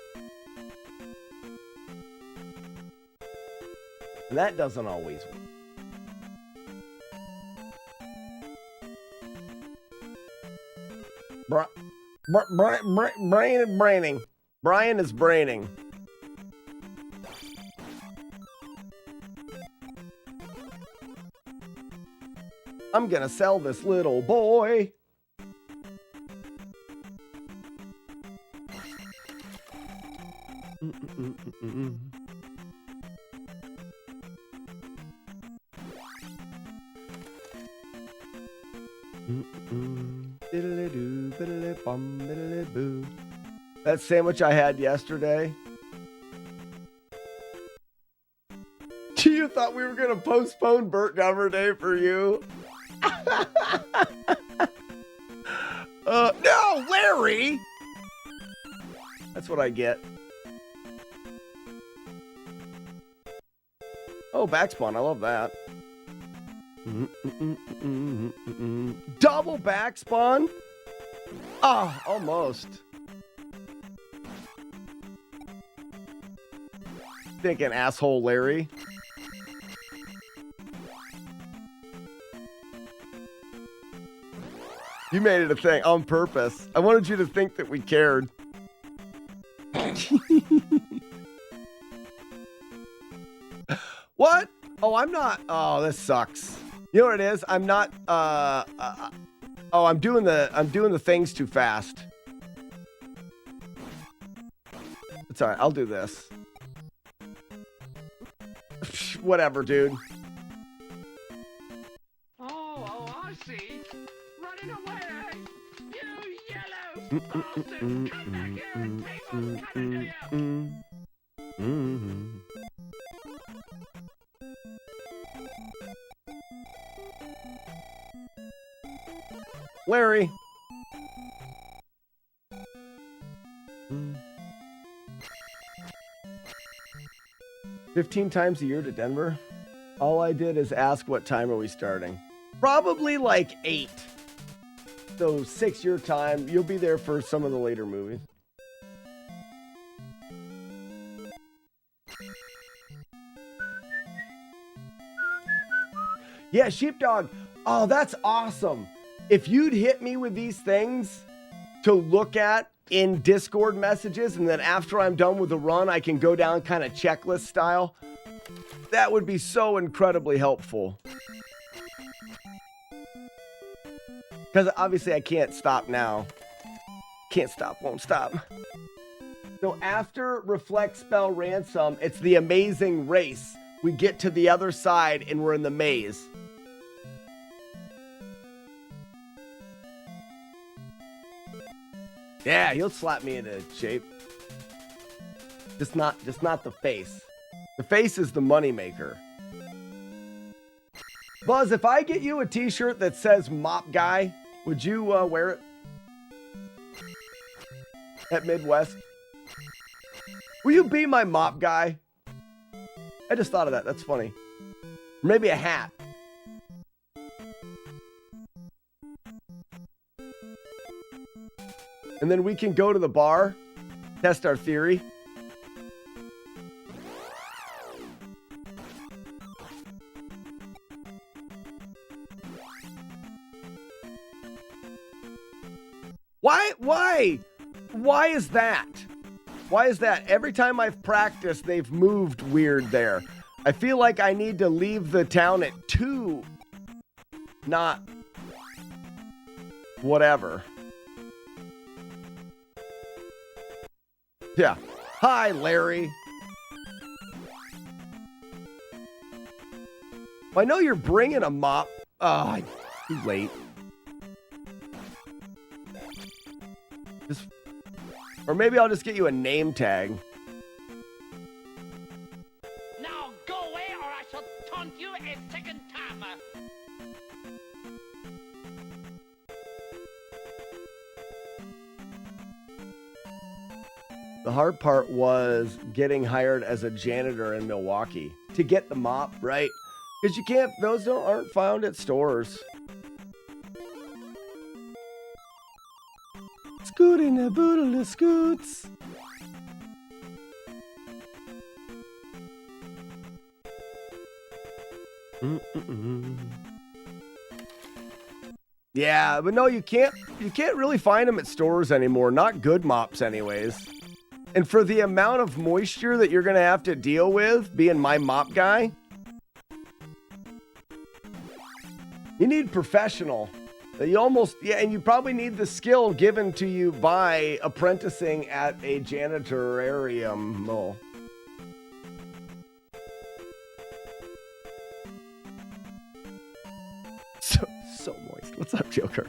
And that doesn't always work. Braining. Brian is braining. I'm gonna sell this little boy. That sandwich I had yesterday. You thought we were gonna postpone Burt Gummer Day for you? No, Larry! That's what I get. Oh, backspawn. I love that. Double backspawn? Ah, almost. Thinking asshole Larry. You made it a thing on purpose. I wanted you to think that we cared. What? Oh, I'm not. Oh, this sucks. You know what it is? I'm not. Oh, I'm doing the things too fast. It's all right. I'll do this. Whatever, dude. Oh, I see. Running away. You yellow bastard. Come back here and take what's coming to you. Larry. 15 times a year to Denver. All I did is ask what time are we starting. Probably like 8. So 6 your time. You'll be there for some of the later movies. Yeah, Sheepdog. Oh, that's awesome. If you'd hit me with these things to look at in Discord messages, and then after I'm done with the run, I can go down kind of checklist style, that would be so incredibly helpful. Because obviously I can't stop now. Can't stop, won't stop. So after Reflect Spell Ransom, it's the amazing race. We get to the other side and we're in the maze. Yeah, he'll slap me into shape. Just not the face. The face is the moneymaker. Buzz, if I get you a t-shirt that says Mop Guy, would you wear it? At Midwest? Will you be my Mop Guy? I just thought of that. That's funny. Or maybe a hat. And then we can go to the bar, test our theory. Why is that? Why is that? Every time I've practiced, they've moved weird there. I feel like I need to leave the town at 2. Not whatever. Yeah. Hi, Larry. I know you're bringing a mop. Oh, too late. Or maybe I'll just get you a name tag. a second time. The hard part was getting hired as a janitor in Milwaukee to get the mop, right? Because you can't, those aren't found at stores. Scooting a boodle of scoots. Yeah, but no, you can't really find them at stores anymore. Not good mops anyways. And for the amount of moisture that you're going to have to deal with being my mop guy, you need professional. You almost, yeah, and you probably need the skill given to you by apprenticing at a janitorium. Oh. So moist. What's up, Joker?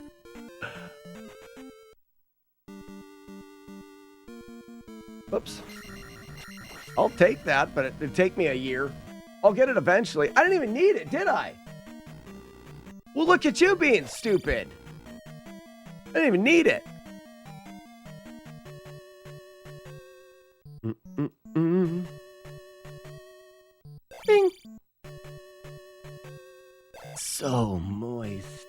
Oops. I'll take that, but it'd take me a year. I'll get it eventually. I didn't even need it, did I? Well, look at you being stupid. I didn't even need it. Bing. So moist.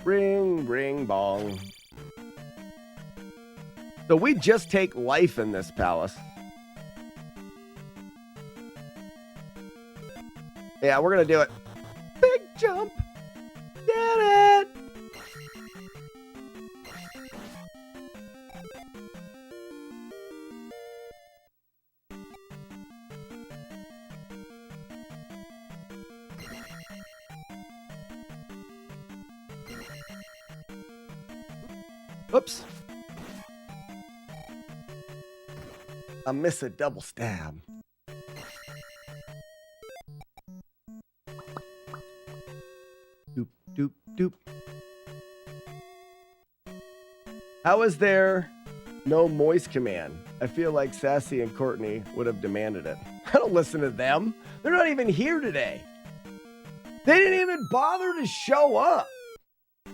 Ring, ring, bong. So we just take life in this palace. Yeah, we're going to do it. Big jump. Get it. Oops. I miss a double stab. Doop, doop, doop. How is there no moist command? I feel like Sassy and Courtney would have demanded it. I don't listen to them. They're not even here today. They didn't even bother to show up.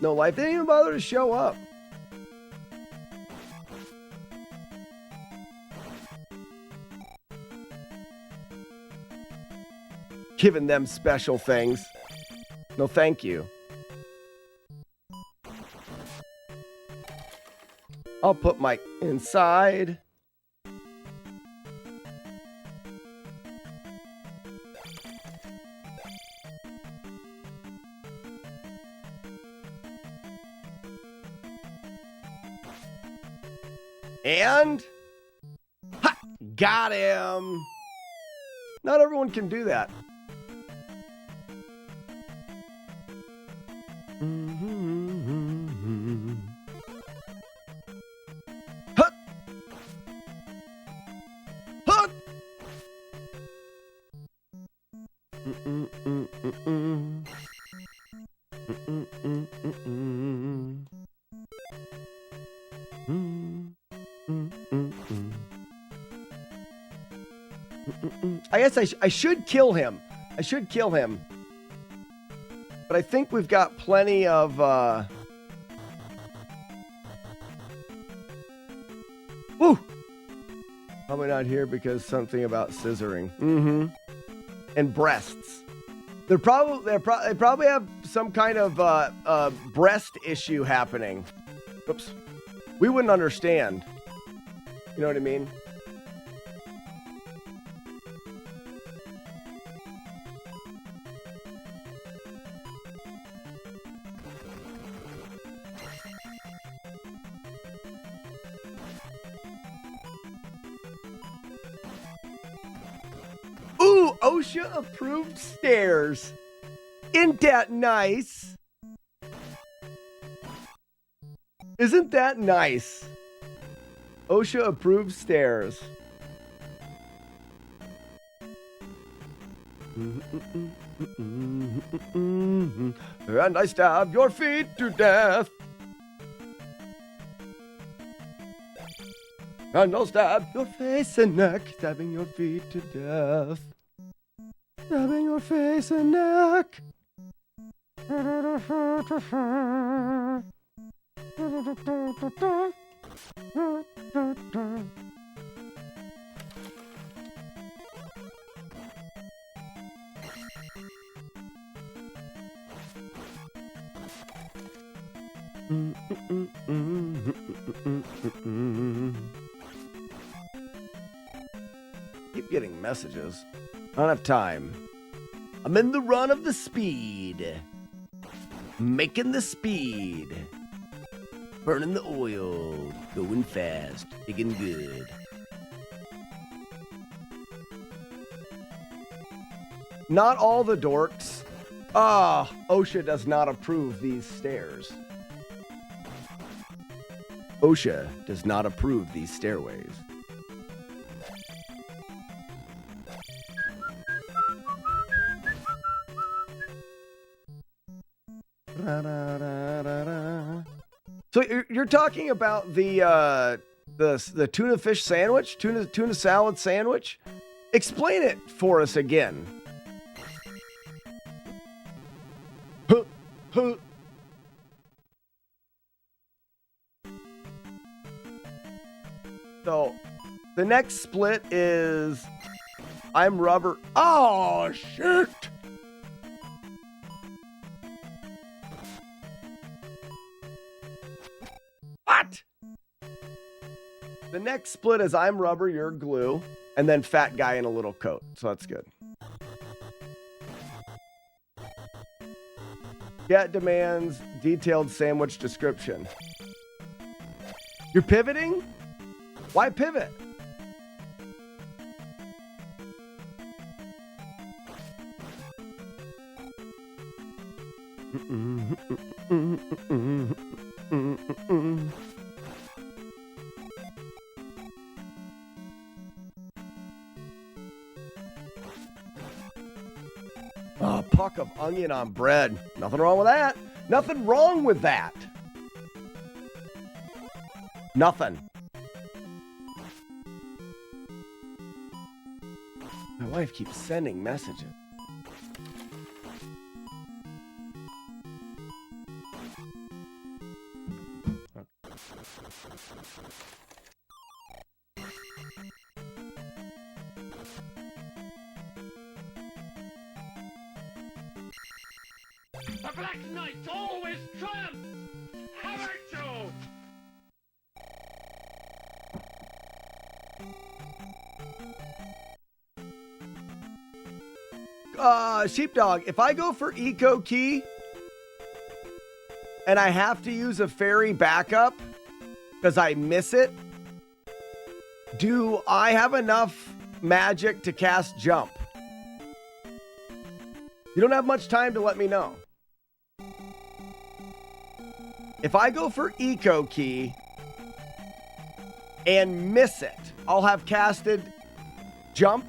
No life. They didn't even bother to show up. Giving them special things. No, thank you. I'll put my inside. And ha, got him. Not everyone can do that. I guess I should kill him. I should kill him. But I think we've got plenty of Woo! Probably not here because something about scissoring. Mm-hmm. And breasts. They probably have some kind of breast issue happening. Oops. We wouldn't understand. You know what I mean? Ooh, OSHA approved stairs. Isn't that nice? Isn't that nice? OSHA approved stairs. And I stab your feet to death. And I'll stab your face and neck, stabbing your feet to death. Stabbing your face and neck. Keep getting messages. I don't have time. I'm in the run of the speed. Making the speed. Burning the oil. Going fast. Digging good. Not all the dorks. OSHA does not approve these stairs. OSHA does not approve these stairways. So you're talking about the tuna fish sandwich, tuna salad sandwich? Explain it for us again. So the next split is I'm rubber. Oh shit. What? The next split is I'm rubber, you're glue, and then fat guy in a little coat. So that's good. Get demands detailed sandwich description. You're pivoting? Why pivot? Oh, puck of onion on bread. Nothing wrong with that. Nothing wrong with that. Nothing. My wife keeps sending messages. The Black Knight always triumphs! Hammer Joe! Sheepdog, if I go for Eco Key and I have to use a fairy backup because I miss it, do I have enough magic to cast jump? You don't have much time to let me know. If I go for Eco Key and miss it, I'll have casted jump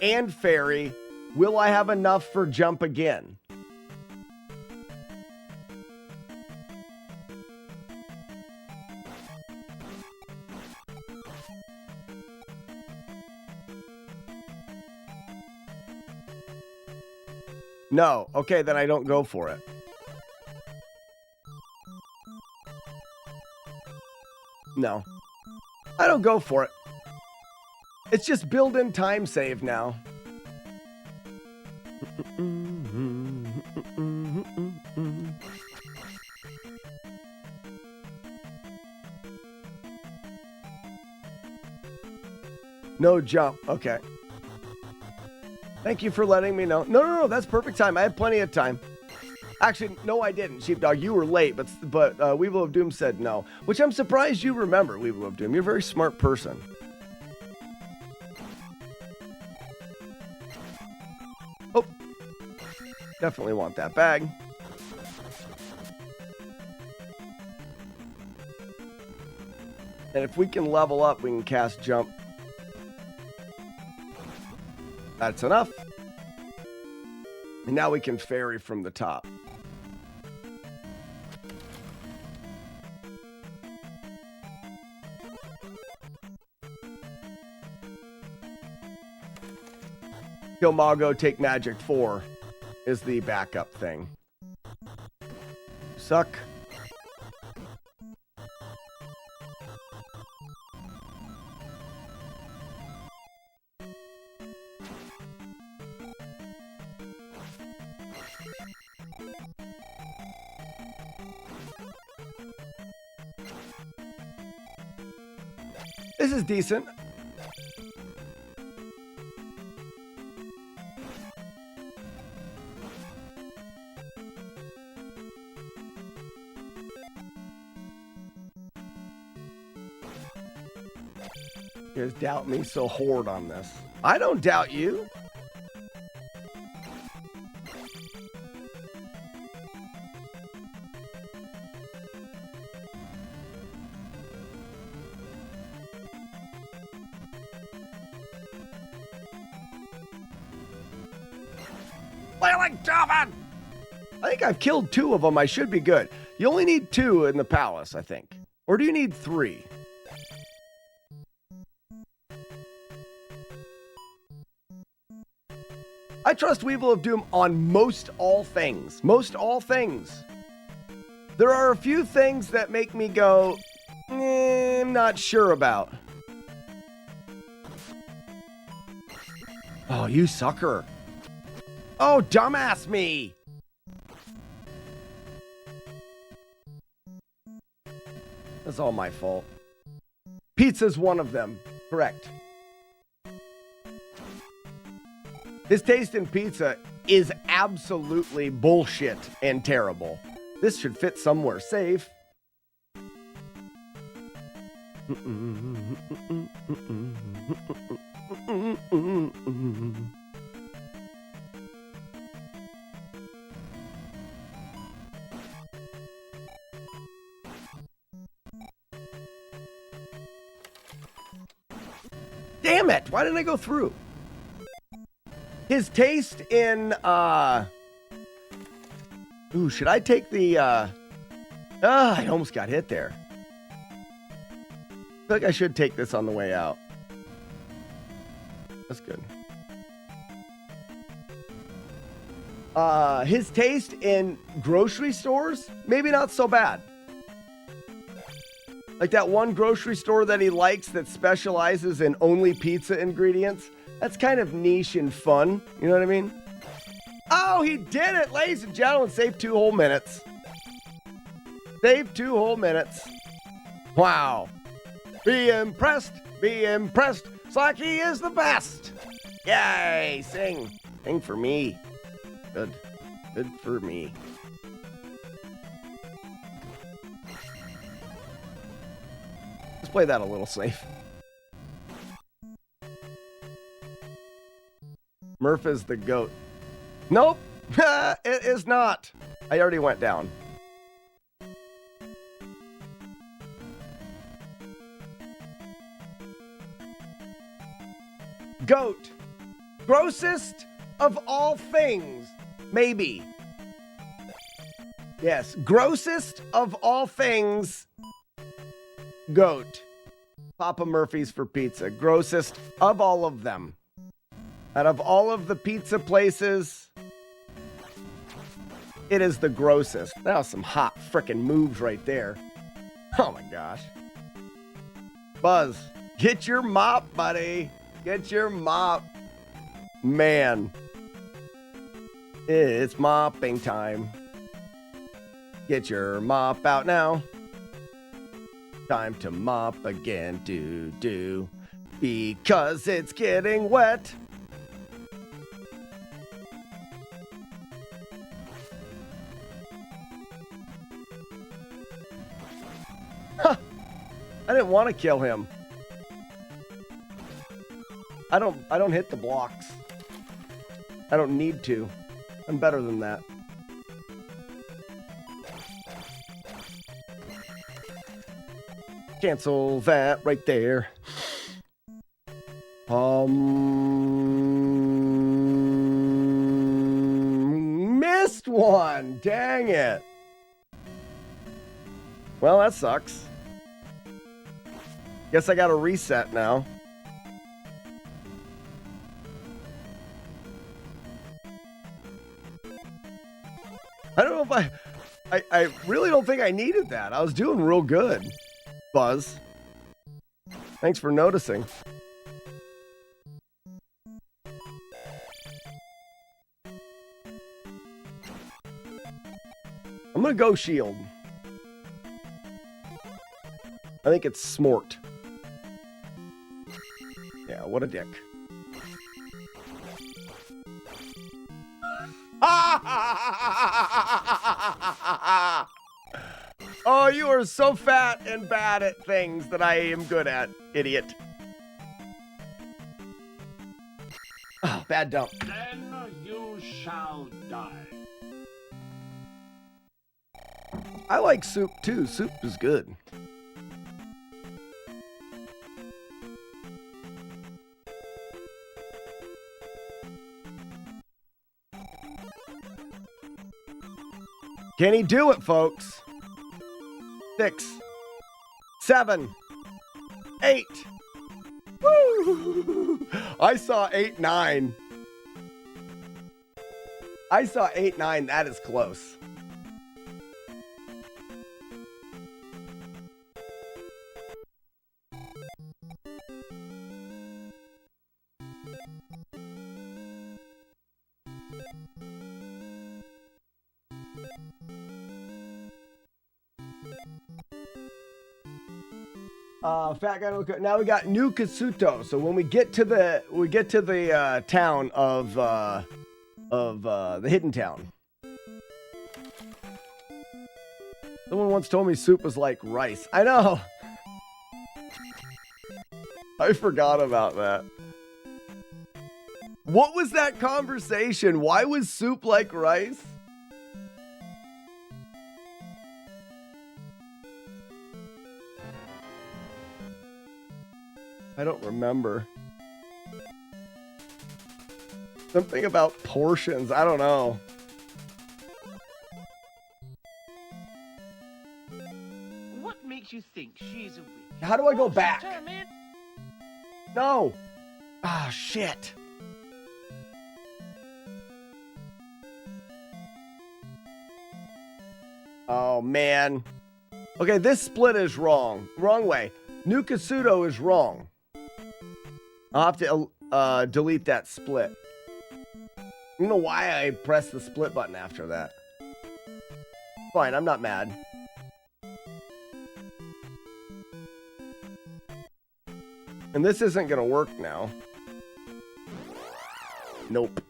and fairy. Will I have enough for jump again? No. Okay, then I don't go for it. No. I don't go for it. It's just built-in time save now. No jump. Okay. Thank you for letting me know. No, that's perfect time. I had plenty of time. Actually, no, I didn't, Sheepdog. You were late, but Weevil of Doom said no, which I'm surprised you remember, Weevil of Doom. You're a very smart person. Oh, definitely want that bag. And if we can level up, we can cast jump. That's enough. And now we can fairy from the top. Kill Mago, take Magic 4 is the backup thing. Suck. This is decent. You guys doubt me so hard on this. I don't doubt you. I think I've killed 2 of them. I should be good. You only need 2 in the palace, I think. Or do you need 3? I trust Weevil of Doom on most all things. Most all things. There are a few things that make me go, I'm not sure about. Oh, you sucker. Oh, dumbass me. That's all my fault. Pizza's one of them. Correct. His taste in pizza is absolutely bullshit and terrible. This should fit somewhere safe. Damn it! Why didn't I go through? His taste in, ooh, should I take the, I almost got hit there. I feel like I should take this on the way out. That's good. His taste in grocery stores, maybe not so bad. Like that one grocery store that he likes that specializes in only pizza ingredients. That's kind of niche and fun. You know what I mean? Oh, he did it, ladies and gentlemen. Saved 2 whole minutes. Saved 2 whole minutes. Wow. Be impressed. Be impressed. Saki is the best. Yay. Sing. Sing for me. Good. Good for me. Let's play that a little safe. Murph is the goat. Nope, it is not. I already went down. Goat. Grossest of all things. Maybe. Yes, grossest of all things. Goat. Papa Murphy's for pizza. Grossest of all of them. Out of all of the pizza places, it is the grossest. That was some hot frickin' moves right there. Oh my gosh. Buzz, get your mop, buddy. Get your mop. Man. It's mopping time. Get your mop out now. Time to mop again, do. Because it's getting wet. I didn't want to kill him. I don't hit the blocks. I don't need to. I'm better than that. Cancel that right there. Missed one. Dang it. Well, that sucks. Guess I got to reset now. I don't know if I really don't think I needed that. I was doing real good. Buzz. Thanks for noticing. I'm gonna go shield. I think it's smort. Yeah, what a dick. Oh, you are so fat and bad at things that I am good at, idiot. Oh, bad dump. Then you shall die. I like soup too. Soup is good. Can he do it, folks? 6, 7, 8. Woo! I saw 8, 9. I saw 8, 9. That is close. Fat guy. Now we got New Kasuto. So when we get to the town of the hidden town. Someone once told me soup was like rice. I know. I forgot about that. What was that conversation? Why was soup like rice? I don't remember. Something about portions. I don't know. What makes you think she's a witch? How do I go back? No. Ah, shit. Oh, man. Okay, this split is wrong. Wrong way. New Kasuto is wrong. I'll have to delete that split. I don't know why I pressed the split button after that. Fine, I'm not mad. And this isn't gonna work now. Nope.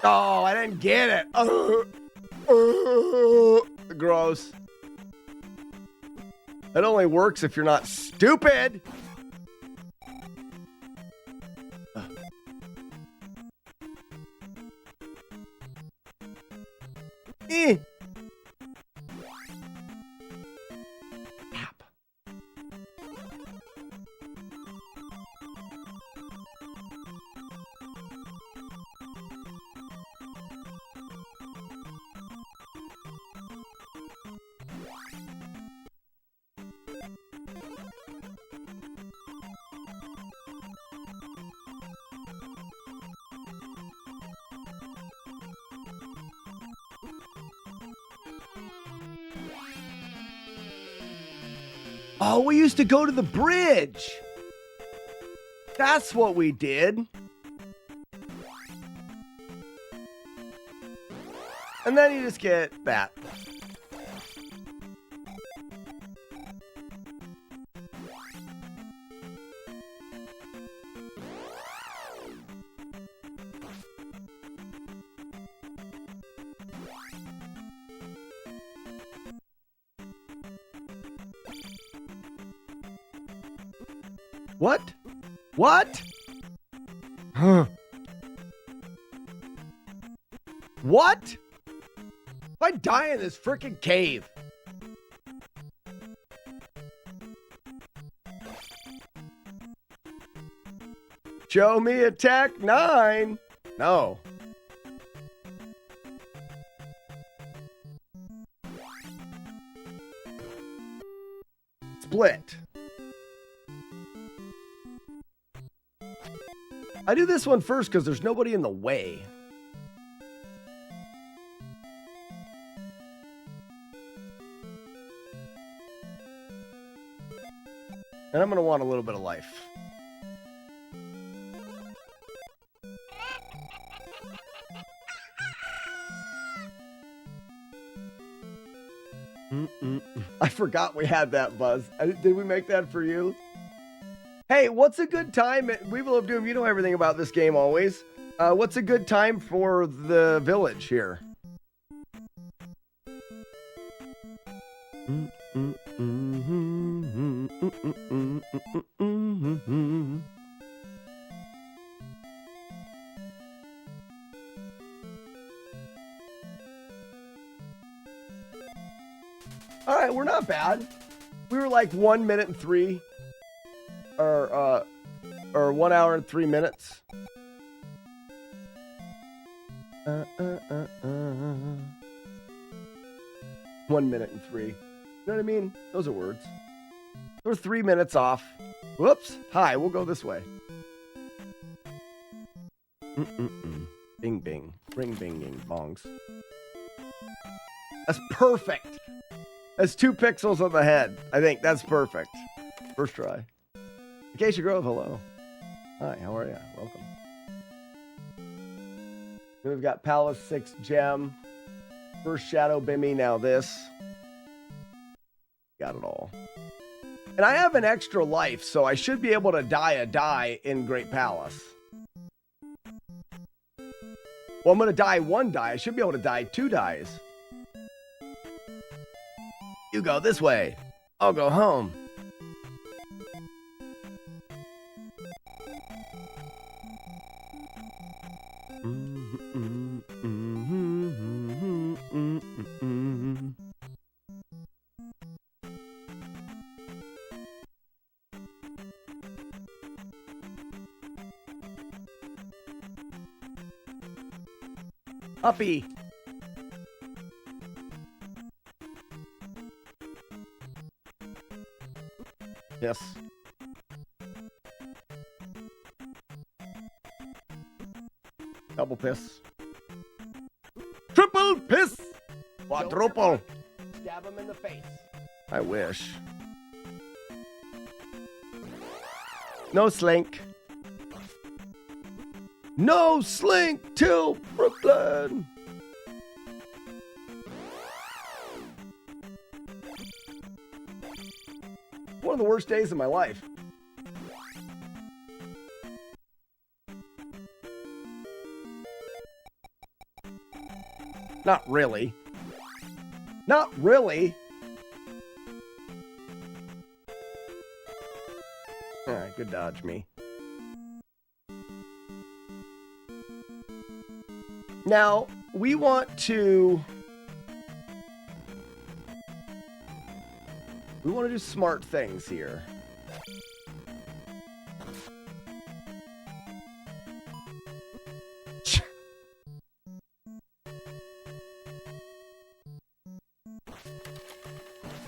Oh, I didn't get it. Gross. It only works if you're not stupid. Oh, we used to go to the bridge. That's what we did. And then you just get that. What? What? Huh. What? If I die in this freaking cave. Show me attack 9. No. split. I do this one first because there's nobody in the way. And I'm going to want a little bit of life. I forgot we had that, Buzz. Did we make that for you? Hey, what's a good time? Weevil of Doom, you know everything about this game always. What's a good time for the village here? All right, we're not bad. We were like 1 minute and 3, or 1 hour and 3 minutes. 1 minute and 3. You know what I mean? Those are words. We're 3 minutes off. Whoops. Hi, we'll go this way. Bing, bing. Ring, bing, bing, bongs. That's perfect. That's 2 pixels on the head. I think that's perfect. First try. Acacia Grove, hello. Hi, how are you? Welcome. We've got Palace 6 Gem. First Shadow Bimmy, now this. Got it all. And I have an extra life, so I should be able to die a die in Great Palace. Well, I'm going to die 1 die. I should be able to die 2 dies. You go this way. I'll go home. Uppy. Yes. Double piss. Triple piss. Quadruple. Stab him in the face. I wish. No slink. No slink till Brooklyn. One of the worst days of my life. Not really. Not really. All right, good dodge, me. Now, we want to do smart things here.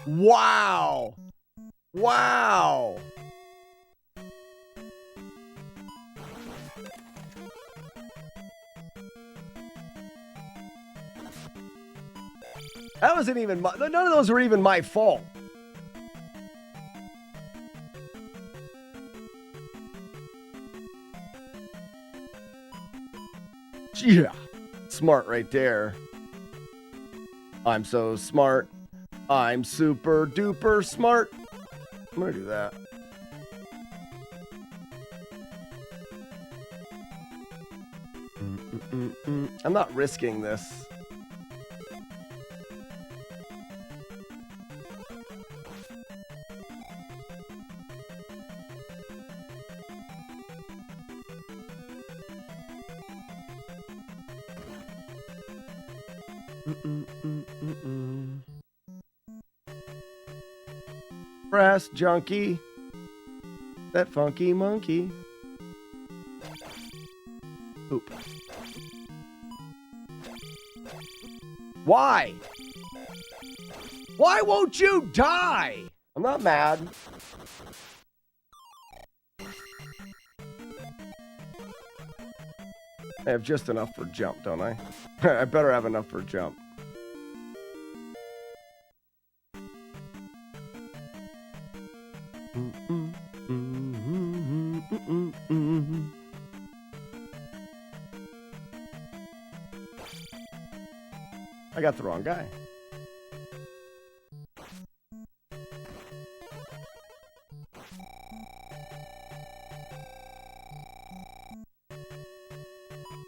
Wow. Wow. That wasn't even my, none of those were even my fault. Yeah. Smart right there. I'm so smart. I'm super duper smart. I'm gonna do that. I'm not risking this. Brass junkie. That funky monkey. Oop. Why? Why won't you die? I'm not mad. I have just enough for jump, don't I? I better have enough for jump. I got the wrong guy.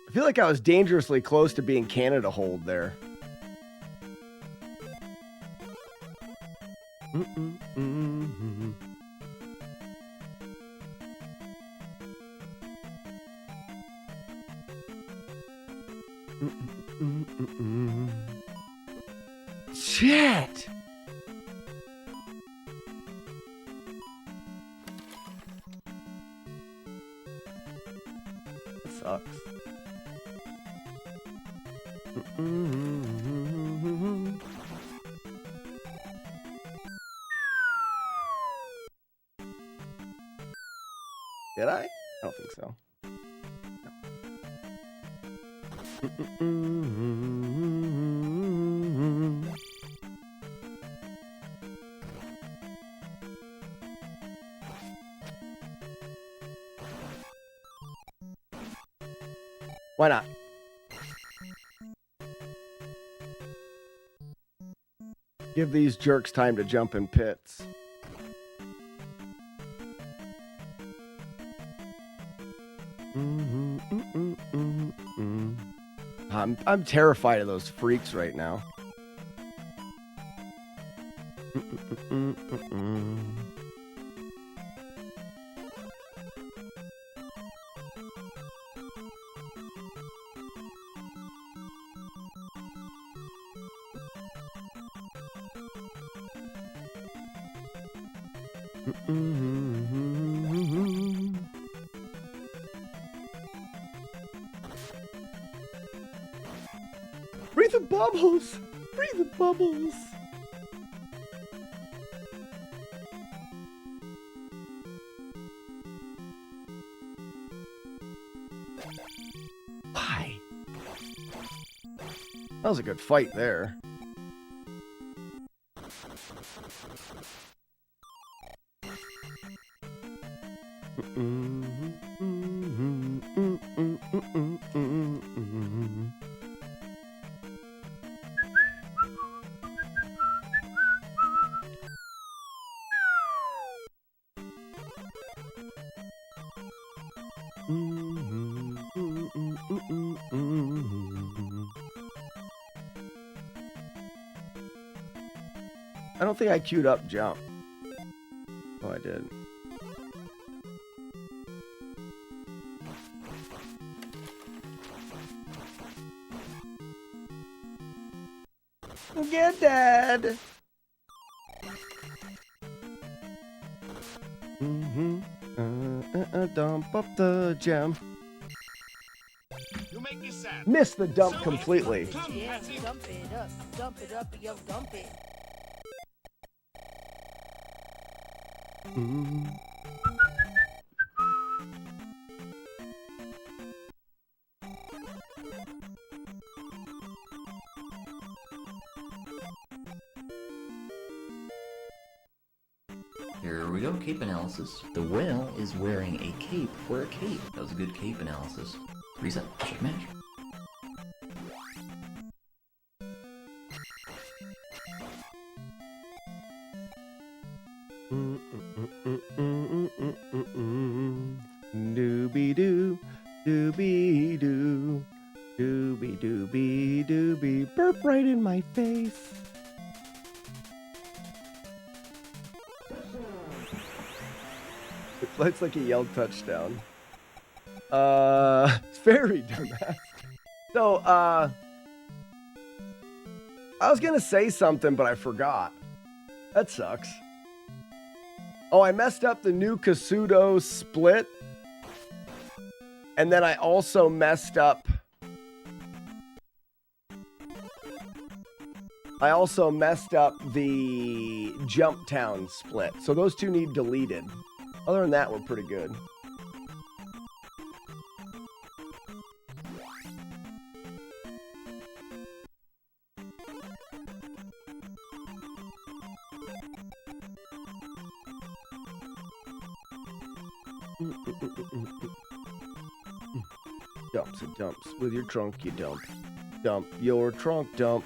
I feel like I was dangerously close to being Canada hold there. Shit! That sucks. Did I? I don't think so. Why not? Give these jerks time to jump in pits. I'm terrified of those freaks right now. Breathe the bubbles! Breathe the bubbles! Why? That was a good fight there. I don't think I queued up jump. Oh, I did. Get dead. Dump up the gem. You make me sad. Missed the dump completely. Yeah, dump it up, yo, dump it. Here we go, cape analysis. The whale is wearing a cape for a cape. That was a good cape analysis. Reset, check match. Doobie doo, doobie doo, doobie doobie doobie. Burp right in my face. It's like he yelled touchdown. It's very dumbass. So, I was gonna say something, but I forgot. That sucks. Oh, I messed up the new Kasudo split. And then I also messed up... the Jump Town split. So those two need deleted. Other than that, we're pretty good. Dumps and dumps. With your trunk, you dump. Dump your trunk, dump.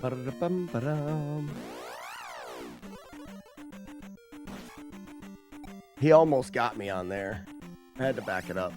Ba-da-da-bum-ba-dum. He almost got me on there. I had to back it up.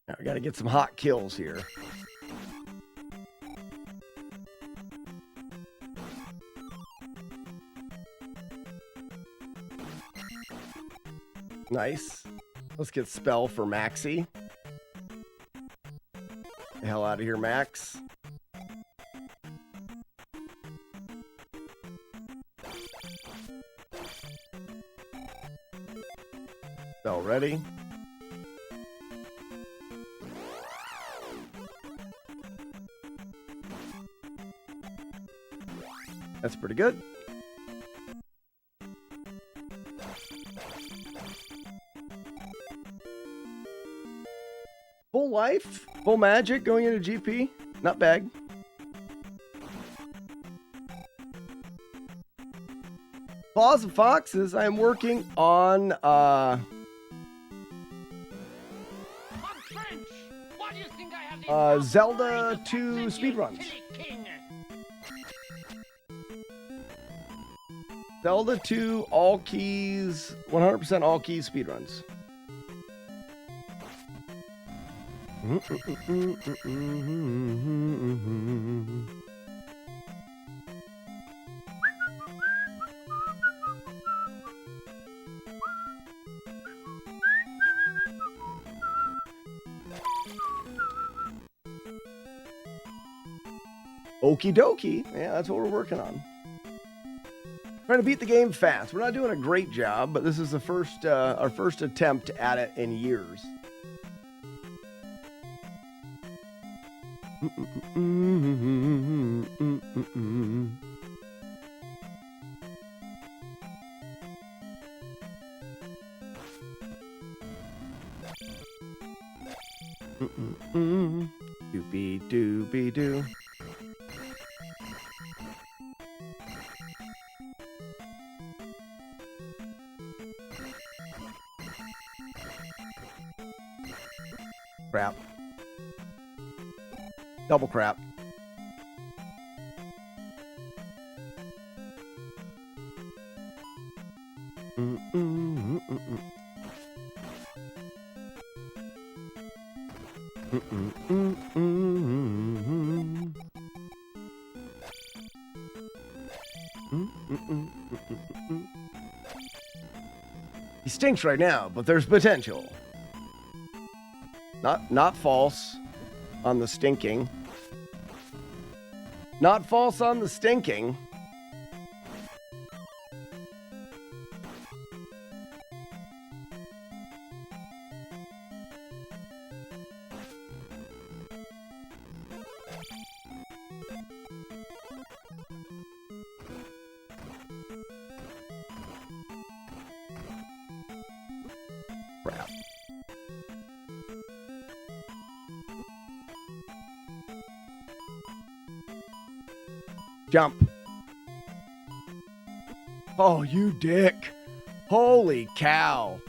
Now we got to get some hot kills here. Nice. Let's get spell for Maxie. The hell out of here, Max. Spell ready. That's pretty good. Full life, full magic going into GP. Not bad. Claws of Foxes, I am working on Zelda 2 speedruns. Zelda 2 all keys, 100% all keys speedruns. Okie dokie. Yeah, that's what we're working on. Trying to beat the game fast. We're not doing a great job, but this is the first, our first attempt at it in years. Doobie doobie doo. Crap. Double crap. He stinks right now, but there's potential. Not false on the stinking. Not false on the stinking. Crap. Jump. Oh, you dick. Holy cow.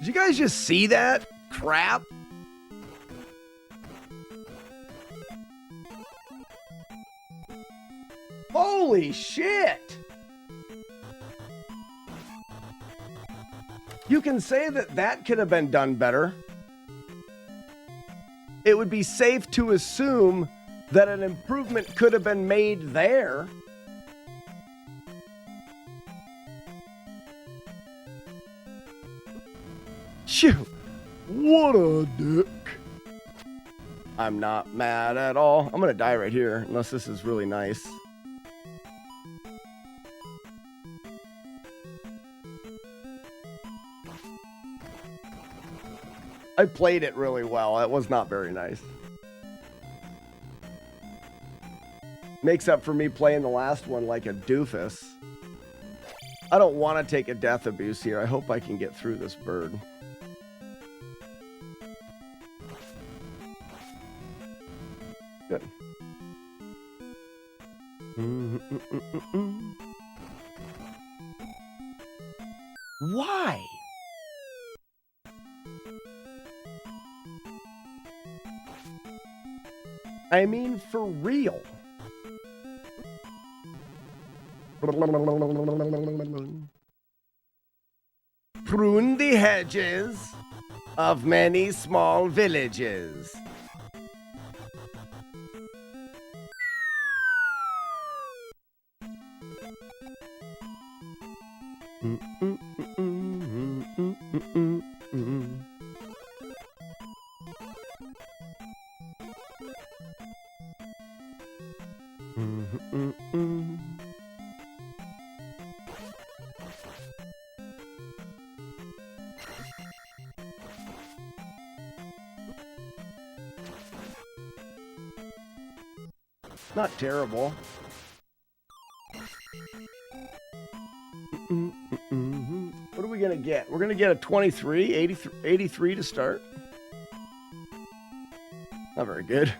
Did you guys just see that crap? Holy shit! You can say that that could have been done better. It would be safe to assume that an improvement could have been made there. Shoot, what a dick. I'm not mad at all. I'm gonna die right here, unless this is really nice. I played it really well. That was not very nice. Makes up for me playing the last one like a doofus. I don't want to take a death abuse here. I hope I can get through this bird. Good. Why? I mean, for real. Prune the hedges of many small villages. Not terrible. What are we gonna get? We're gonna get a 23, 83 to start. Not very good.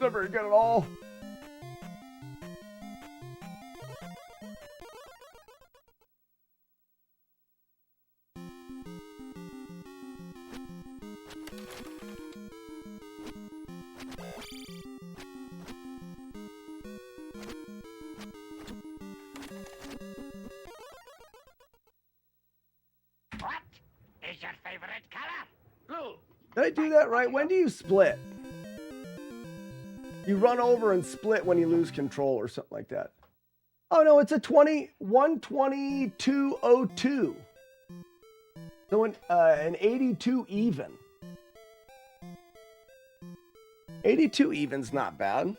Not very good at all. Is your favorite color blue? Did I do that right? When do you split? You run over and split when you lose control or something like that. Oh no, it's a 122.02. So an 82 even. 82 even's not bad.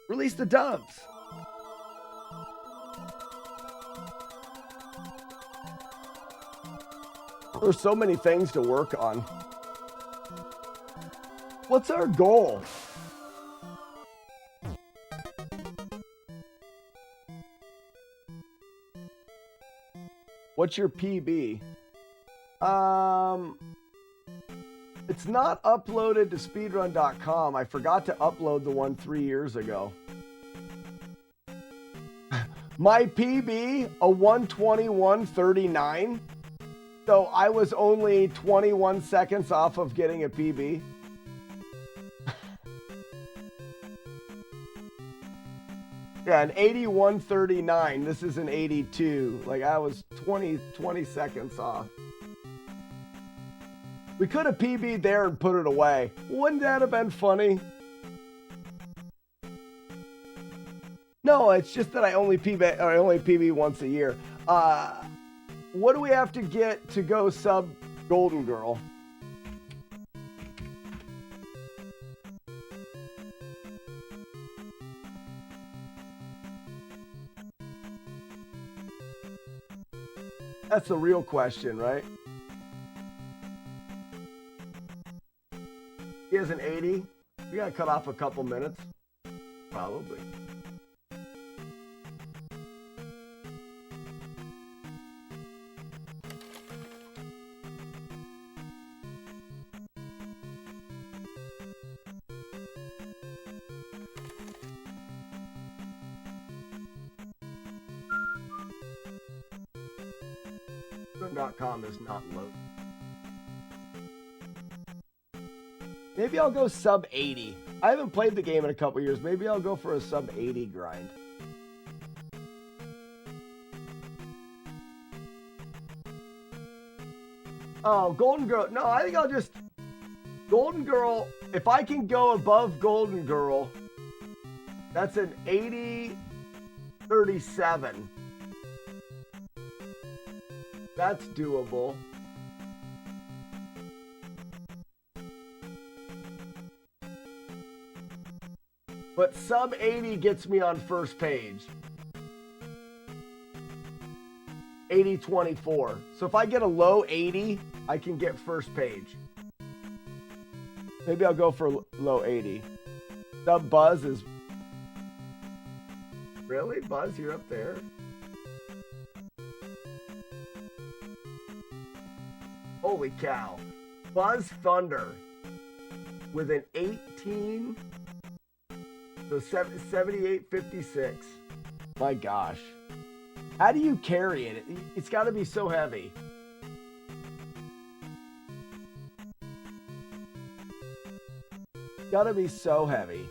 Release the doves. There's so many things to work on. What's our goal? What's your PB? It's not uploaded to speedrun.com. I forgot to upload the one 3 years ago. My PB, a 121.39. So I was only 21 seconds off of getting a PB. Yeah, an 81.39. This is an 82. Like I was 20 seconds off. We could have PB'd there and put it away. Wouldn't that have been funny? No, it's just that I only PB once a year. What do we have to get to go sub Golden Girl? That's the real question, right? He has an 80. We gotta cut off a couple minutes. Probably. Turn.com is not loaded. Maybe I'll go sub 80. I haven't played the game in a couple years. Maybe I'll go for a sub 80 grind. Oh, Golden Girl. No, I think I'll just... Golden Girl, if I can go above Golden Girl, that's an 80-37. That's doable. But sub 80 gets me on first page. 80-24. So if I get a low 80, I can get first page. Maybe I'll go for low 80. Sub Buzz is... Really? Buzz, you're up there? Holy cow. Buzz Thunder with an 18... So 78-56. My gosh. How do you carry it? It's got to be so heavy. Got to be so heavy.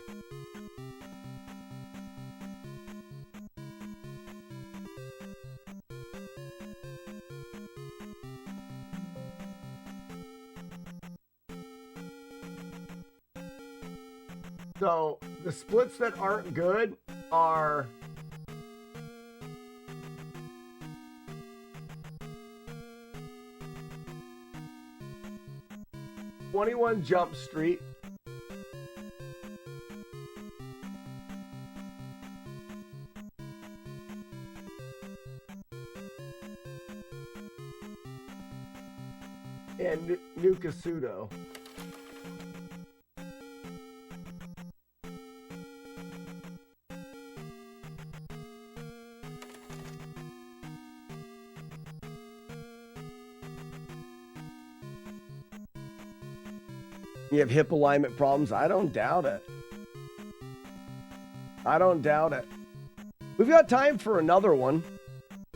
So the splits that aren't good are "21 Jump Street," and Nukasudo. You have hip alignment problems? I don't doubt it. I don't doubt it. We've got time for another one.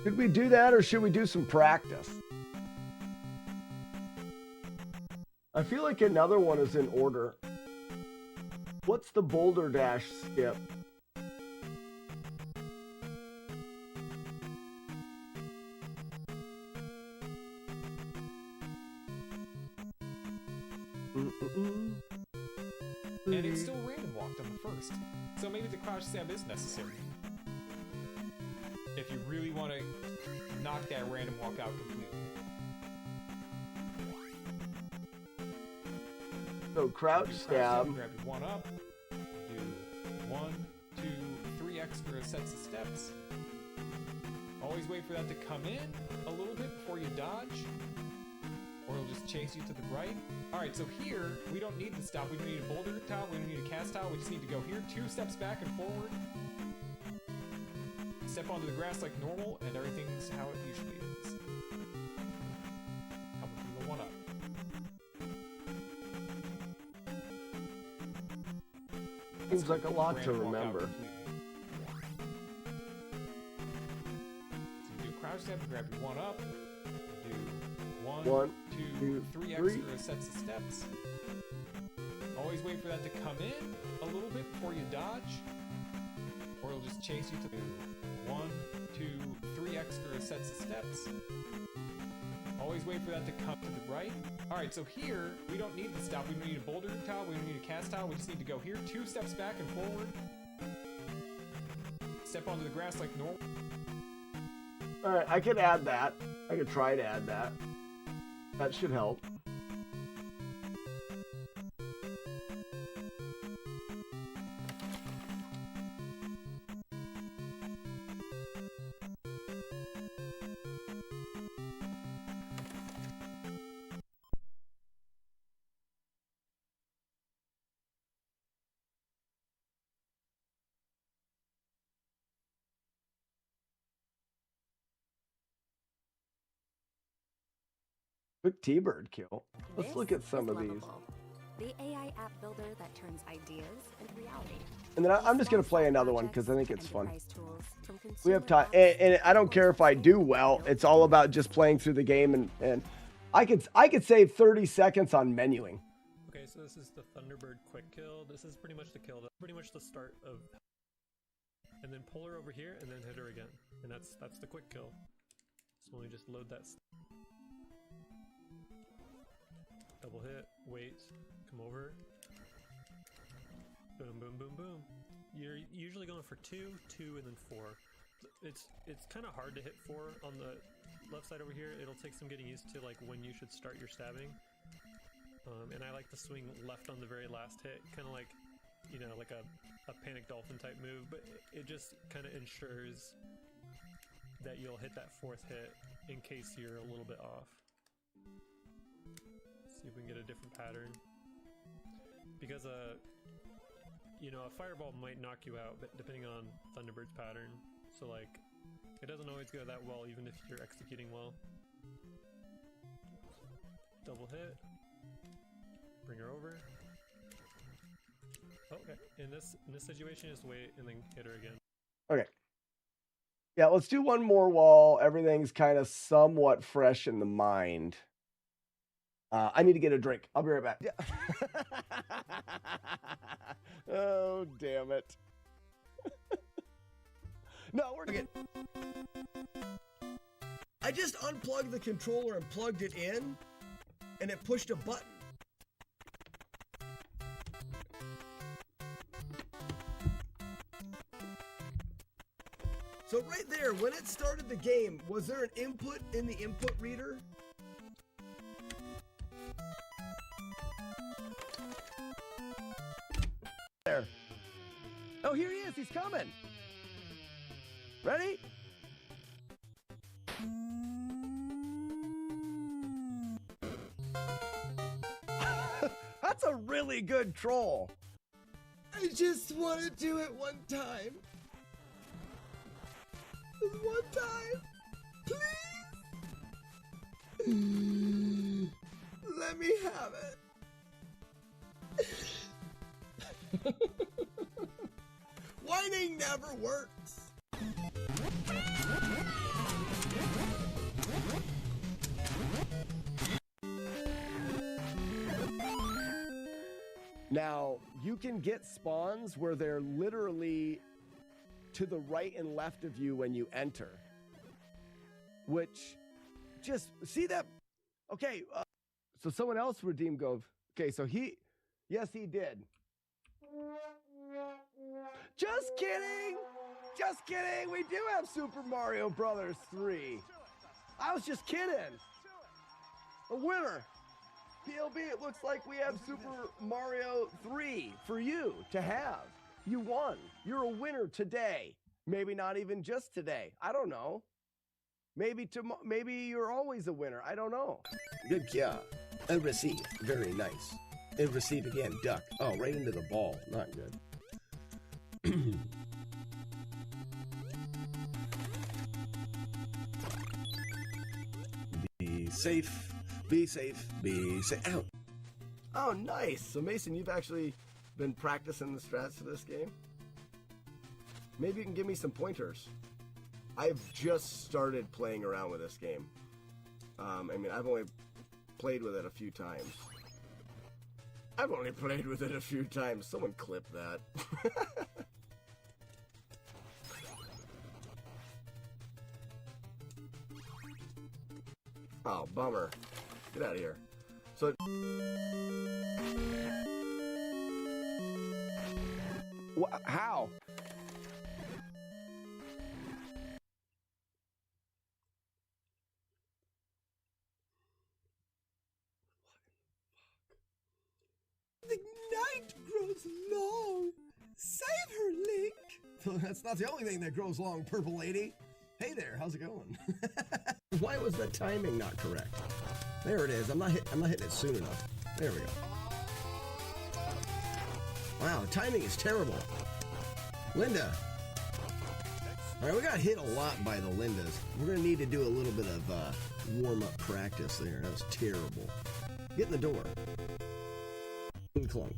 Should we do that or should we do some practice? I feel like another one is in order. What's the Boulder Dash skip? And it's still random walked on the first. So maybe the crouch stab is necessary. If you really want to knock that random walk out completely. So crouch stab. Grab your one up. Do 1, 2, 3 extra sets of steps. Always wait for that to come in a little bit before you dodge. Or it'll just chase you to the right. Alright, so here, we don't need the stop. We don't need a boulder tile. We don't need a cast tile. We just need to go here. 2 steps back and forward. Step onto the grass like normal, and everything's how it usually is. Coming from the one up. Seems like a lot to remember. So you do crouch step, grab your one up. Do 1, 2, 3 extra sets of steps. Always wait for that to come in a little bit before you dodge, or it'll just chase you to the 1, 2, 3 extra sets of steps. Always wait for that to come to the right. Alright, so here, we don't need the stop. We don't need a boulder tile. We don't need a cast tile. We just need to go here. 2 steps back and forward. Step onto the grass like normal. Alright, I could add that. I could try to add that. That should help. Quick T-Bird kill. Let's look at some of these. the AI app builder that turns ideas into reality. And then I'm just going to play another one because I think it's fun. We have time. And I don't care if I do well. It's all about just playing through the game. And I could save 30 seconds on menuing. Okay, so this is the Thunderbird quick kill. This is pretty much the kill. That's pretty much the start of... And then pull her over here and then hit her again. And that's the quick kill. So let me just load that. Double hit, wait, come over. Boom, boom, boom, boom. You're usually going for 2, 2, and then 4. It's kind of hard to hit 4 on the left side over here. It'll take some getting used to like when you should start your stabbing. And I like to swing left on the very last hit, kind of like, you know, like a panic dolphin type move, but it just kind of ensures that you'll hit that 4th hit in case you're a little bit off. See if we can get a different pattern. Because you know, a fireball might knock you out, but depending on Thunderbird's pattern. So like, it doesn't always go that well, even if you're executing well. Double hit. Bring her over. Okay, in this situation, just wait and then hit her again. Okay. Yeah, let's do one more while everything's kind of somewhat fresh in the mind. I need to get a drink. I'll be right back. Yeah. Oh, damn it. No, we're good. I just unplugged the controller and plugged it in, and it pushed a button. So right there, when it started the game, was there an input in the input reader? There. Oh, here he is. He's coming. Ready? That's a really good troll. I just want to do it one time. Just one time. Please. Let me have it. Whining never works. Now, you can get spawns where they're literally to the right and left of you when you enter. Which, just, see that? Okay, so someone else redeemed Gove. Okay, so yes, he did. Just kidding! Just kidding! We do have Super Mario Brothers 3. I was just kidding. A winner. PLB, it looks like we have Super Mario 3 for you to have. You won. You're a winner today. Maybe not even just today. I don't know. Maybe you're always a winner. I don't know. Good job. I receive. Very nice. And receive again. Duck. Oh, right into the ball. Not good. Be safe. Be safe. Be safe. Ow. Oh, nice. So, Mason, you've actually been practicing the strats for this game? Maybe you can give me some pointers. I've just started playing around with this game. I mean, I've only played with it a few times. Someone clip that. Oh, bummer. Get out of here. So... How? The night grows long. Save her, Link. That's not the only thing that grows long, purple lady. Hey there, how's it going? Why was the timing not correct? There it is. I'm not hitting it soon enough. There we go. Wow, timing is terrible. Linda. All right, we got hit a lot by the Lindas. We're gonna need to do a little bit of warm-up practice there. That was terrible. Get in the door. clunk clunk.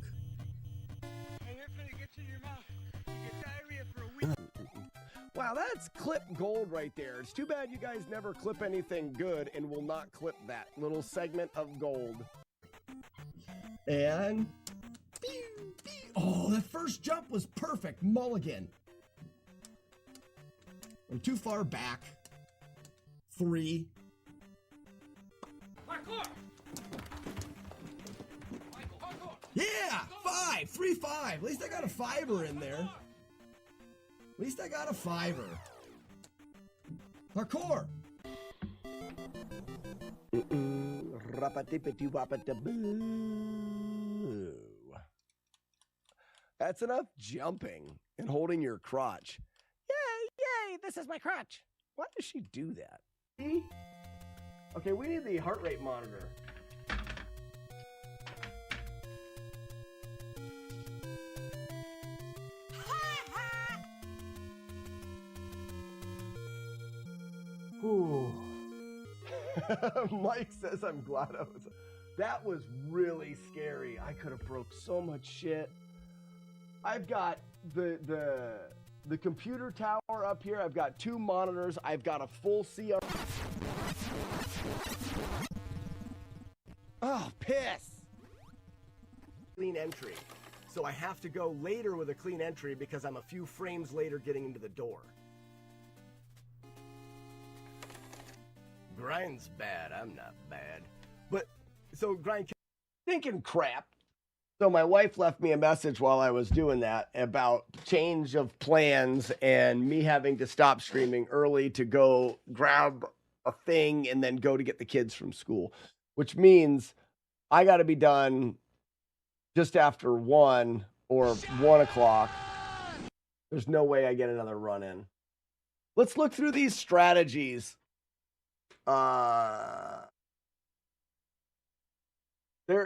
Wow, that's clip gold right there. It's too bad you guys never clip anything good and will not clip that little segment of gold. And oh, that first jump was perfect. Mulligan. I'm too far back. 3. Yeah, 5, 3, 5. At least I got a 5er in there. At least I got a 5er. Parkour. That's enough jumping and holding your crotch. Yay, yay, this is my crotch. Why does she do that? Okay, we need the heart rate monitor. Ooh. Mike says I'm glad I was. That was really scary. I could have broke so much shit. I've got the computer tower up here. I've got 2 monitors. I've got a full CR. Oh, piss. Clean entry. So I have to go later with a clean entry because I'm a few frames later getting into the door. Grind's bad. I'm not bad. But, so Grind thinking crap. So my wife left me a message while I was doing that about change of plans and me having to stop streaming early to go grab a thing and then go to get the kids from school, which means I got to be done just after 1 or 1 o'clock. There's no way I get another run in. Let's look through these strategies. There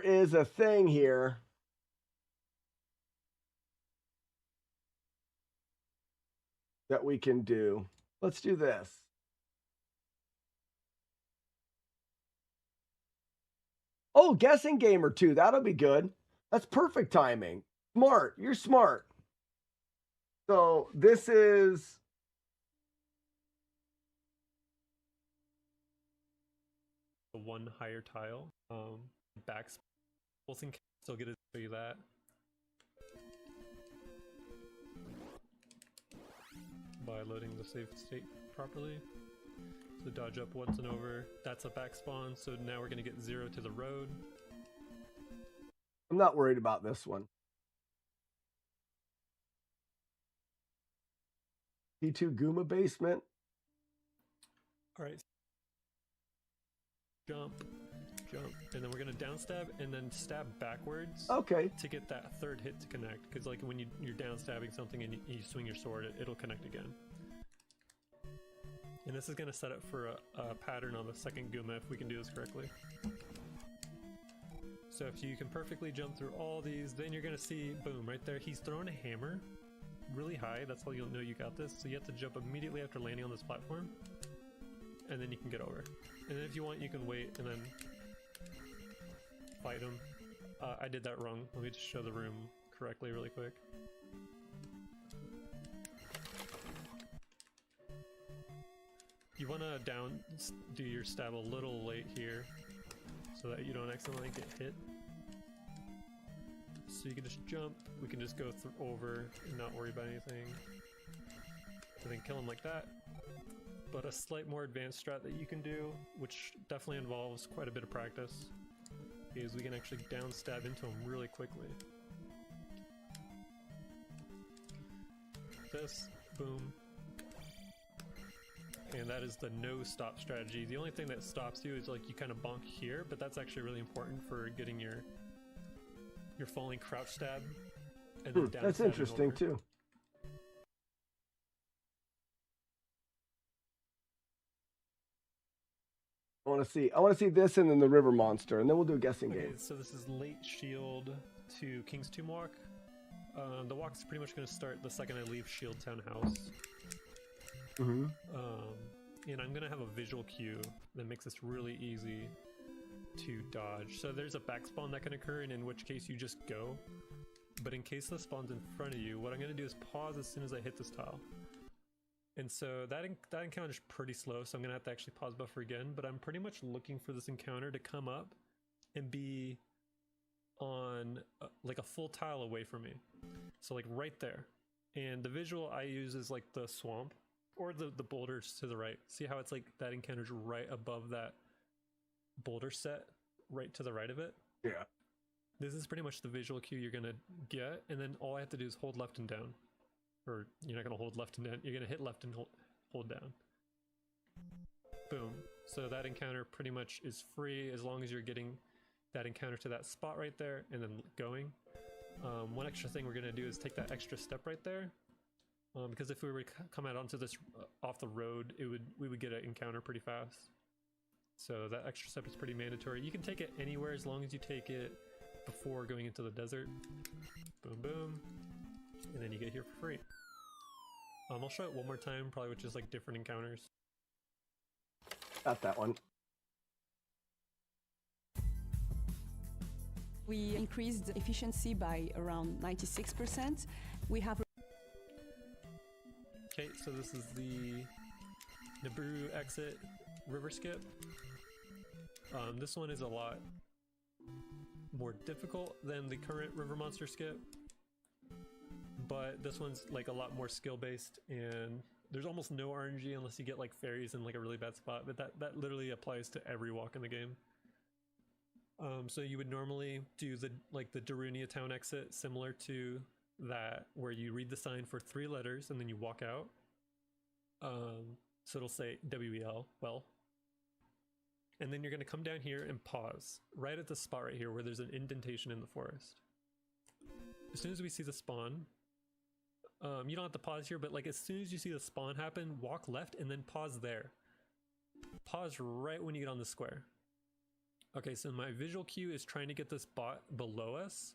is a thing here. That we can do. Let's do this. Oh, guessing game or 2. That'll be good. That's perfect timing. Smart. You're smart. So this is the 1 higher tile. Back pulsing still get to show you that. By loading the save state properly. So dodge up once and over. That's a back spawn, so now we're going to get 0 to the road. I'm not worried about this one. P2 Guma basement. Alright. Jump, and then we're going to down stab and then stab backwards. Okay. To get that 3rd hit to connect, because like when you're down stabbing something and you swing your sword, it'll connect again. And this is going to set up for a pattern on the 2nd Guma if we can do this correctly. So if you can perfectly jump through all these, then you're going to see, boom, right there, he's throwing a hammer really high. That's how you'll know you got this. So you have to jump immediately after landing on this platform, and then you can get over. And then if you want, you can wait and then fight him. I did that wrong. Let me just show the room correctly really quick. You want to do your stab a little late here so that you don't accidentally get hit. So you can just jump, we can just go over and not worry about anything. And then kill him like that. But a slight more advanced strat that you can do, which definitely involves quite a bit of practice, is we can actually down stab into him really quickly. This, boom. And that is the no stop strategy. The only thing that stops you is like you kind of bonk here, but that's actually really important for getting your falling crouch stab. And then down that's interesting over. Too. I want to see this and then the river monster, and then we'll do a guessing game. So this is late shield to King's Tomb Walk. The walk's pretty much going to start the second I leave Shield Town House. Mm-hmm. And I'm going to have a visual cue that makes this really easy. to dodge. So there's a back spawn that can occur, and in which case you just go. But in case the spawn's in front of you, what I'm going to do is pause as soon as I hit this tile. And so that encounter's pretty slow, so I'm going to have to actually pause buffer again, but I'm pretty much looking for this encounter to come up and be on like a full tile away from me. So like right there. And the visual I use is like the swamp or the boulders to the right. See how it's like that encounter's right above that boulder set right to the right of it? Yeah. This is pretty much the visual cue you're going to get, and then all I have to do is hold left and down. Or you're not going to hold left and down, you're going to hit left and hold down. Boom. So that encounter pretty much is free as long as you're getting that encounter to that spot right there and then going. One extra thing we're going to do is take that extra step right there. Because if we were to come out onto this off the road, we would get an encounter pretty fast. So that extra step is pretty mandatory. You can take it anywhere as long as you take it before going into the desert. Boom, boom. And then you get here for free. I'll show it one more time, probably with just like different encounters. Got that one. We increased the efficiency by around 96%. We have... Okay, so this is the Nibiru exit river skip. This one is a lot more difficult than the current river monster skip, but this one's like a lot more skill based, and there's almost no RNG unless you get like fairies in like a really bad spot, but that literally applies to every walk in the game. So you would normally do the Darunia town exit similar to that, where you read the sign for 3 letters and then you walk out. So it'll say WEL, well. And then you're going to come down here and pause right at the spot right here where there's an indentation in the forest. As soon as we see the spawn, you don't have to pause here, but like as soon as you see the spawn happen, walk left and then pause there. Pause right when you get on the square. Okay, so my visual cue is trying to get this bot below us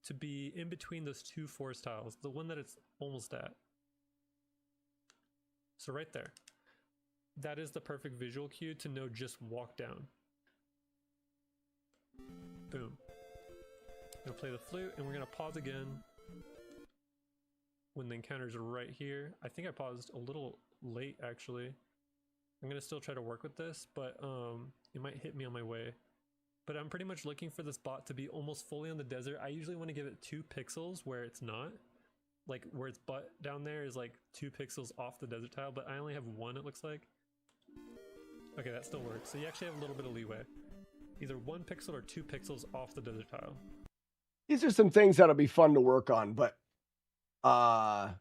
to be in between those 2 forest tiles, the one that it's almost at. So right there. That is the perfect visual cue to know just walk down. Boom. I'm gonna play the flute and we're gonna pause again when the encounter's right here. I think I paused a little late actually. I'm gonna still try to work with this, but it might hit me on my way. But I'm pretty much looking for this bot to be almost fully on the desert. I usually want to give it 2 pixels where it's not. Like where its butt down there is like 2 pixels off the desert tile, but I only have 1 it looks like. Okay, that still works. So you actually have a little bit of leeway. Either 1 pixel or 2 pixels off the desert tile. These are some things that'll be fun to work on, but I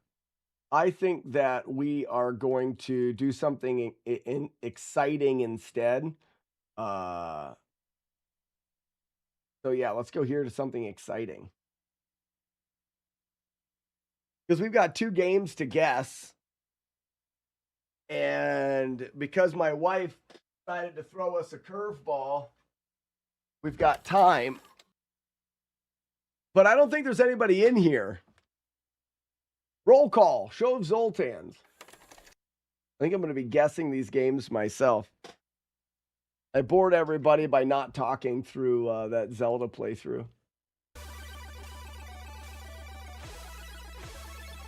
think that we are going to do something exciting instead. So yeah, let's go here to something exciting. Because we've got 2 games to guess. And because my wife decided to throw us a curveball, we've got time. But I don't think there's anybody in here. Roll call. Show of Zoltans. I think I'm going to be guessing these games myself. I bored everybody by not talking through that Zelda playthrough.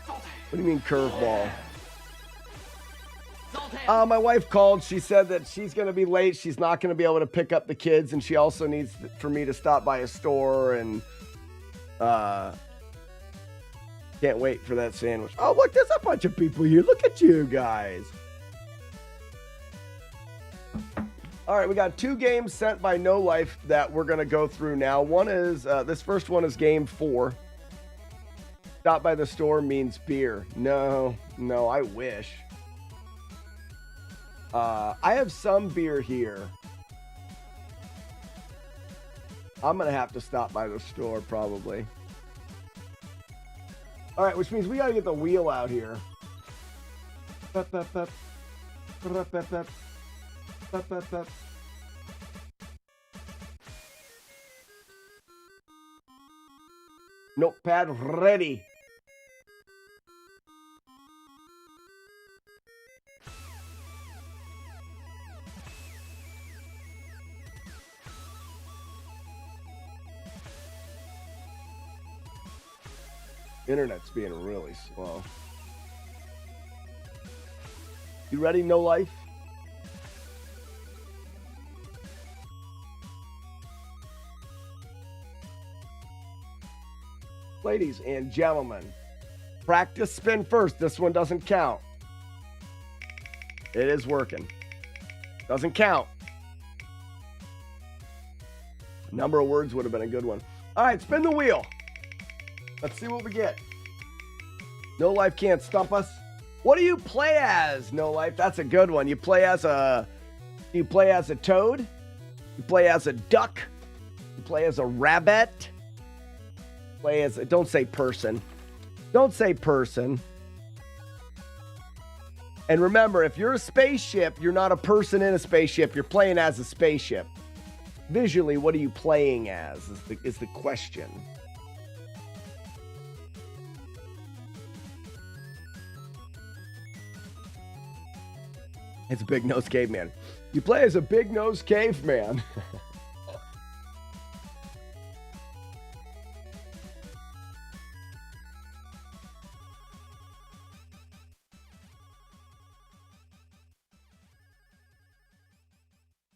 What do you mean curveball? My wife called. She said that she's going to be late. She's not going to be able to pick up the kids. And she also needs for me to stop by a store. And can't wait for that sandwich. Oh, look, there's a bunch of people here. Look at you guys. All right, we got 2 games sent by No Life that we're going to go through now. One is, this first one is game 4. Stop by the store means beer. No, I wish. I have some beer here. I'm going to have to stop by the store probably. All right, which means we got to get the wheel out here. Notepad ready. Internet's being really slow. You ready, No Life? Ladies and gentlemen, practice spin first. This one doesn't count. It is working. Doesn't count. Number of words would have been a good one. All right, spin the wheel. Let's see what we get. No Life can't stump us. What do you play as, No Life? That's a good one. You play as a toad? You play as a duck? You play as a rabbit? Play as a, don't say person. Don't say person. And remember, if you're a spaceship, you're not a person in a spaceship. You're playing as a spaceship. Visually, what are you playing as is the question. It's a big-nosed caveman. You play as a big-nosed caveman.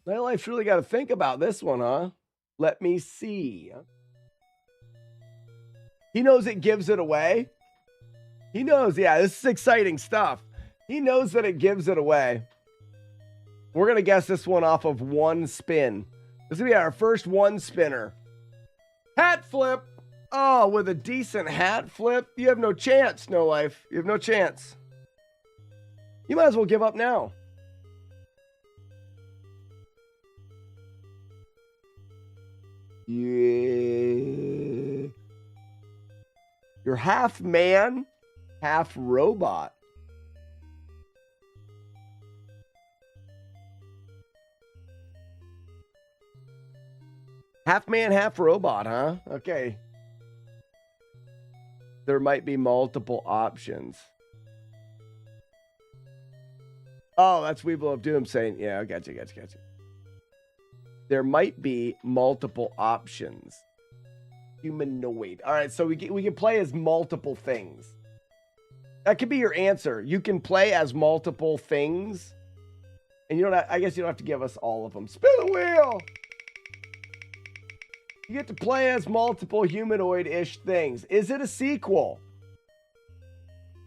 My life's really got to think about this one, huh? Let me see. He knows it gives it away. He knows, yeah, this is exciting stuff. He knows that it gives it away. We're going to guess this one off of one spin. This is going to be our first one spinner. Hat flip. Oh, with a decent hat flip, you have no chance, No Life. You have no chance. You might as well give up now. Yeah. You're half man, half robot. Half man, half robot, huh? Okay. There might be multiple options. Oh, that's Weeble of Doom saying, yeah, I got you. There might be multiple options. Humanoid. All right, so we can play as multiple things. That could be your answer. You can play as multiple things. And you don't. I guess you don't have to give us all of them. Spin the wheel! You get to play as multiple humanoid-ish things. Is it a sequel?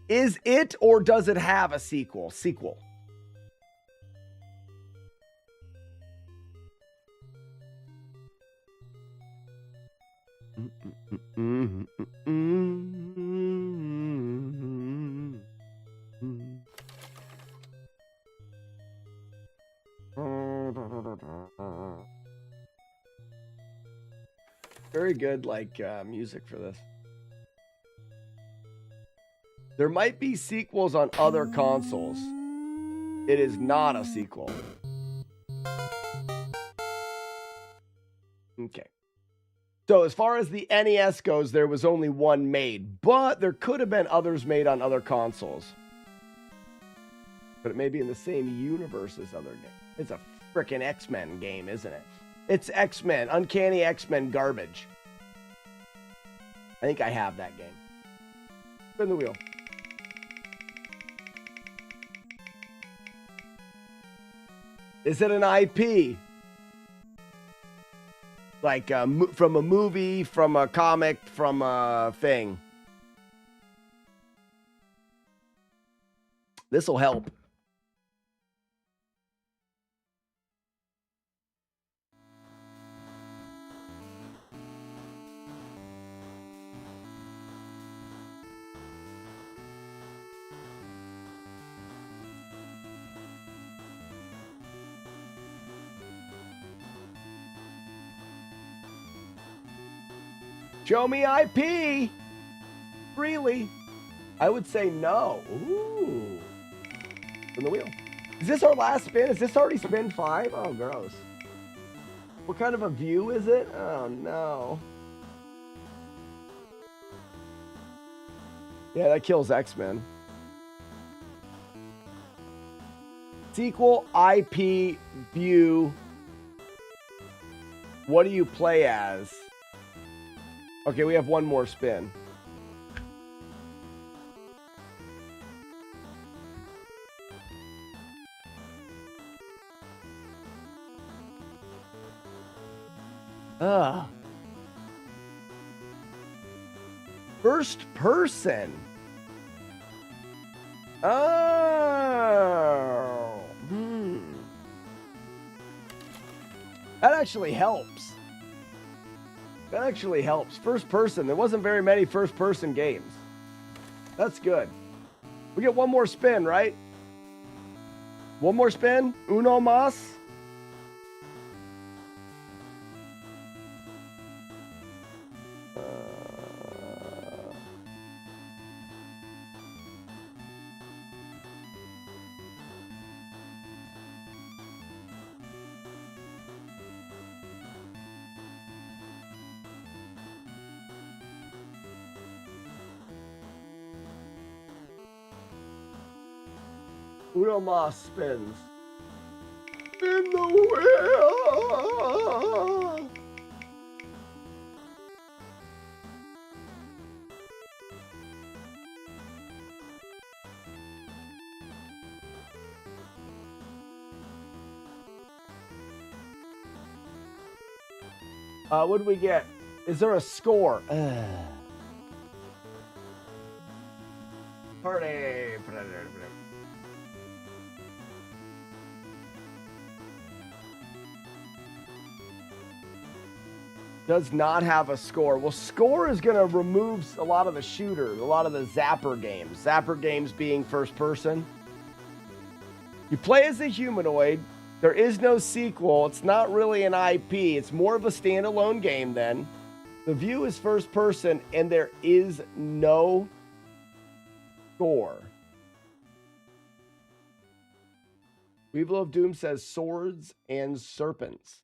Is it or does it have a sequel? Sequel. Very good, music for this. There might be sequels on other consoles. It is not a sequel. Okay. So as far as the NES goes, there was only one made, but there could have been others made on other consoles. But it may be in the same universe as other games. It's a frickin' X-Men game, isn't it? It's X-Men, Uncanny X-Men garbage. I think I have that game. Spin the wheel. Is it an IP? Like from a movie, from a comic, from a thing. This'll help. Show me IP. Really? I would say no. Ooh. Spin the wheel. Is this our last spin? Is this already spin 5? Oh, gross. What kind of a view is it? Oh, no. Yeah, that kills X-Men. Sequel, IP, view. What do you play as? Okay, we have one more spin. First person. Oh. That actually helps. That actually helps. First person. There wasn't very many first person games. That's good. We get one more spin, right? One more spin. Uno mas. Uno mas spins. In the wheel. What did we get? Is there a score? Party. Does not have a score. Well, score is going to remove a lot of the shooters, a lot of the zapper games. Zapper games being first person. You play as a humanoid. There is no sequel. It's not really an IP. It's more of a standalone game then. The view is first person and there is no score. Weevil of Doom says swords and serpents.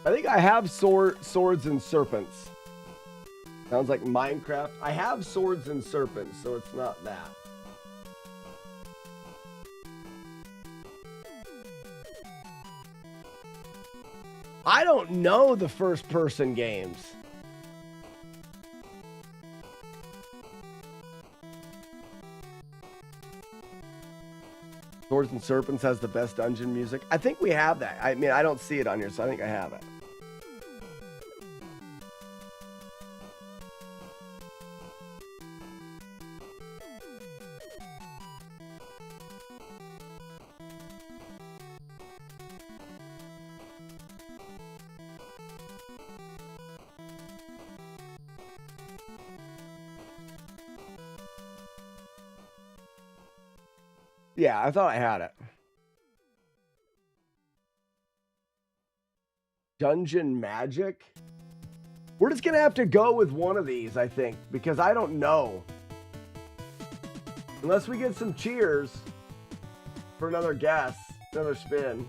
I think I have swords and serpents. Sounds like Minecraft. I have swords and serpents, so it's not that. I don't know the first person games. Swords and Serpents has the best dungeon music. I think we have that. I mean, I don't see it on here, so I think I have it. Yeah, I thought I had it. Dungeon Magic? We're just going to have to go with one of these, I think, because I don't know. Unless we get some cheers for another guess, another spin.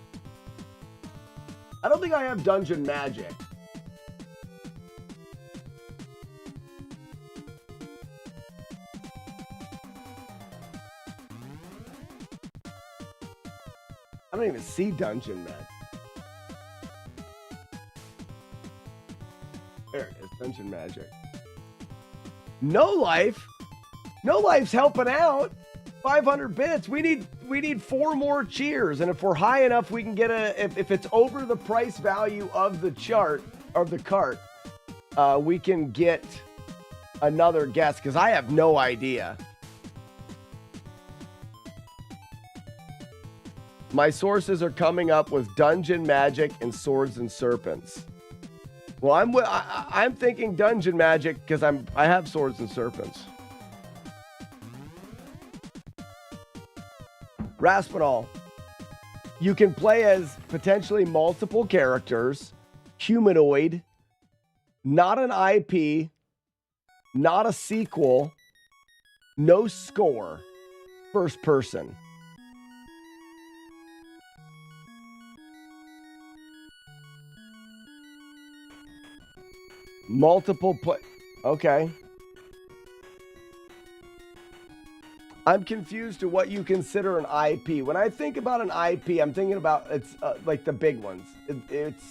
I don't think I have Dungeon Magic. I don't even see Dungeon Magic. There it is, Dungeon Magic. No Life? No Life's helping out. 500 bits. We need 4 more cheers, and if we're high enough, we can get if it's over the price value of the chart of the cart, we can get another guess because I have no idea. My sources are coming up with Dungeon Magic and Swords and Serpents. Well, I'm thinking Dungeon Magic because I have Swords and Serpents. Raspinall. You can play as potentially multiple characters, humanoid, not an IP, not a sequel, No score. First person. Multiple play. Okay. I'm confused to what you consider an IP. When I think about an IP, I'm thinking about it's like the big ones. It's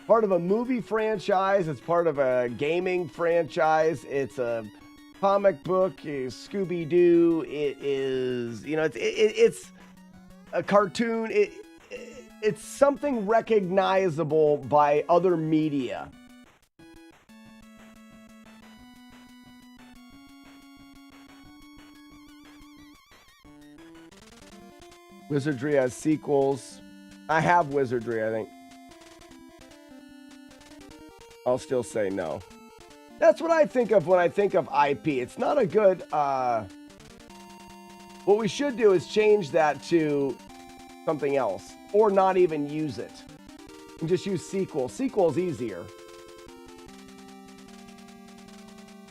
part of a movie franchise. It's part of a gaming franchise. It's a comic book. Scooby-Doo. It is, you know, it's a cartoon. It's something recognizable by other media. Wizardry has sequels. I have Wizardry, I think. I'll still say no. That's what I think of when I think of IP. It's not a good... What we should do is change that to something else. Or not even use it. And just use sequel. Sequel is easier.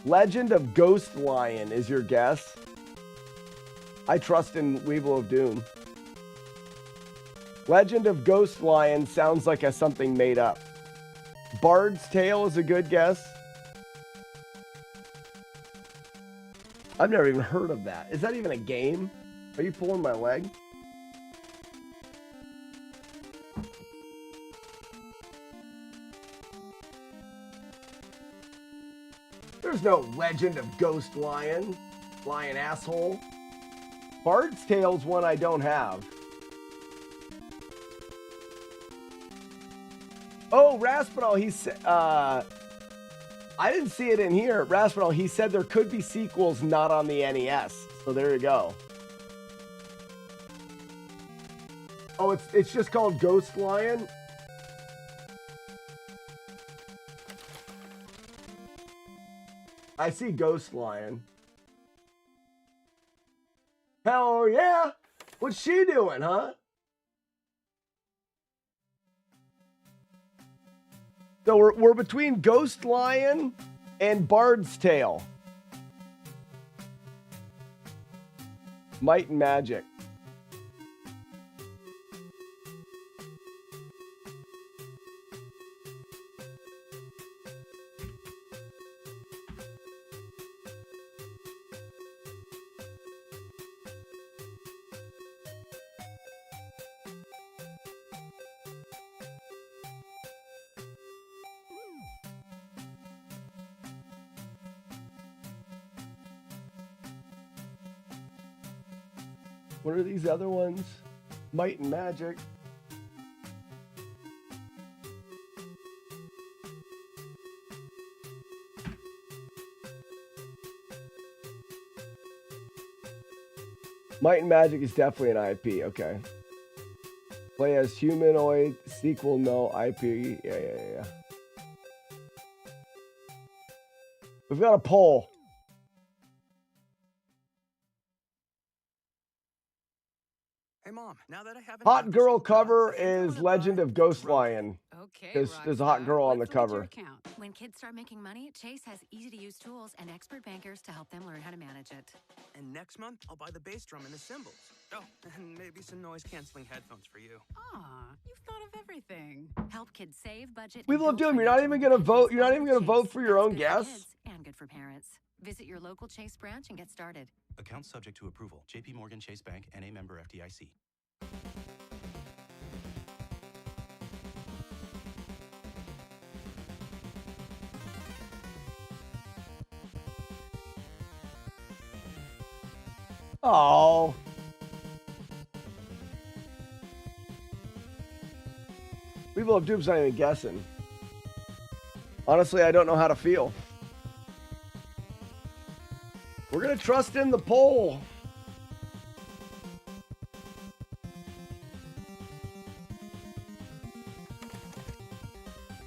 Legend of Ghost Lion is your guess. I trust in Weevil of Doom. Legend of Ghost Lion sounds like something made up. Bard's Tale is a good guess. I've never even heard of that. Is that even a game? Are you pulling my leg? There's no Legend of Ghost Lion. Lion asshole. Bard's Tale's one I don't have. Oh, Raspinall, he said, I didn't see it in here. Raspinall, he said there could be sequels not on the NES. So there you go. Oh, it's just called Ghost Lion? I see Ghost Lion. Hell yeah! What's she doing, huh? So we're between Ghost Lion and Bard's Tale. Might and Magic. What are these other ones? Might and Magic. Might and Magic is definitely an IP. Okay. Play as humanoid. Sequel, no. IP. Yeah. We've got a poll. Hey Mom, now that I have Hot girl cover is Legend of Ghost Lion. Okay, There's a hot girl on the cover. When kids start making money, Chase has easy-to-use tools and expert bankers to help them learn how to manage it. And next month, I'll buy the bass drum and the cymbals. Oh, and maybe some noise-canceling headphones for you. Aw, you've thought of everything. Help kids save, budget, We love Doom. You're not even gonna vote. You're not even gonna vote for your own guess. And good for parents. Visit your local Chase branch and get started. Account subject to approval. JP Morgan Chase Bank, N.A. member FDIC. Oh. People of Doom's not even guessing. Honestly, I don't know how to feel. We're gonna trust in the poll.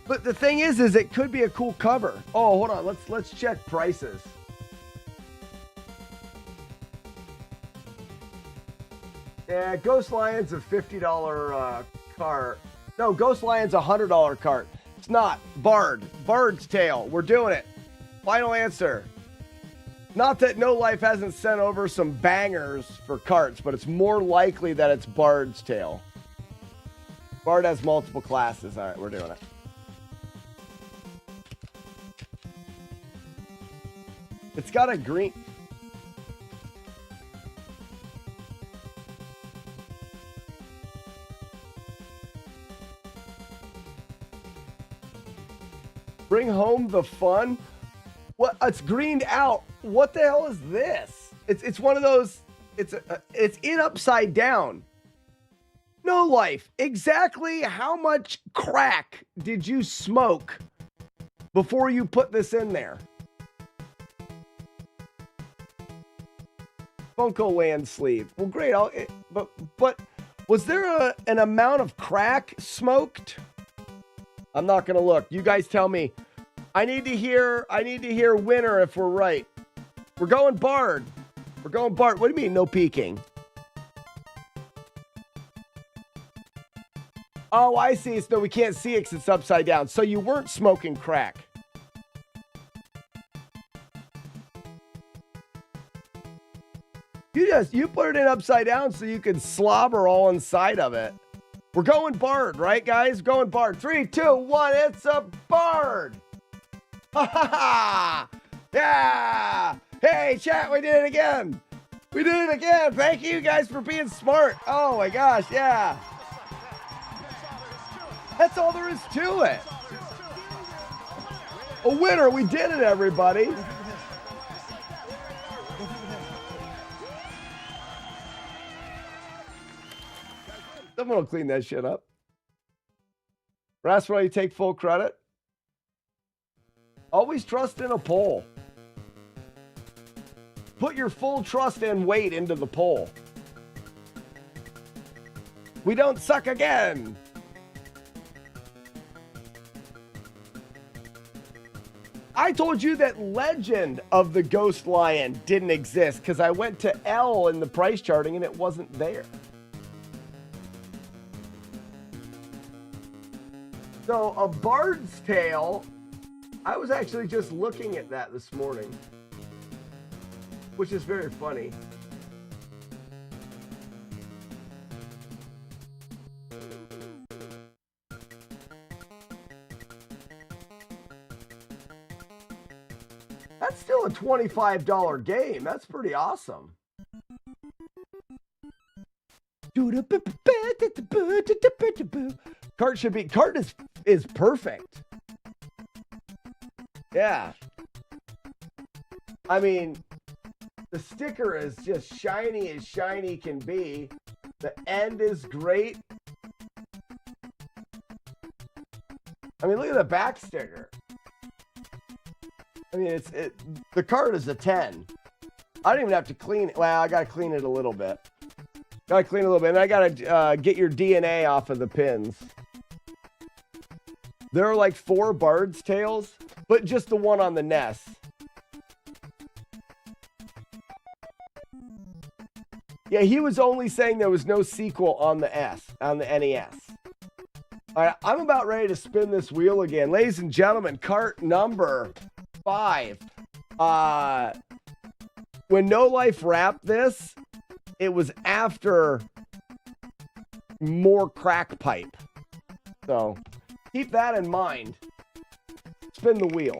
But the thing is it could be a cool cover. Oh, hold on. Let's check prices. Yeah, Ghost Lion's a $50 cart. No, Ghost Lion's a $100 cart. It's not. Bard's Tale. We're doing it. Final answer. Not that No Life hasn't sent over some bangers for carts, but it's more likely that it's Bard's Tale. Bard has multiple classes. All right, we're doing it. It's got a green... Bring home the fun. What? It's greened out. What the hell is this? It's one of those. It's in upside down. No Life. Exactly how much crack did you smoke before you put this in there? Funko Land sleeve. Well, great. But was there an amount of crack smoked? I'm not gonna look. You guys tell me. I need to hear winner if we're right. We're going Bard. We're going Bard. What do you mean no peeking? Oh, I see. So we can't see it because it's upside down. So you weren't smoking crack. You put it in upside down so you could slobber all inside of it. We're going Bard, right, guys? Going Bard. 3, 2, 1. It's a Bard. Ha ha ha! Yeah! Hey, chat, we did it again. We did it again. Thank you guys for being smart. Oh my gosh, yeah. That's all there is to it. A winner. We did it, everybody. Someone will clean that shit up. Rascal, you take full credit. Always trust in a poll. Put your full trust and weight into the poll. We don't suck again. I told you that Legend of the Ghost Lion didn't exist because I went to L in the price charting and it wasn't there. So, A Bard's Tale, I was actually just looking at that this morning, which is very funny. That's still a $25 game. That's pretty awesome. Cart is perfect. Yeah. I mean, the sticker is just shiny as shiny can be. The end is great. I mean, look at the back sticker. I mean, the card is a 10. I don't even have to clean it. Well, I got to clean it a little bit. Got to clean it a little bit. And I got to get your DNA off of the pins. There are like 4 Bard's Tales, but just the one on the NES. Yeah, he was only saying there was no sequel on the NES. All right, I'm about ready to spin this wheel again. Ladies and gentlemen, cart number 5. When No Life wrapped this, it was after more crack pipe. So keep that in mind. Spin the wheel.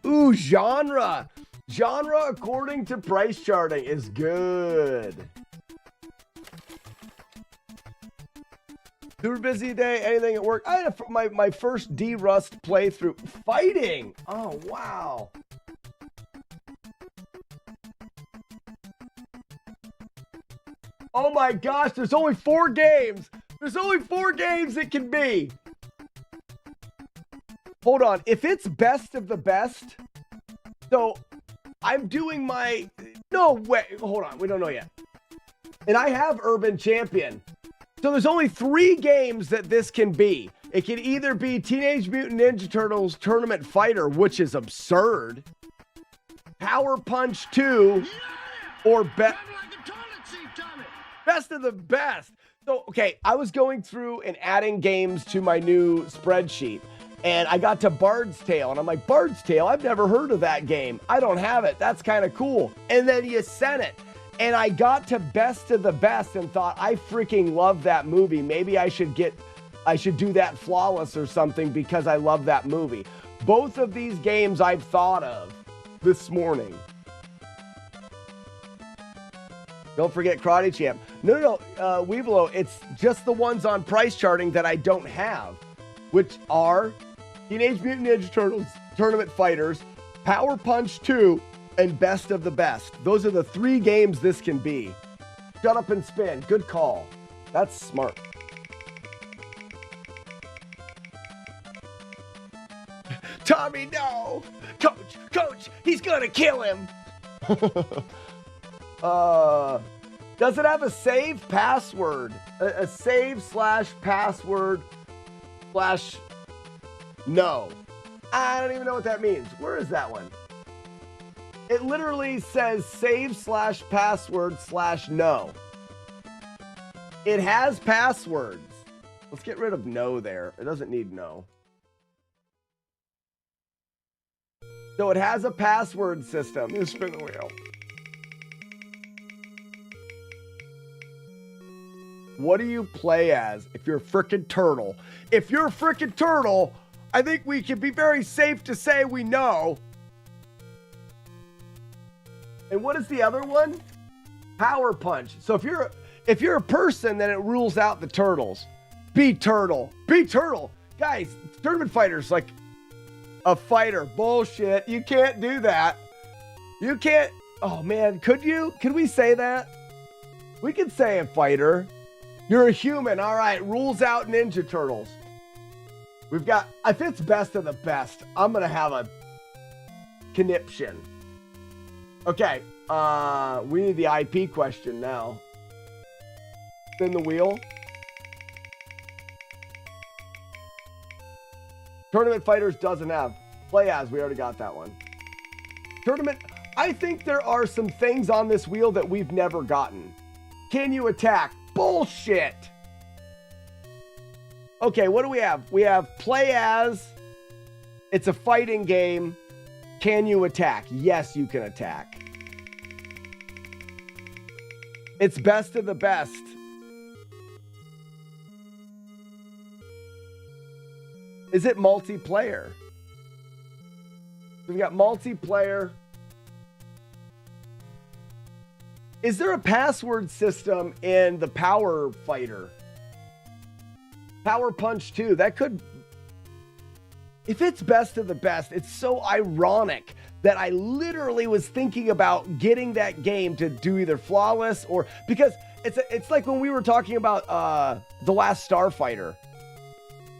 Ooh, genre. Genre, according to price charting, is good. Super busy day. Anything at work? I had my first D-Rust playthrough. Fighting. Oh, wow. Oh my gosh, there's only 4 games. There's only 4 games it can be. Hold on. If it's best of the best, so I'm doing my... No, wait. Hold on. We don't know yet. And I have Urban Champion. So there's only 3 games that this can be. It can either be Teenage Mutant Ninja Turtles Tournament Fighter, which is absurd, Power Punch 2, or Best of the Best. So, okay, I was going through and adding games to my new spreadsheet, And I got to Bard's Tale, and I'm like, Bard's Tale? I've never heard of that game. I don't have it. That's kind of cool. And then you sent it. And I got to Best of the Best and thought, I freaking love that movie. Maybe I should do that Flawless or something because I love that movie. Both of these games I've thought of this morning. Don't forget Karate Champ. No, Weevilo, it's just the ones on price charting that I don't have, which are Teenage Mutant Ninja Turtles Tournament Fighters, Power Punch 2, and Best of the Best. Those are the 3 games this can be. Shut up and spin. Good call. That's smart. Tommy, no! Coach, he's gonna kill him! Does it have a save password? A save / password / no. I don't even know what that means. Where is that one? It literally says save / password / no. It has passwords. Let's get rid of no there. It doesn't need no. So it has a password system. You spin the wheel. What do you play as if you're a frickin' turtle? If you're a frickin' turtle, I think we can be very safe to say we know. And what is the other one? Power Punch. So if you're a person, then it rules out the turtles. Be turtle. Be turtle. Guys, Tournament Fighters, like a fighter. Bullshit. You can't do that. You can't. Oh, man. Could you? Could we say that? We could say a fighter. You're a human. All right. Rules out Ninja Turtles. We've got, if it's Best of the Best, I'm going to have a conniption. Okay. We need the IP question now. Spin the wheel. Tournament Fighters doesn't have. Play as, we already got that one. Tournament, I think there are some things on this wheel that we've never gotten. Can you attack? Bullshit. Okay, what do we have? We have play as. It's a fighting game. Can you attack? Yes, you can attack. It's Best of the Best. Is it multiplayer? We've got multiplayer. Is there a password system in the Power Fighter? Power Punch 2. That could... If it's Best of the Best, it's so ironic that I literally was thinking about getting that game to do either Flawless or... Because it's like when we were talking about The Last Starfighter.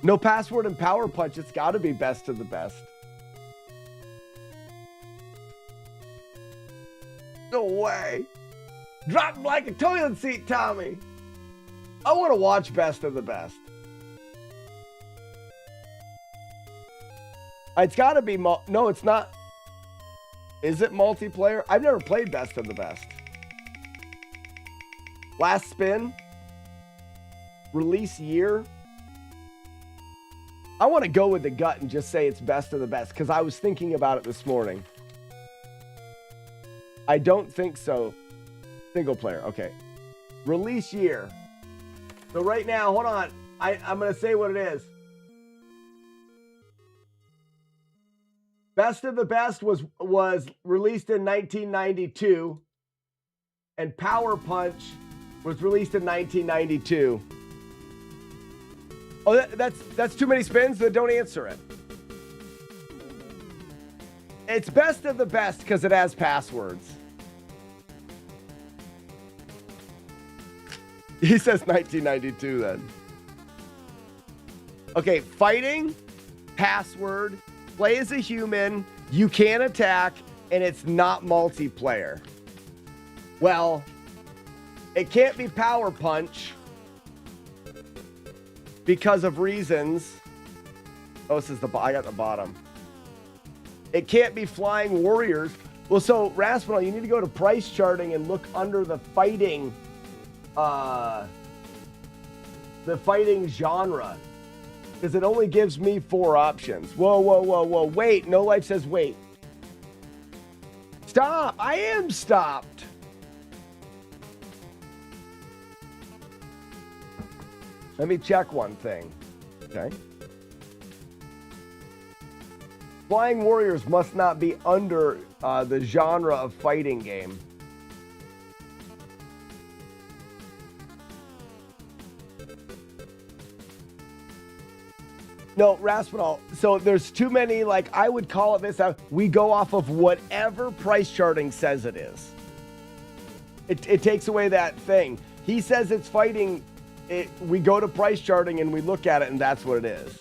No password and Power Punch. It's got to be Best of the Best. No way. Drop him like a toilet seat, Tommy. I want to watch Best of the Best. It's got to be... No, it's not. Is it multiplayer? I've never played Best of the Best. Last spin. Release year. I want to go with the gut and just say it's Best of the Best because I was thinking about it this morning. I don't think so. Single player. Okay. Release year. So right now, hold on. I'm going to say what it is. Best of the Best was released in 1992. And Power Punch was released in 1992. Oh, that's too many spins? Then don't answer it. It's Best of the Best because it has passwords. He says 1992 then. Okay, fighting, password, play as a human, you can attack, and it's not multiplayer. Well, it can't be Power Punch because of reasons. Oh, this is I got the bottom. It can't be Flying Warriors. Well, so Raspinal, you need to go to price charting and look under the fighting genre. Because it only gives me 4 options. Whoa, whoa, whoa, whoa. Wait. No Life says wait. Stop. I am stopped. Let me check one thing. Okay. Flying Warriors must not be under the genre of fighting game. No, Raspinall. So there's too many, like, I would call it this. We go off of whatever price charting says it is. It takes away that thing. He says it's fighting. We go to price charting and we look at it, and that's what it is.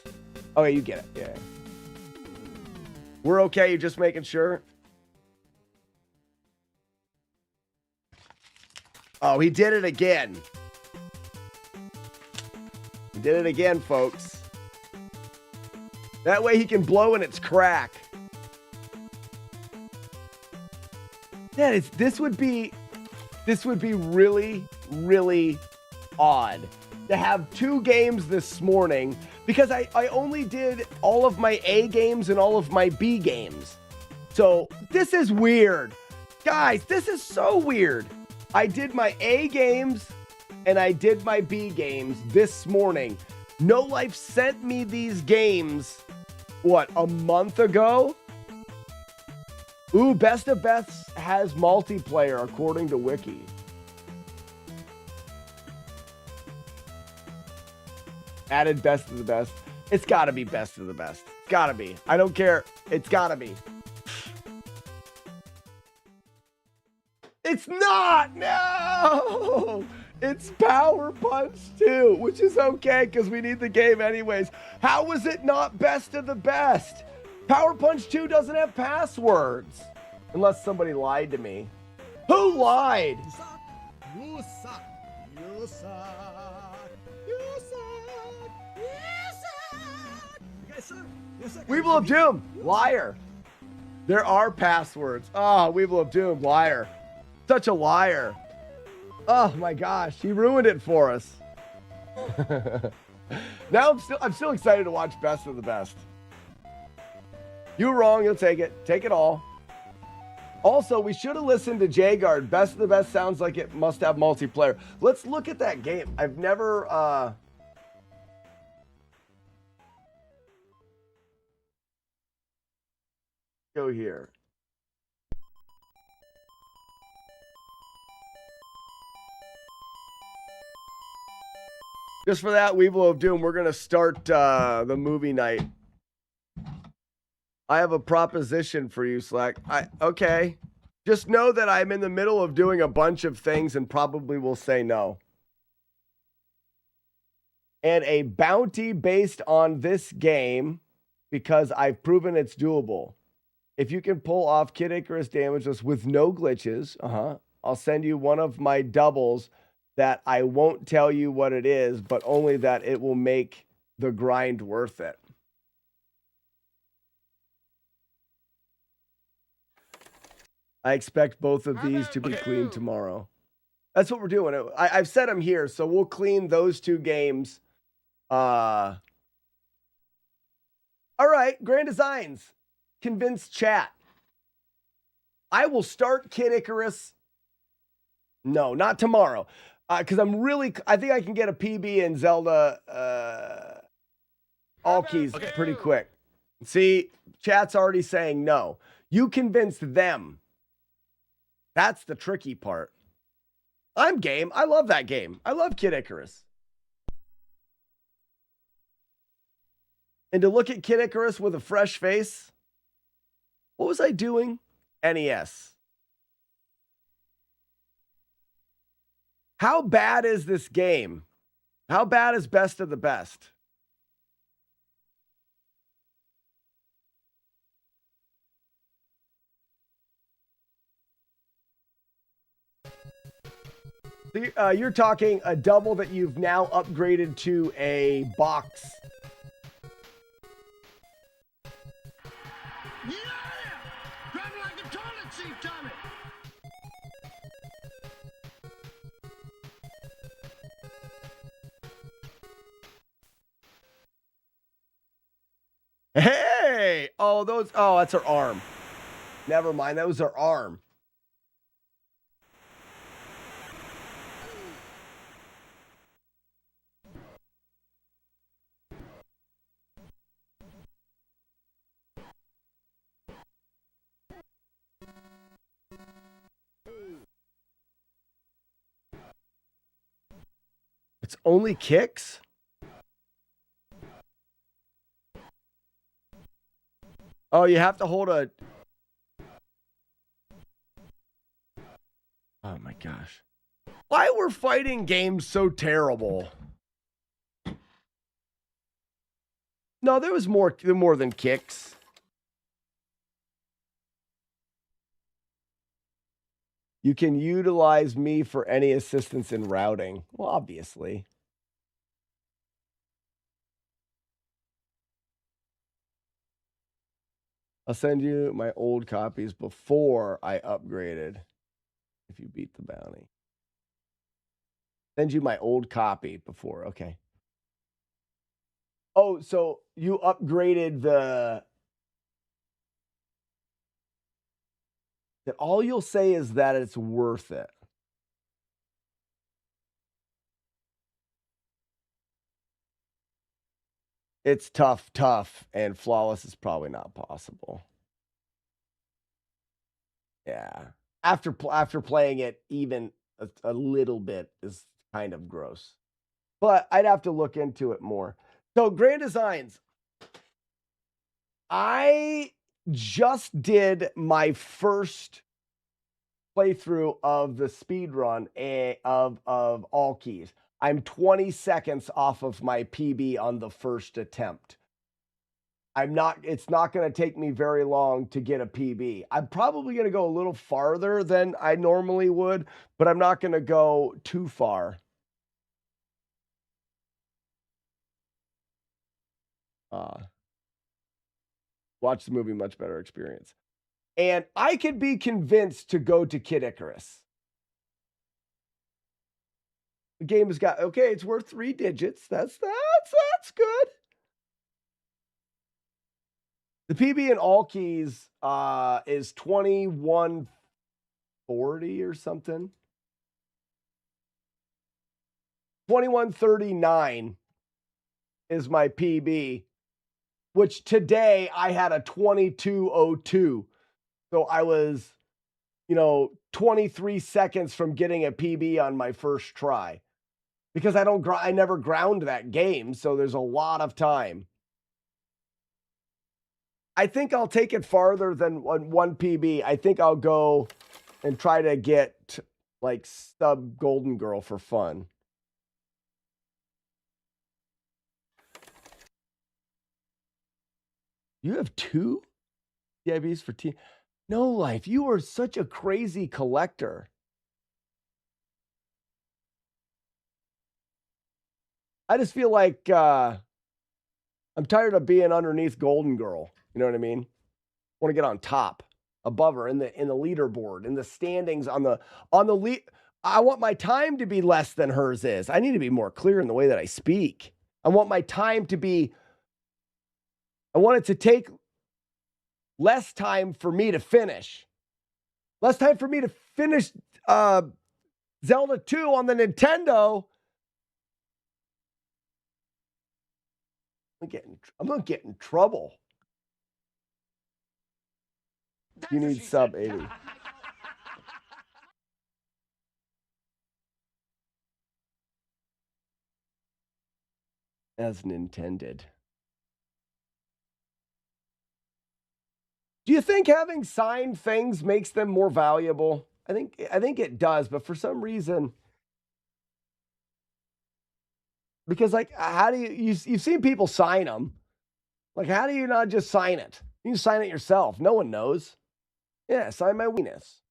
Okay, you get it. Yeah. We're okay. You're just making sure. Oh, he did it again. He did it again, folks. That way he can blow in its crack. Yeah, this would be really, really odd to have 2 games this morning because I only did all of my A games and all of my B games. So this is weird. Guys, this is so weird. I did my A games and I did my B games this morning. No Life sent me these games, what, a month ago? Ooh, Best of Best has multiplayer according to Wiki. Added Best of the Best. It's got to be Best of the Best. It's got to be. I don't care. It's got to be. It's not! No! It's Power Punch 2, which is okay because we need the game anyways. How was it not Best of the Best? Power Punch 2 doesn't have passwords. Unless somebody lied to me. Who lied? You suck. You suck. You suck. You suck. You suck. You guys suck. You suck. Weeble of Doom. Liar. There are passwords. Oh, Weeble of Doom. Liar. Such a liar. Oh my gosh. He ruined it for us. Now I'm still excited to watch Best of the Best. You were wrong. You'll take it. Take it all. Also, we should have listened to J-Guard. Best of the Best sounds like it must have multiplayer. Let's look at that game. I've never... Go here. Just for that, Weevil of Doom, we're going to start the movie night. I have a proposition for you, Slack. Okay. Just know that I'm in the middle of doing a bunch of things and probably will say no. And a bounty based on this game because I've proven it's doable. If you can pull off Kid Icarus Damageless with no glitches, I'll send you one of my doubles that I won't tell you what it is, but only that it will make the grind worth it. I expect both of these to be cleaned tomorrow. That's what we're doing. I've set them here, so we'll clean those 2 games. All right, Grand Designs. Convince chat. I will start Kid Icarus. No, not tomorrow. Because I think I can get a PB and Zelda all keys pretty quick. See, chat's already saying no. You convinced them. That's the tricky part. I'm game. I love that game. I love Kid Icarus. And to look at Kid Icarus with a fresh face, what was I doing? NES. How bad is this game? How bad is Best of the Best? You're talking a double that you've now upgraded to a box. Yeah! Grab it like a toilet seat, Tommy! Oh, those. Oh, that's her arm. Never mind. That was her arm. It's only kicks? Oh, you have to hold a... Oh my gosh. Why were fighting games so terrible? No, there was more than kicks. You can utilize me for any assistance in routing. Well, obviously. I'll send you my old copies before I upgraded. If you beat the bounty. Send you my old copy before. Okay. Oh, so you upgraded the... That all you'll say is that it's worth it. It's tough, and flawless is probably not possible. Yeah. After playing it even a little bit is kind of gross. But I'd have to look into it more. So Grand Designs. I just did my first playthrough of the speed run of all keys. I'm 20 seconds off of my PB on the first attempt. It's not going to take me very long to get a PB. I'm probably going to go a little farther than I normally would, but I'm not going to go too far. Watch the movie, much better experience. And I could be convinced to go to Kid Icarus. The game has got, okay, it's worth 3 digits. That's good. The PB in all keys is 2140 or something. 2139 is my PB, which today I had a 2202. So I was, 23 seconds from getting a PB on my first try. Because I never ground that game, so there's a lot of time. I think I'll take it farther than one PB. I think I'll go and try to get like sub Golden Girl for fun. You have 2 DIBs for T. No life. You are such a crazy collector. I just feel like I'm tired of being underneath Golden Girl. You know what I mean? I want to get on top, above her in the leaderboard, in the standings on the lead. I want my time to be less than hers is. I need to be more clear in the way that I speak. I want my time to be. I want it to take less time for me to finish. Less time for me to finish Zelda 2 on the Nintendo. I'm going to get in trouble. You need sub 80. As intended. Do you think having signed things makes them more valuable? I think it does, but for some reason, because like, how do you've seen people sign them? Like, how do you not just sign it? You can sign it yourself. No one knows. Yeah, sign my weenus.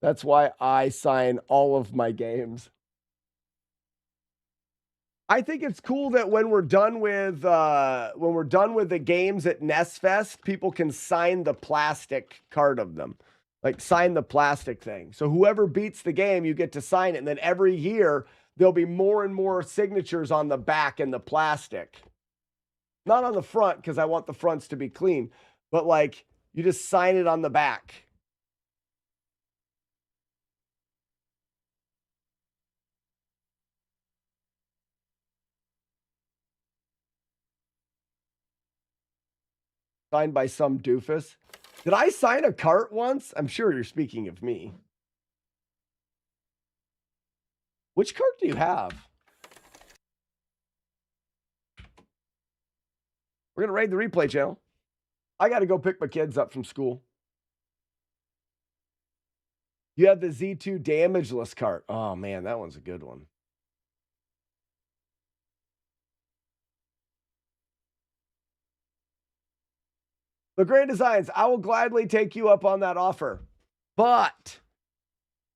That's why I sign all of my games. I think it's cool that when we're done with the games at NES Fest, people can sign the plastic card of them. Like sign the plastic thing. So whoever beats the game, you get to sign it. And then every year there'll be more and more signatures on the back and the plastic. Not on the front, because I want the fronts to be clean, but like you just sign it on the back. Signed by some doofus. Did I sign a cart once? I'm sure you're speaking of me. Which cart do you have? We're going to raid the replay channel. I got to go pick my kids up from school. You have the Z2 damageless cart. Oh, man, that one's a good one. The Great Designs, I will gladly take you up on that offer. But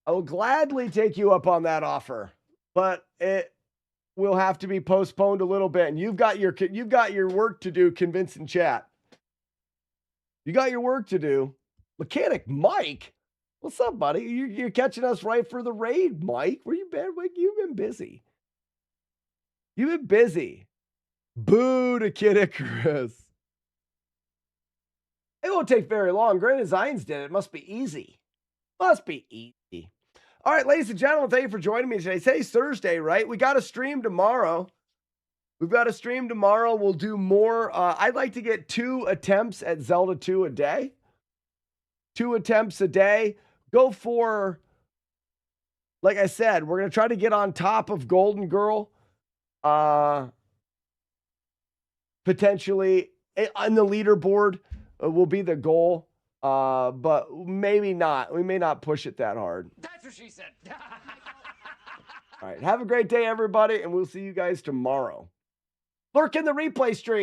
I will gladly take you up on that offer. But it will have to be postponed a little bit. And you've got your work to do, convincing chat. You got your work to do. Mechanic Mike, what's up, buddy? You're catching us right for the raid, Mike. Where you been? Mike, you've been busy. You've been busy. Boo to Kid Icarus. It won't take very long. Great Designs did it. It must be easy. Must be easy. All right, ladies and gentlemen, thank you for joining me today. Today's Thursday, right? We got a stream tomorrow. We've got a stream tomorrow. We'll do more. I'd like to get 2 attempts at Zelda 2 a day. 2 attempts a day. Go for, like I said, we're going to try to get on top of Golden Girl. Potentially on the leaderboard will be the goal. But maybe not. We may not push it that hard. That's what she said. All right. Have a great day, everybody, and we'll see you guys tomorrow. Lurk in the replay stream.